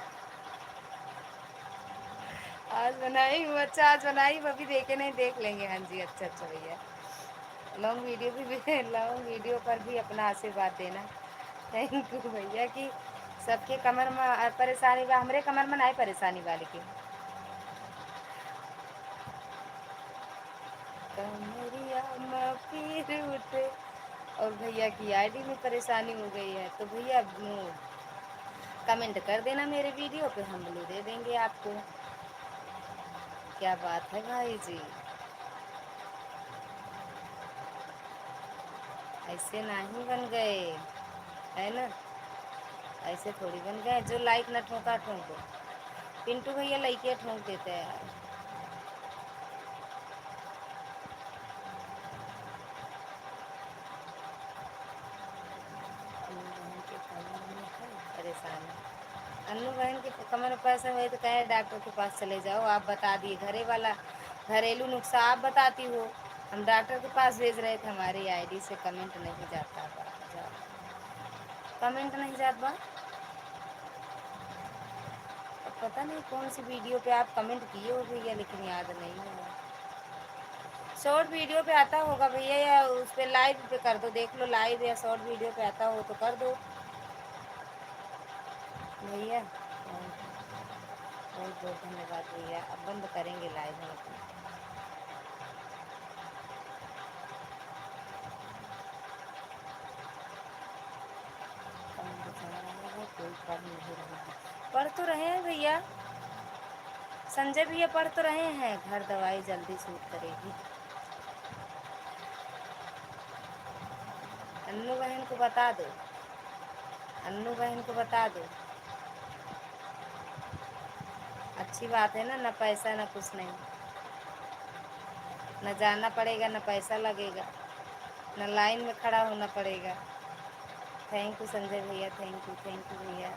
आज बनाई हूँ, अच्छा आज बनाई हूँ, अभी देखे नहीं, देख लेंगे। हाँ जी, अच्छा अच्छा भैया। लॉन्ग वीडियो भी लॉन्ग वीडियो पर भी अपना आशीर्वाद देना। थैंक यू भैया कि सबके कमर में परेशानी बा, हमरे कमर में नहीं परेशानी बा लेकिन। कमरिया में पीर उठे। और भैया की आईडी में परेशानी हो गई है तो भैया कमेंट कर देना मेरे वीडियो पे, हम ब्लू दे देंगे आपको। क्या बात है भाई जी, ऐसे नहीं बन गए, है ना? ऐसे थोड़ी बन गए, जो लाइक न ठोका ठोको। पिंटू भैया लाइके ठोक देते हैं यार। अन्नू बहन के कमर में है परेशानी। अन्नू बहन के कमर में पैसा हुए तो कहे डॉक्टर के पास चले जाओ। आप बता दिए, घरे वाला घरेलू नुस्खा आप बताती हो, हम डॉक्टर के पास भेज रहे थे। हमारी आईडी से कमेंट नहीं जाता बा, कमेंट नहीं जाता बा। अब पता नहीं कौन सी वीडियो पे आप कमेंट किए हो भैया, लेकिन याद नहीं है। शॉर्ट वीडियो पे आता होगा भैया, या उस पर लाइव पे कर दो, देख लो लाइव या शॉर्ट वीडियो पे आता हो तो कर दो भैया। बहुत बहुत धन्यवाद भैया। अब बंद करेंगे लाइव हम अपना। कमेंट जा रहा है, कोई पढ़ नहीं रहा है। पढ़ तो रहे हैं भैया, संजय भैया पढ़ तो रहे हैं। घर दवाई जल्दी सूट करेगी। अन्नू बहन को बता दो, अन्नू बहन को बता दो। अच्छी बात है ना, ना पैसा ना कुछ नहीं, न जाना पड़ेगा, न पैसा लगेगा, न लाइन में खड़ा होना पड़ेगा। थैंक यू संजय भैया, थैंक यू भैया।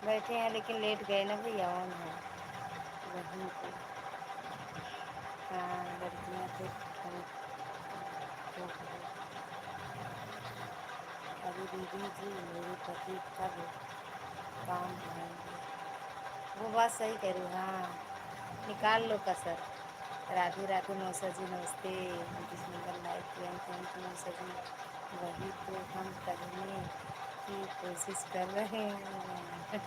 बैठे हैं लेकिन लेट गए ना भैया, ऑन है वहीं पे। हाँ लड़कियाँ तो अभी दीदी जी मेरे पति कब काम आएंगे। वो बात सही कह रही हो, हाँ निकाल लो कसर। राधे राधे मौसा जी, नमस्ते। नीतीश मंगल लाइक किया, थैंक यू मौसा जी। वही तो हम करने की कोशिश कर रहे हैं।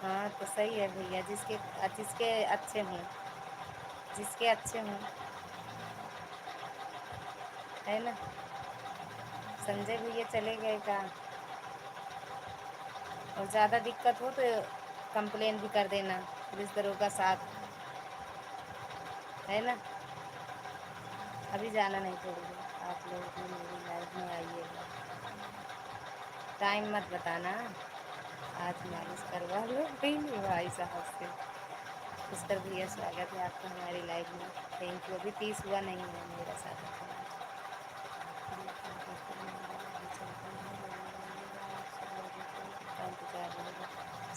हाँ तो सही है भैया, जिसके जिसके अच्छे हों, जिसके अच्छे हों, है ना। संजय भैया चले गए का, और ज़्यादा दिक्कत हो तो कंप्लेन भी कर देना, पुलिस दरोगा साथ, है ना। अभी जाना नहीं पड़ेगा, आप लोग भी मेरी लाइफ में आइएगा। टाइम मत बताना, आज मालिश करवा लो नहीं भाई साहब से। पुष्कर भैया स्वागत है आपका हमारी लाइफ में, थैंक यू। अभी 30 हुआ नहीं है मेरा साथ का इंतजार रहेगा।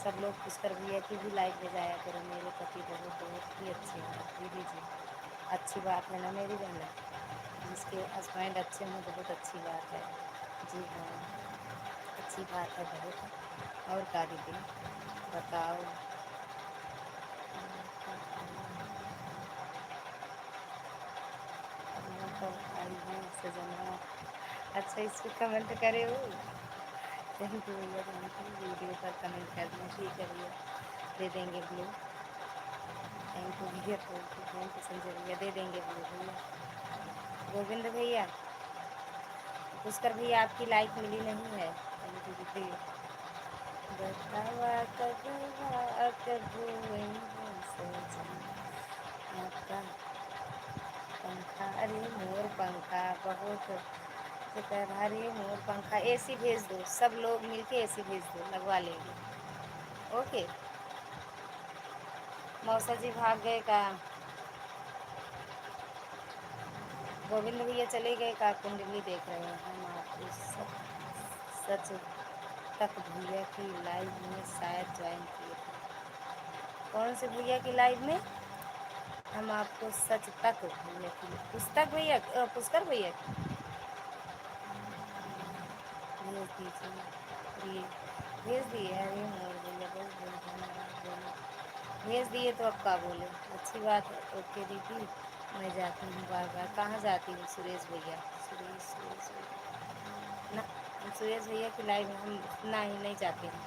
सब लोग पुष्कर भैया की भी लाइफ में जाया करो, मेरे पति बहुत बहुत ही अच्छे हैं दीदी जी। अच्छी बात है ना मेरी बहन, जिसके हस्बैंड अच्छे हों बहुत अच्छी बात है। जी हाँ अच्छी बात है बहुत। और का दीदी बताओ। कब आई है सजना। अच्छा इस पर कमेंट करे हो, थैंक यू भैया, थैंक यू। वीडियो पर कमेंट कर दें, ठीक है भैया, दे देंगे ब्लू। थैंक यू भैया, थैंक यू संजय भैया, दे देंगे ब्लू भैया। गोविंद भैया, पुष्कर भैया आपकी लाइक मिली नहीं है अभी दीदी। बतावा कबूआ कबू आपका पंखा, अरे मोर पंखा बहुत अरे मोर पंखा, एसी भेज दो, सब लोग मिलके एसी भेज दो, लगवा लेंगे। ओके। मौसा जी भाग गए का, गोविंद भैया चले गए का, कुंडली देख रहे हैं हम आपको सच तक भैया की लाइव में शायद ज्वाइन किए थे। कौन से भैया की लाइव में? हम आपको सच तक भैया की, पुस्तक भैया, पुष्कर भैया की भेज दीजिए। ये भेज दिए, अरे मोर भैया बहुत बहुत धन्यवाद, बोले भेज दिए तो अब का बोले, अच्छी बात है। ओके दीदी मैं जाती हूँ, बार बार कहाँ जाती हूँ सुरेश भैया, सुरेश सुरेश ना, हम सुरेश भैया की लाइव में हम ना ही नहीं जाते हैं,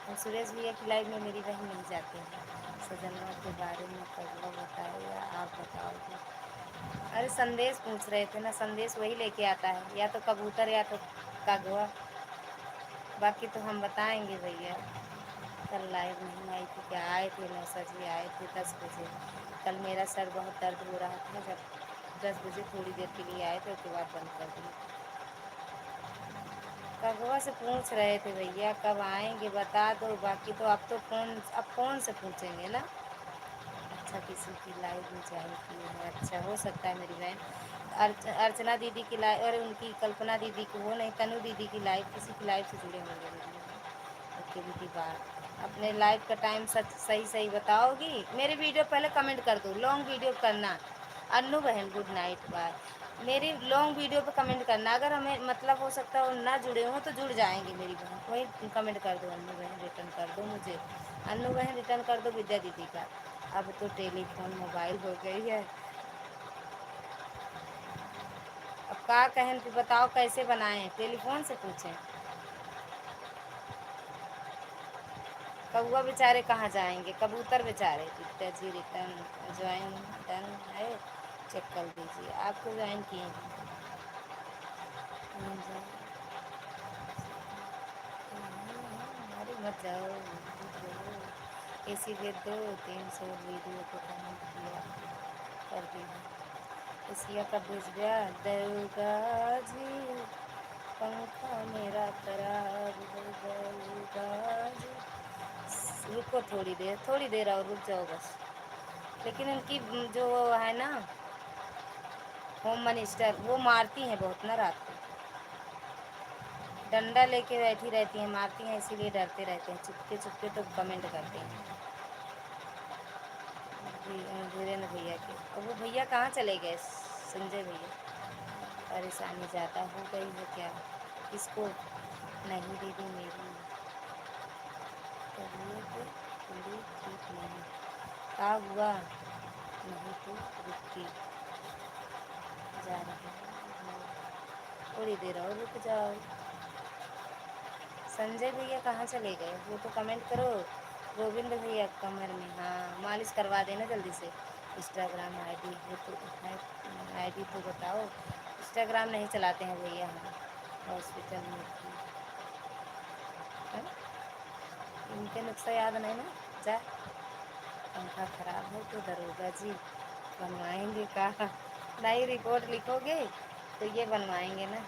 हम सुरेश भैया की लाइव में मेरी बहन नहीं जाते हैं। सजनवा के बारे में कबूआ बताए या आप बताओगे? अरे संदेश पूछ रहे थे ना, संदेश वही लेके आता है, या तो कबूतर या तो कगवा, बाकी तो हम बताएंगे भैया। कल लाइव नहीं आई थी क्या? आए थे मौसा जी, आए थे 10 बजे। कल मेरा सर बहुत दर्द हो रहा था, जब 10 बजे थोड़ी देर के लिए आए थे, उसके बाद बंद कर दिए। कगवा से पूछ रहे थे भैया कब आएंगे बता दो, बाकी तो अब फ़ोन से पूछेंगे ना। अच्छा किसी की लाइव में ज्वाइन किए हैं, अच्छा हो सकता है मेरी बहन अर्चना दीदी की लाइव, और उनकी कल्पना दीदी की, वो नहीं तनु दीदी की लाइव, किसी की लाइव से जुड़े होंगे मेरी बहन। ओके दीदी बात, अपने लाइव का टाइम सच सही सही बताओगी। मेरी वीडियो पहले कमेंट कर दो, लॉन्ग वीडियो करना। अन्नू बहन गुड नाइट बाय। मेरी लॉन्ग वीडियो पे कमेंट करना, अगर हमें मतलब हो सकता है ना जुड़े हों तो जुड़ जाएंगे मेरी बहन, वही कमेंट कर दो। अन्नू बहन रिटर्न कर दो मुझे, अन्नू बहन रिटर्न कर दो विद्या दीदी का। अब तो टेलीफोन मोबाइल हो गई है। अब का कहन फिर बताओ कैसे बनाएं, टेलीफोन से पूछें? कौआ बेचारे कहाँ जाएंगे, कबूतर बेचारे। विद्या जी रिटर्न ज्वाइन डन है, चेक कर दीजिए, आपको ज्वाइन किए हैं। अरे मत जाओ, एसी भेज दो। 300 वीडियो को कमेंट किया कर दी है। एसिया का भेज दिया दरोगा जी, पंखा मेरा खराब हो जाएगा जी। रुको थोड़ी देर और रुक जाओ बस। लेकिन उनकी जो वो है ना होम मिनिस्टर, वो मारती हैं बहुत ना रात को। डंडा लेके बैठी रहती हैं, मारती हैं, इसीलिए डरते रहते हैं, चुपके चुपके तो कमेंट करते हैं। धीरेन्द्र भैया के, और वो भैया कहाँ चले गए, संजय भैया? परेशानी ज़्यादा हो गई है क्या? किसको? नहीं दीदी, मेरी तबीयत थोड़ी ठीक नहीं। क्या हुआ? नहीं तो रुकती जा रही है, थोड़ी देर और रुक जाओ। संजय भैया कहाँ चले गए? वो तो कमेंट करो। गोविंद भैया कमर में, हाँ मालिश करवा देना जल्दी से। इंस्टाग्राम आईडी हो तो है, आईडी तो बताओ। इंस्टाग्राम नहीं चलाते हैं भैया हम, हॉस्पिटल में थी। हैं? इनके नुस्खा याद नहीं ना? जा, पंखा खराब है तो दरोगा जी बनवाएंगे का? नहीं, रिपोर्ट लिखोगे तो ये बनवाएंगे ना।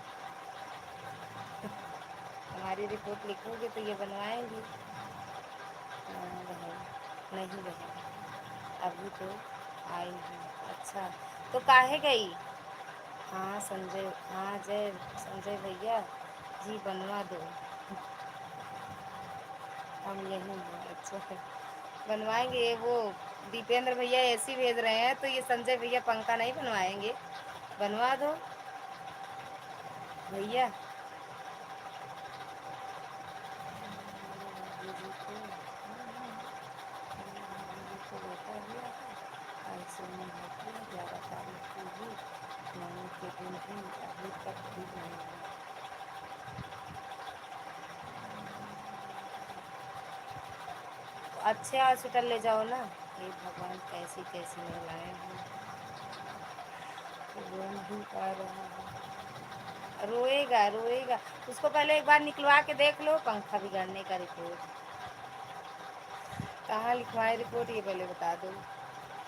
हमारी रिपोर्ट लिखोगे तो ये बनवाएंगे। हाँ बहन, नहीं बहन, अभी तो आई हूँ। अच्छा, तो काहे गई? हाँ संजय, हाँ जय संजय भैया जी बनवा दो, हम यहीं हैं। अच्छा है, बनवाएंगे। ये वो दीपेंद्र भैया ऐसी भेज रहे हैं, तो ये संजय भैया पंखा नहीं बनवाएंगे? बनवा दो भैया। जी को को बेटा हुआ है, आज सोनी होती है 11 तारीख को भी, नौमी के दिन भी अभी तक ठीक नहीं हुआ। तो अच्छे हॉस्पिटल ले जाओ ना। हे भगवान, कैसी कैसी महिलाएं हैं, रो नहीं पा रहा है। रोएगा रोएगा, उसको पहले एक बार निकलवा के देख लो पंखा बिगड़ने का रिपोर्ट। कहाँ लिखवाए रिपोर्ट, ये पहले बता दो।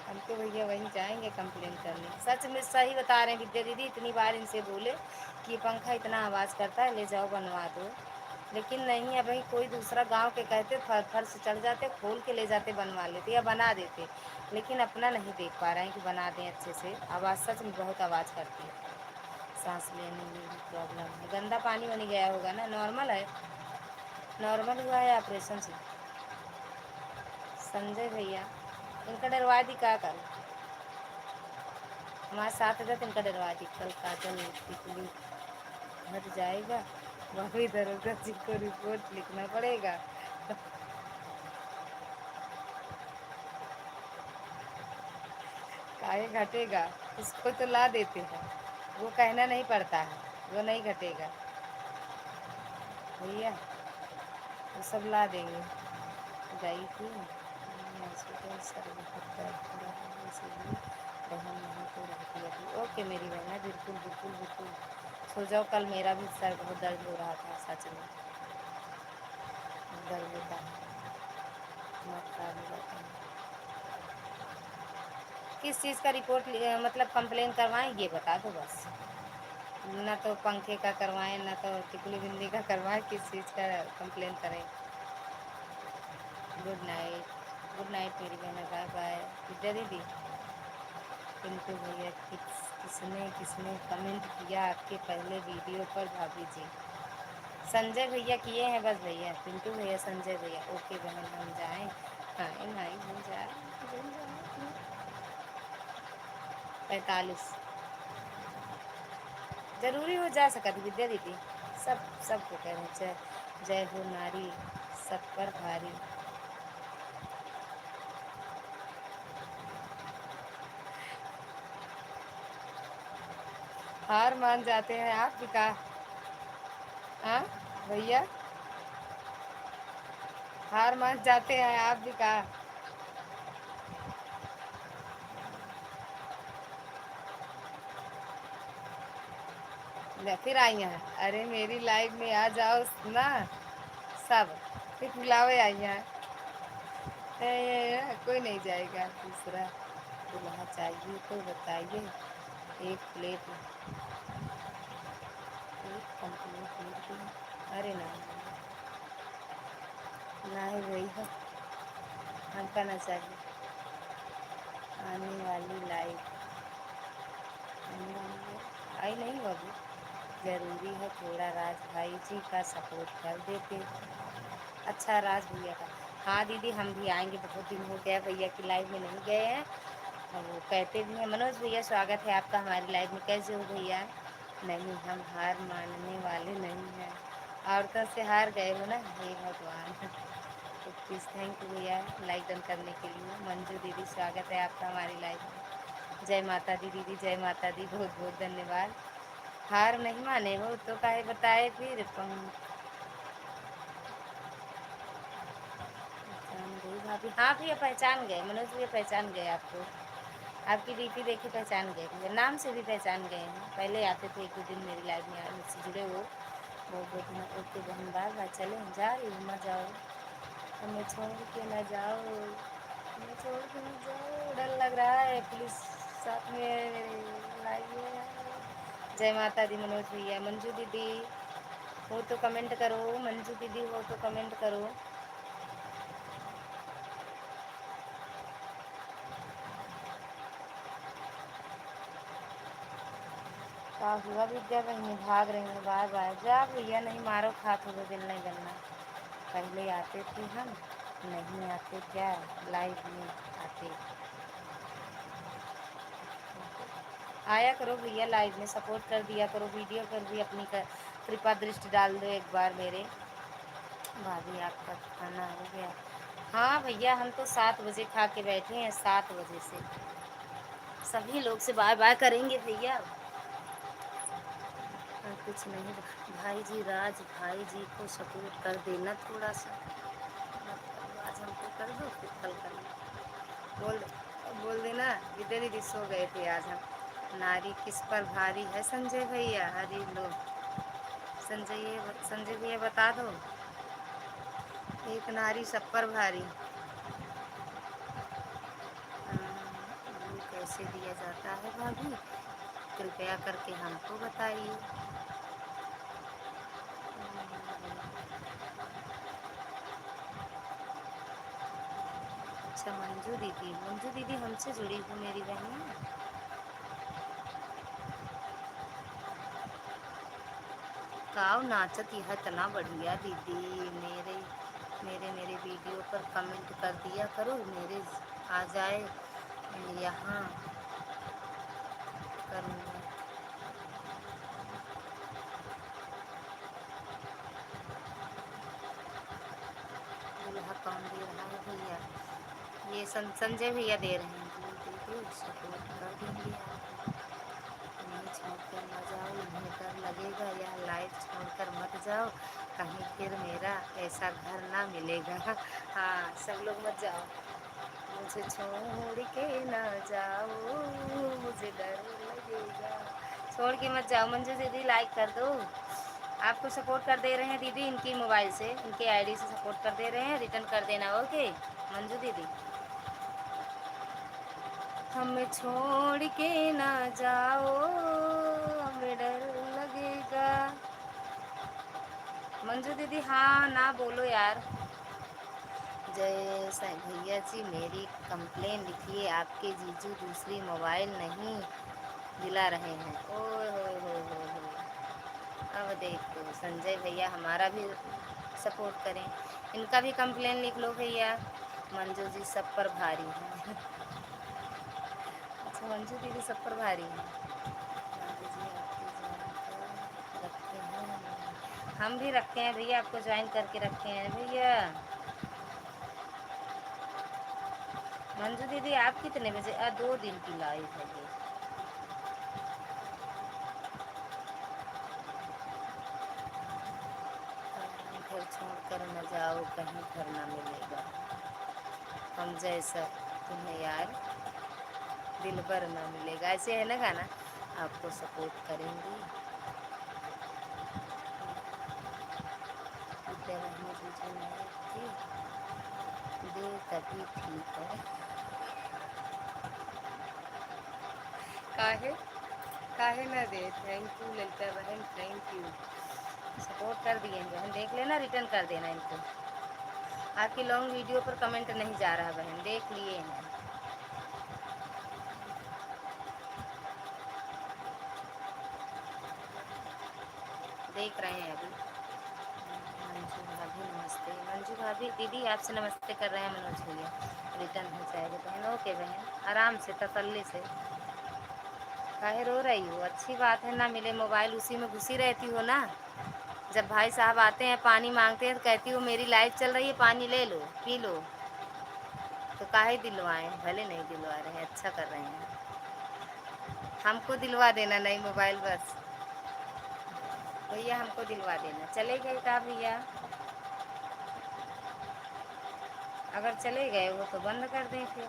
हम तो भैया वहीं जाएंगे कंप्लेन करने। सच में सही बता रहे हैं विद्या दीदी, इतनी बार इनसे बोले कि ये पंखा इतना आवाज़ करता है, ले जाओ बनवा दो, लेकिन नहीं। अब भाई कोई दूसरा गांव के कहते फर्श चढ़ जाते, खोल के ले जाते, बनवा लेते या बना देते, लेकिन अपना नहीं देख पा रहे हैं कि बना दें अच्छे से। आवाज़ सच में बहुत आवाज़ करती है, सांस लेने में भी प्रॉब्लम है। गंदा पानी बन गया होगा ना? नॉर्मल है? नॉर्मल हुआ है ऑपरेशन से? संजय भैया इनका डरवा दी क्या करूँ? हमारे साथ था तो इनका डरवा दी। कल काजल टिकली हट जाएगा, वही दरोगा जी को रिपोर्ट लिखना पड़ेगा। काहे घटेगा? उसको तो ला देते हैं, वो कहना नहीं पड़ता है, वो नहीं घटेगा भैया, वो सब ला देंगे। गई थी हॉस्पिटल, सर बहुत दर्द हो रहा है, इसीलिए बहन नहीं तो रहती अभी। ओके मेरी बहन है, बिल्कुल बिल्कुल बिल्कुल सो जाओ। कल मेरा भी सर बहुत दर्द हो रहा था, सच में दर्द होता है, दिमाग खराब हो जाता है। किस चीज़ का रिपोर्ट मतलब कंप्लेन करवाएं, ये बता दो बस। ना तो पंखे का करवाएं, ना तो टिकली बिंदी का करवाएं, किस चीज़ का कंप्लेन करें? गुड नाइट, गुड नाइट मेरी बहन, बाय बाय विद्या दीदी। पिंटू भैया किसने किसने कमेंट किया आपके पहले वीडियो पर भाभी जी? संजय भैया किए हैं बस भैया, पिंटू भैया संजय भैया। ओके बहन, हम जाएं? हाँ नहीं हम जाए, 45 जरूरी हो जा सकती विद्या दीदी। सब सबको कह रहे हैं जय, जय हो नारी सब पर भारी। हार मान जाते हैं आप भी का? हाँ भैया, हार मान जाते हैं आप भी का? फिर आई हैं, अरे मेरी लाइफ में आ जाओ ना सब, फिर बुलावे आई हैं। कोई नहीं जाएगा, दूसरा दूल्हा चाहिए तो बताइए, एक प्लेट एक कंप्लीट मिल गई। अरे नहीं नहीं भैया, हमका ना चाहिए। आने वाली लाइफ, आने वाली है, आई नहीं बाबू, ज़रूरी है थोड़ा राज भाई जी का सपोर्ट कर देते। अच्छा राज भैया का। हाँ दीदी हम भी आएंगे, बहुत दिन हो गया भैया की लाइव में नहीं गए हैं। और वो कहते भी हैं मनोज भैया स्वागत है आपका हमारी लाइव में, कैसे हो भैया। नहीं हम हार मानने वाले नहीं हैं, औरतों से हार गए हो ना, हे भगवान। तो प्लीज़ थैंक यू भैया लाइक डन करने के लिए। मंजू दीदी स्वागत है आपका हमारी लाइव में। जय माता दी दीदी, जय माता दी, बहुत बहुत धन्यवाद। हार नहीं माने हो तो काहे बताए फिर पहचान गई भाभी। हाँ भैया पहचान गए, मनोज भैया पहचान गए आपको। आपकी डीपी देख पहचान गए भैया, नाम से भी पहचान गए हैं। पहले आते थे एक दो दिन मेरी लाइफ में, मुझसे जुड़े हो बहुत बहुत दिन। ओके बहन बार बार चले जा रही हूँ, मत जाओ हमें छोड़ के ना जाओ, हमें छोड़ के ना जाओ, डर लग रहा है पुलिस साथ में मेरे लाइफ में। जय माता दी मनोज भैया। मंजू दीदी हो तो कमेंट करो, मंजू दीदी हो तो कमेंट करो। क्या हुआ विद्या बहनी भाग रही हैं बार बार, जा भैया नहीं मारो खात हो दिल नहीं बनना। पहले आते थे हम, नहीं आते क्या लाइव में आते। आया करो भैया लाइव में, सपोर्ट कर दिया करो, वीडियो पर भी अपनी कृपा दृष्टि डाल दो एक बार मेरे। भाभी आपका खाना हो गया। हाँ भैया हम तो 7 बजे खा के बैठे हैं, 7 बजे से सभी लोग से बाय बाय करेंगे भैया। कुछ नहीं भाई जी, राज भाई जी को सपोर्ट कर देना थोड़ा सा, आज हमको कर दो फिर कल करना। बोल बोल देना इधर ही सो गए थे आज हम। नारी किस पर भारी है संजय भैया, हरी लो संजय भैया बता दो। एक नारी सब पर भारी। वो कैसे दिया जाता है भाभी, कृपया करके हमको बताइए। अच्छा मंजू दीदी हमसे जुड़ी हो मेरी बहन। गाँव नाचत यह इतना बढ़िया दीदी, मेरे मेरे मेरे वीडियो पर कमेंट कर दिया करो, मेरे आ जाए यहाँ करूँगा। दूल्हा कौन दे रहा है भैया, ये संजय भैया दे रहे हैं। जी दे दो सपोर्ट कर देंगे आपको। नहीं छोड़ कर न जाओ, इन्हें डर लगेगा, या लाइफ छोड़ कर मत जाओ, कहीं फिर मेरा ऐसा घर ना मिलेगा। हाँ सब लोग मत जाओ, मुझे छोड़ के ना जाओ, मुझे डर लगेगा। छोड़ के मत जाओ मंजू दीदी, लाइक कर दो। आपको सपोर्ट कर दे रहे हैं दीदी, इनकी मोबाइल से इनके आईडी से सपोर्ट कर दे रहे हैं, रिटर्न कर देना ओके मंजू दीदी। हमें छोड़ के ना जाओ, हमें डर लगेगा। मंजू दीदी हाँ ना बोलो यार। जय साईं भैया जी मेरी कंप्लेन लिखिए, आपके जीजू दूसरी मोबाइल नहीं दिला रहे हैं। ओए हो। अब देखो संजय भैया हमारा भी सपोर्ट करें, इनका भी कंप्लेन लिख लो भैया। मंजू जी सब पर भारी हैं। अच्छा मंजू दीदी सब पर भारी हैं। भाभी जी आपकी ज्वाइन कर रखे हैं, हम भी रखे हैं भैया, आपको ज्वाइन करके रखे हैं भैया। मंजू दीदी आप कितने बजे 2 दिन की लाइव है ये। घर छोड़ कर न जाओ, कहीं घर ना मिलेगा हम जैसा तुम्हें यार, दिल भर ना मिलेगा, ऐसे है ना गाना। आपको सपोर्ट करेंगी विद्या बहनी तुझे मैं दे तभी ठीक है। काहे काहे ना दे, थैंक यू ललिता बहन, थैंक यू। सपोर्ट कर दिए बहन, देख लेना रिटर्न कर देना इनको। आपकी लॉन्ग वीडियो पर कमेंट नहीं जा रहा बहन, देख लिए हैं। देख रहे हैं अभी। मंजू भाभी नमस्ते। मंजू भाभी दीदी आपसे नमस्ते कर रहे हैं मनोज भैया। रिटर्न हो जाएगा बहन। ओके बहन, आराम से तसल्ली से। काहे रो रही हो? अच्छी बात है ना, मिले मोबाइल उसी में घुसी रहती हो ना। जब भाई साहब आते हैं पानी मांगते हैं तो कहती हो मेरी लाइट चल रही है, पानी ले लो पी लो। तो काहे दिलवाएं, भले नहीं दिलवा रहे हैं, अच्छा कर रहे हैं। हमको दिलवा देना नई मोबाइल बस। भैया हमको दिलवा देना। चले गए का भैया? अगर चले गए वो तो बंद कर दें फिर।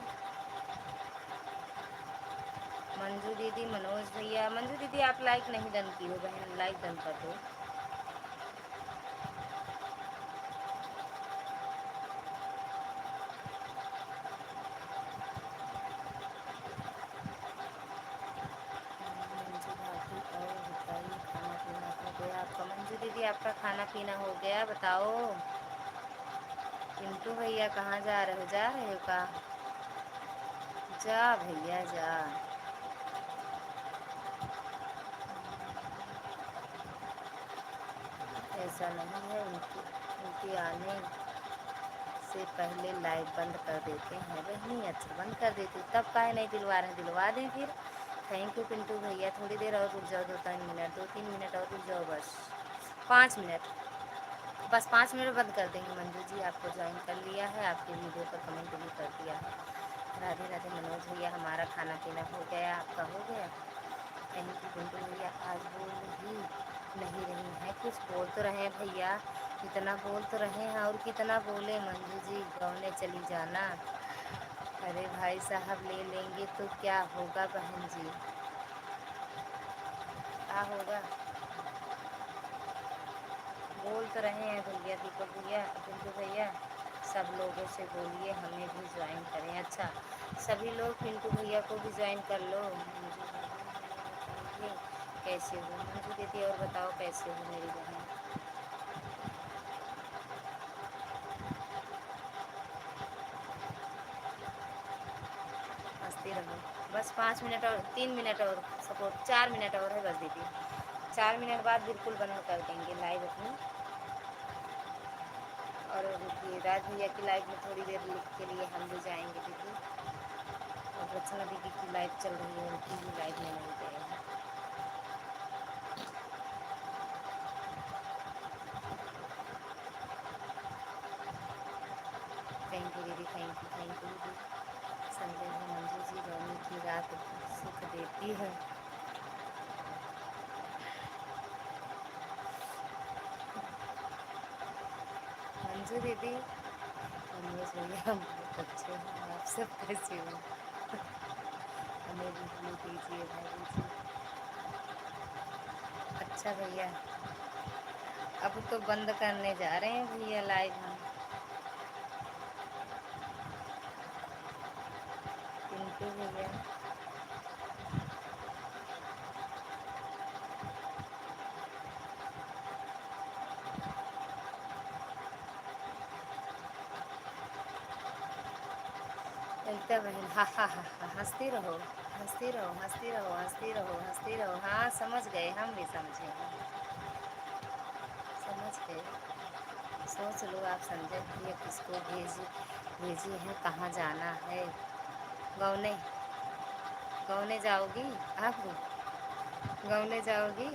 मंजू दीदी मनोज भैया, मंजू दीदी आप लाइक नहीं डन की हो बहन, लाइक डन कर दो। मंजू भाभी और बताइए खाना पीना हो गया आपका? मंजू दीदी आपका खाना पीना हो गया बताओ। पिंटू भैया कहाँ जा रहे हो? जा रहे हो का? जा भैया जा। ऐसा नहीं है, उनकी उनके आने से पहले लाइव बंद कर देते हैं बहनी। अच्छा बंद कर देती तब काहे नहीं दिलवा रहे? दिलवा दें फिर। थैंक यू पिंटू भैया। थोड़ी देर और रुक जाओ, 2-3 मिनट, 2-3 मिनट और रुक जाओ बस। 5 मिनट, बस 5 मिनट बंद कर देंगे। मंजू जी आपको ज्वाइन कर लिया है, आपके वीडियो पर कमेंट भी कर दिया है। राधे राधे मनोज भैया, हमारा खाना पीना हो गया, आपका हो गया? थैंक यू पिंटू भैया। आज बोल ही नहीं रही हैं, कुछ बोल तो रहे हैं भैया, इतना बोल तो रहे हैं। और कितना बोले मंजू जी, गौने चली जाना। अरे भाई साहब ले लेंगे तो क्या होगा बहन जी? क्या होगा? बोल तो रहे हैं भैया, दीपक भैया, पिंटू भैया, सब लोगों से बोलिए हमें भी ज्वाइन करें। अच्छा सभी लोग पिंटू भैया को भी ज्वाइन कर लो। मंजू बताइए कैसे हो? मंजू दीदी और बताओ कैसे हो मेरी बहन? हंसती रहो। बस 5 मिनट और 3 मिनट और सपोर्ट, 4 मिनट और है बस दीदी। 4 मिनट बाद बिल्कुल बंद कर देंगे लाइव अपनी। और रुकिए, राज भैया की लाइव में थोड़ी देर के लिए हम भी जाएंगे दीदी। और रचना दीदी की लाइव चल रही है, उनकी भी लाइव में नहीं गए हैं। थैंक यू दीदी, थैंक यू दीदी। संजय जी मंजू जी, रोनी की रात सुख देती है। मंजू दीदी मनोज भैया हम बहुत अच्छे हैं, आप सब कैसे हो? हमें भी व्यू दीजिए भाभी जी। अच्छा भैया, अब तो बंद करने जा रहे हैं भैया लाइव हम। पिंटू भैया ललिता बहन, हा हा हा हा, हंसती रहो, हंसती रहो, हंसती रहो, हंसती रहो, हंसती रहो। हाँ समझ गए, हम भी समझे हैं, समझ गए। सोच लो आप संजय भैया किसको भेजी है, कहाँ जाना है? गौने, गौने जाओगी आप? गौने जाओगी?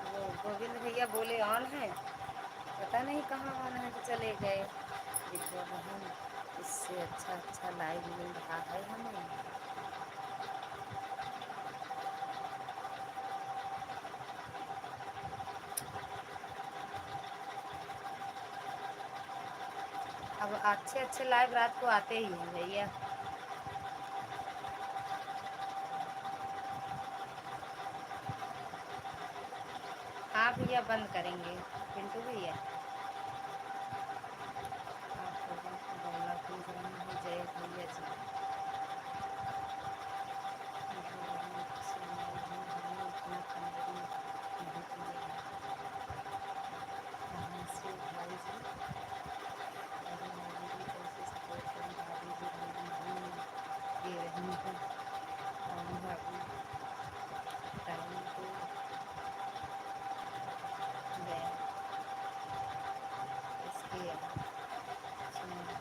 वो गोविंद भैया बोले ऑन है, पता नहीं कहाँ ऑन है तो चले गए। विद्या बहन, इससे अच्छा अच्छा लाइव मिल रहा है हमें। अब अच्छे अच्छे लाइव रात को आते ही हैं भैया। हाँ भैया बंद करेंगे पिंटू भैया। आप लोगों को बोलना पूछ रही हूँ जय भैया जी। पिंटू बहन से लाइव में हमें इतना कनेक्ट नहीं किया है। कहाँ से भाई जी? अरे मेरी भी तो गया है। सुनो सुनो,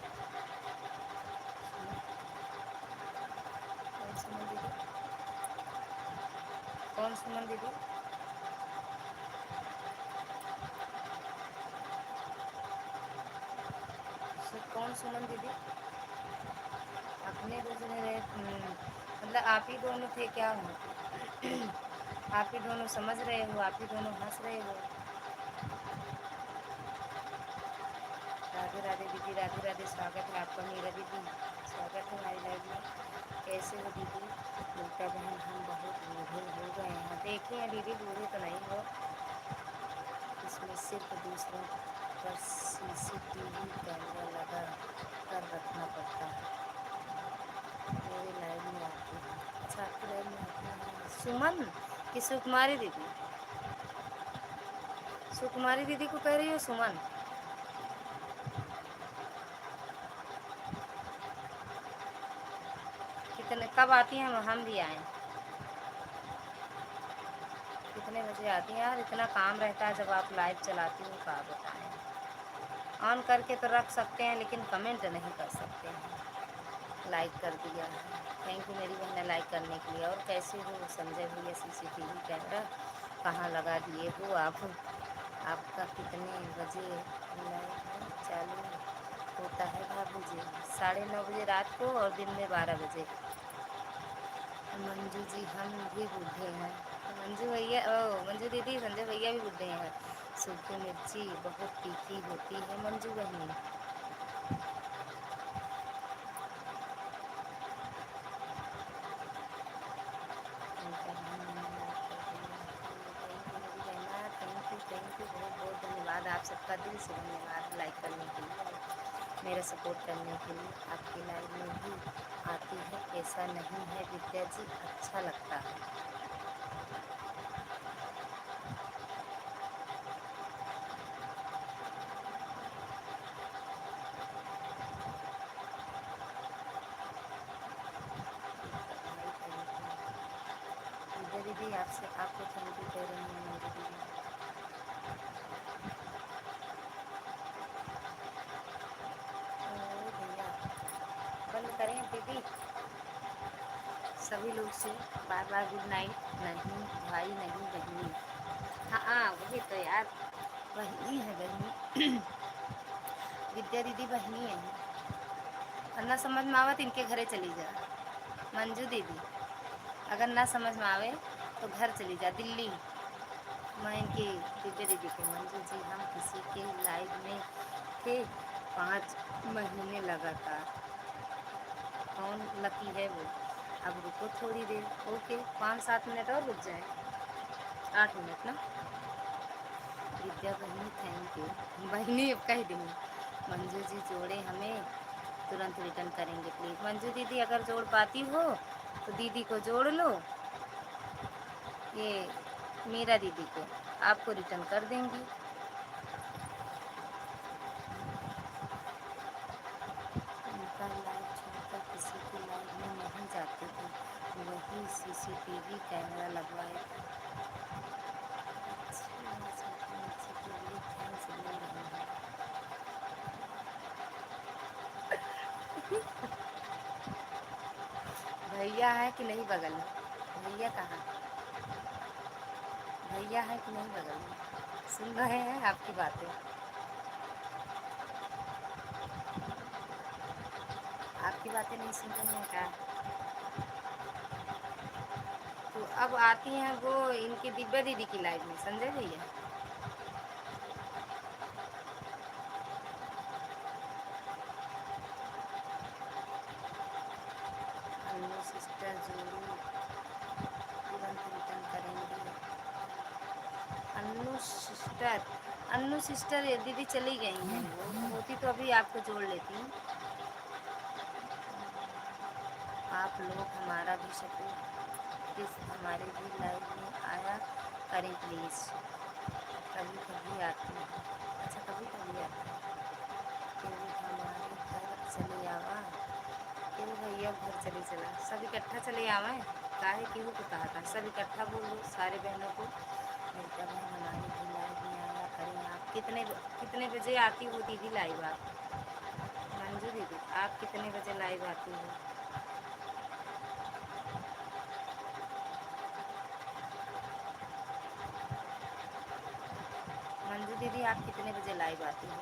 कौन सुमन दीदी? कौन सुमन दीदी? कौन सुमन दीदी? अपने दूसरे रहे मतलब आप ही दोनों थे क्या हो? आप ही दोनों समझ रहे हो, आप ही दोनों हंस रहे हो। राधे राधे दीदी, राधे राधे, स्वागत है आपका मीरा दीदी, स्वागत है हमारी लाइफ में। कैसे हो दीदी? बेटा बहन हम बहुत बूढ़े हो गए हैं। देखिए दीदी बूढ़े तो नहीं हो, इसमें सिर्फ दूसरों पर सीसीटीवी कैमरा लगा कर रखना पड़ता है। मेरे लाइव में आती है। अच्छा आपकी लाइव में आती है सुमन कि सुकुमारी दीदी? सुकुमारी दीदी को कह रही हो सुमन? कितने कब आती हैं? हम भी आएँ? कितने बजे आती हैं यार? इतना काम रहता है जब आप लाइव चलाती हो, क्या बताएं। ऑन करके तो रख सकते हैं लेकिन कमेंट नहीं कर सकते हैं। लाइक कर दिया है, थैंक यू मेरी बहन लाइक करने के लिए। और कैसे हो संजय भैया? सीसीटीवी कैमरा कहाँ लगा दिए हो आप? आपका कितने बजे लाइव चालू होता है भाभी जी? 9:30 रात को और दिन में 12 बजे। मंजू जी हम भी बूढ़े हैं। मंजू भैया, ओ मंजू दीदी, संजय भैया भी बूढ़े हैं। सूखी मिर्ची बहुत तीखी होती है मंजू बहनी। थैंक यू बहुत बहुत धन्यवाद आप सबका, दिल से धन्यवाद लाइक करने के लिए, मेरा सपोर्ट करने के लिए। आपकी लाइव में भी आती है, ऐसा नहीं है विद्या जी, अच्छा लगता है। विद्या दीदी आपसे आपको थैंक यू कह रही हूँ मंजू दीदी। ओ भैया बंद करें दीदी सभी लोग से बार बार गुड नाइट। नहीं भाई नहीं बहनी। हाँ हाँ वही तो यार, बहनी है बहनी। विद्या दीदी बहनी है। और ना समझ में आवे तो इनके घरे चली जा मंजू दीदी। अगर ना समझ में आवे तो घर चली जा दिल्ली। मैं इनकी दिव्या दीदी के मंजू जी हम किसी के लाइव में थे 5 महीने लगातार। कौन लकी है वो? अब रुको थोड़ी देर, ओके 5-7 मिनट और रुक जाए, 8 मिनट ना। विद्या बहनी थैंक यू। बहनी अब कह दूँ मंजू जी जोड़े हमें तुरंत रिटर्न करेंगे प्लीज़। मंजू दीदी अगर जोड़ पाती हो तो दीदी को जोड़ लो, ये मीरा दीदी को आपको रिटर्न कर देंगी। उनका लाइव छोड़कर किसी की लाइव में नहीं जाते थे, वही सीसीटीवी कैमरा लगवाए थे। के लिए थैंक्स बोल रही हूँ। भैया है कि नहीं बगल में? भैया कहाँ? भैया है कि नहीं बगल में? सुन रहे हैं आपकी बातें? आपकी बातें नहीं सुन रहे हैं क्या? तो अब आती हैं वो इनकी दिव्या दीदी की लाइव में संजय भैया। अन्नू सिस्टर जोड़ी तुरंत रिटर्न करेंगे। अन्नू सिस्टर, अन्नू सिस्टर ये दीदी चली गई हैं, वो होती तो अभी आपको जोड़ लेती। आप लोग हमारा भी सपोर्ट इस हमारे भी लाइव में आया करें प्लीज़। कभी कभी आती है, अच्छा कभी कभी आती है। फिर हमारे घर चले आवा, फिर भैया घर चले चला, सब इकट्ठा चले आवें। काहे केहू को कहा था, सब इकट्ठा बोलो सारे बहनों को। मेरी बहन हमारे भी लाइव में आया करें आप कितने कितने बजे आती हो दीदी लाइव आप? मंजू दीदी आप कितने बजे लाइव आती हो? मंजू दीदी आप कितने बजे लाइव आती हो?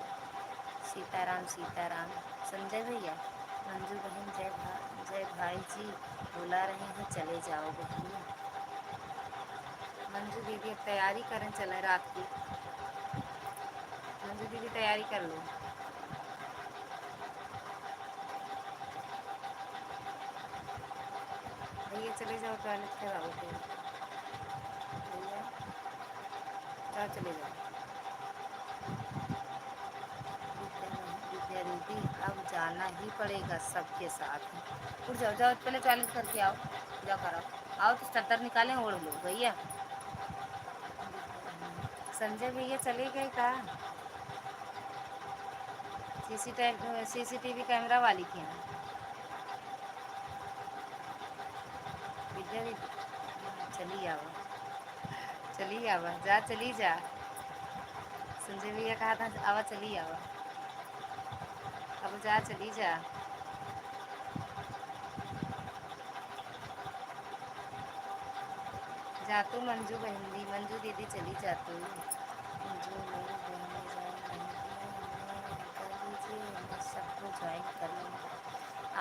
सीताराम सीताराम। संजय भैया। मंजू बहन जय भाई जी। बुला रहे हैं चले जाओ बहन। मंजू दीदी अब तैयारी करें चले रात की। मंजू दीदी तैयारी कर लो। भैया चले जाओ टॉयलेट कराओ फिर। भैया जाओ चले जाओ। विद्या दीदी अब जाना ही पड़ेगा सबके साथ। उठ जाओ जाओ पहले टॉयलेट करके आओ। जाओ कराओ। आओ तो चद्दर निकालें ओढ़ लो भैया। संजय भैया चले गए कहाँ? सीसीटीवी कैमरा वाली के यहाँ। विद्या दीदी चली आवा। चली आवा जा चली जा। संजय भैया कहा था आवा चली आवा। अब जा चली जा। जा तू मंजू बहन दी मंजू दीदी चली जा तू। मंजू मेरी बहन ने ज्वाइन नहीं किया हमने कर लीजिए मैं सबको ज्वाइन कर लूँगा।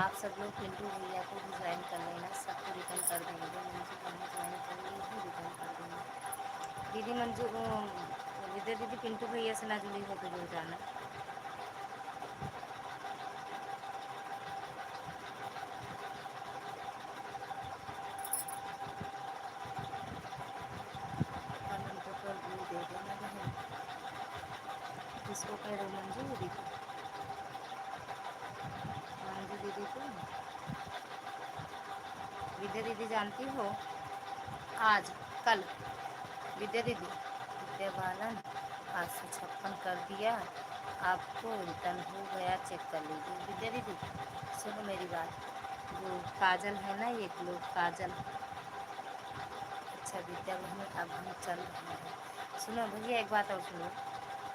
आप सब लोग पिंटू भैया को भी ज्वाइन कर लेना सबको रिटर्न कर देंगे। मंजू बहन ज्वाइन कर ली ही रिटर्न कर देंगे। दीदी मंजू विद्या दीदी पिंटू भैया से ना जुड़ी हो तो जुड़ जाना। कमेंट पर व्यू दे देना बहन। किसको कह रहे हो मंजू दीदी को? मंजू दीदी को विद्या दीदी जानती हो? आज कल विद्या दीदी विद्या बालन 856 कर दिया आपको रिटर्न हो गया चेक कर लीजिए। विद्या दीदी सुनो मेरी बात। वो काजल है ना एक लोग काजल। अच्छा विद्या बहन अब हम चल रहे हैं। सुनो भैया एक बात और सुनो।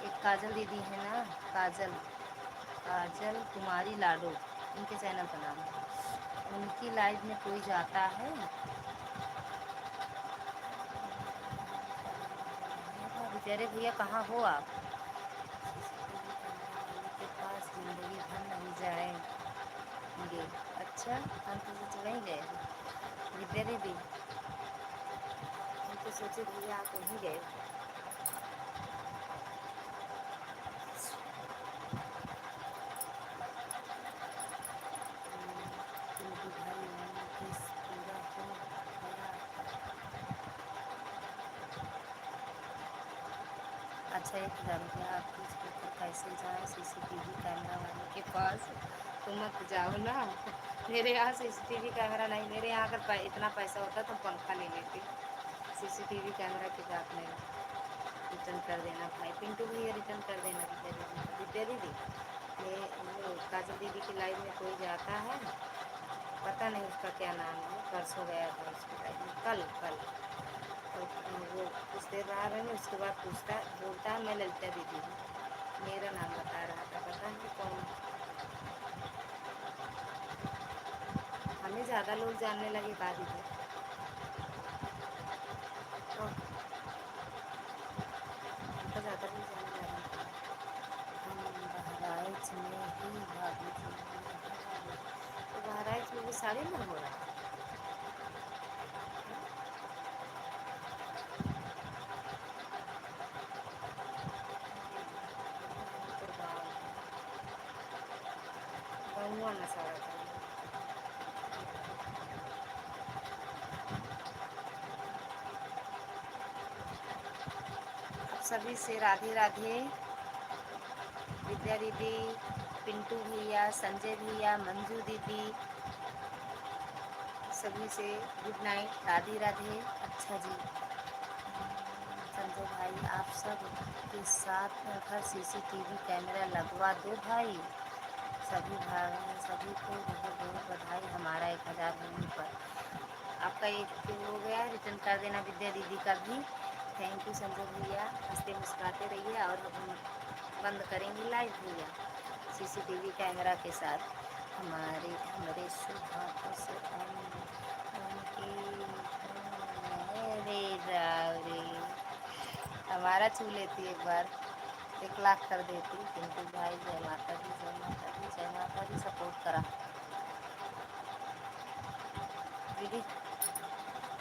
एक काजल दीदी है ना काजल काजल कुमारी लाडो उनके चैनल का नाम है। उनकी लाइव में कोई जाता है? बेचारे भैया कहाँ हो आप? सीसीटीवी कैमरा वाले के पास जिंदगी भर नहीं जाएंगे। अच्छा हम तो सोच वहीं गए थे। विद्या दीदी हम तो सोचे भैया आप वहीं गए। पिंटू भाई वन पीस पूरा हो गया। अच्छा 1000 रुपया आप किस पर कैसे जाएँ सीसीटीवी कैमरा वाले के पास? तो मत जाओ ना। मेरे यहाँ सीसीटीवी कैमरा नहीं। मेरे यहाँ अगर इतना पैसा होता तो पंखा ले लेती। सीसीटीवी कैमरा की बात नहीं। रिटर्न कर देना भाई पिंटू भैया रिटर्न कर देना। विद्या दीदी ये वो काजल दीदी की लाइव में कोई जाता है? पता नहीं उसका क्या नाम है। परसों गया था उसकी लाइव में कल कल और वो कुछ देर रहा रहे उसके बाद पूछता बोलता है मैं ललिता दीदी हूँ। मेरा नाम बता रहा था पता नहीं कौन। हमें ज़्यादा लोग जानने लगे बाद दीदी। तो हमको ज़्यादा लोग जानने लगे। हम बहराइच में ही भाभी जी तो बहराइच में भी सारे मन हो रहा है। तो गाँव में सारा था। अब सभी से राधे राधे। विद्या दीदी पिंटू भैया संजय भैया मंजू दीदी सभी से गुड नाइट राधे राधे। अच्छा जी संजय भाई आप सब के साथ घर सीसीटीवी कैमरा लगवा दो भाई। सभी भाई सभी को बहुत बहुत बधाई हमारा 1000 होने पर। आपका एक हो गया रिटर्न कर देना विद्या दीदी का भी। थैंक यू संजय भैया, हंसते मुस्कुराते रहिए। और हम बंद करेंगे लाइव भैया सीसीटीवी कैमरा के साथ। हमारे हमारे शुभ हाथों से उनकी रे रावरे हमारा छू लेती एक बार 1 लाख कर देती। किंतु भाई जय माता दी, जय माता दी, जय माता दी। सपोर्ट करा दीदी,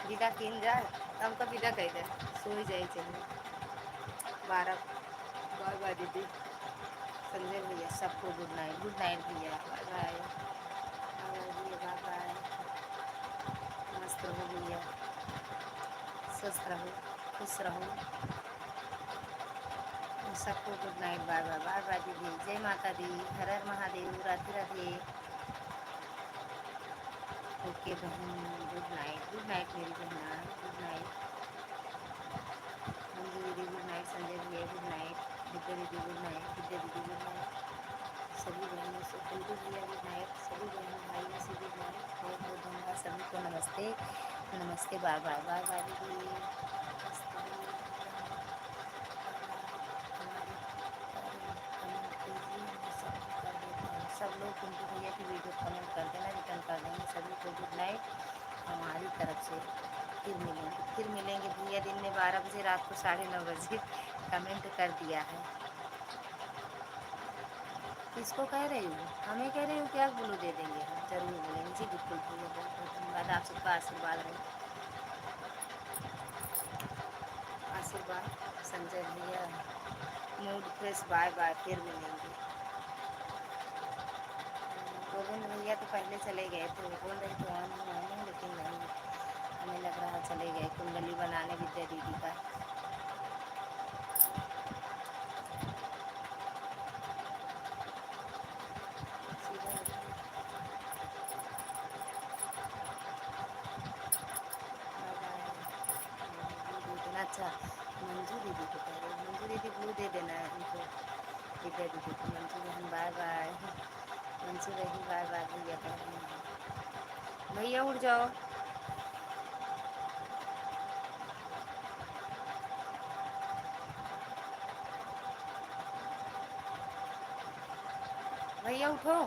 विदा किन जाए हमको विदा कह दे, सो ही जाए चलिए 12। बाय बाय दीदी, संजय भैया सबको गुड नाइट। गुड नाइट भैया, बाय बाय। बाय भैया, बाय बाय। मस्त रहो भैया, स्वस्थ रहो, खुश रहो। सबको good night, bye bye. Bye bye दीदी, जय माता दी, हर हर महादेव, राधे राधे। ओके बहन, गुड नाइट। गुड नाइट मेरी बहना, गुड नाइट। मंजू दीदी गुड नाइट, संजय भैया गुड नाइट, विद्या दीदी गुड नाइट, विद्या दीदी गुड नाइट, सभी बहनों से कुलदीप भैया गुड नाइट, सभी बहन भाइयों से गुड नाइट। बहुत बहुत धन्यवाद सभी को, नमस्ते नमस्ते, बाय बाय। बाय बाय दीदी, कमेंट कीजिए, मैं सबको कर देता हूँ। सब लोग कुंटू भैया की वीडियो कमेंट कर देना, रिटर्न कर देंगे सभी को गुड नाइट हमारी तरफ से। फिर मिलेंगे भैया दिन में 12 बजे, रात को 9:30 बजे। कमेंट कर दिया है। किसको कह रही हूँ? हमें कह रही हूँ क्या? बोलो दे देंगे हम, जरूर बोलेंगे जी, बिल्कुल भैया। बहुत बहुत धन्यवाद, आप सबका आशीर्वाद रहे। आशीर्वाद संजय भैया, मूड फ्रेश, बाय बाय, फिर मिलेंगे। गोविंद भैया तो पहले चले गए थे, वो बोल रहे थे ऑन हूँ, लेकिन नहीं, हमें लग रहा चले गए कुंडली बनाने विद्या दीदी का। अच्छा, मंजू दीदी को कह रहे हैं, मंजू दीदी ब्लू दे देना है उनको, विद्या दीदी को। मंजू बहन बाय बाय, मंजू बहन बाय बाय भैया कह रहे हैं। भैया उठ जाओ, भैया उठो।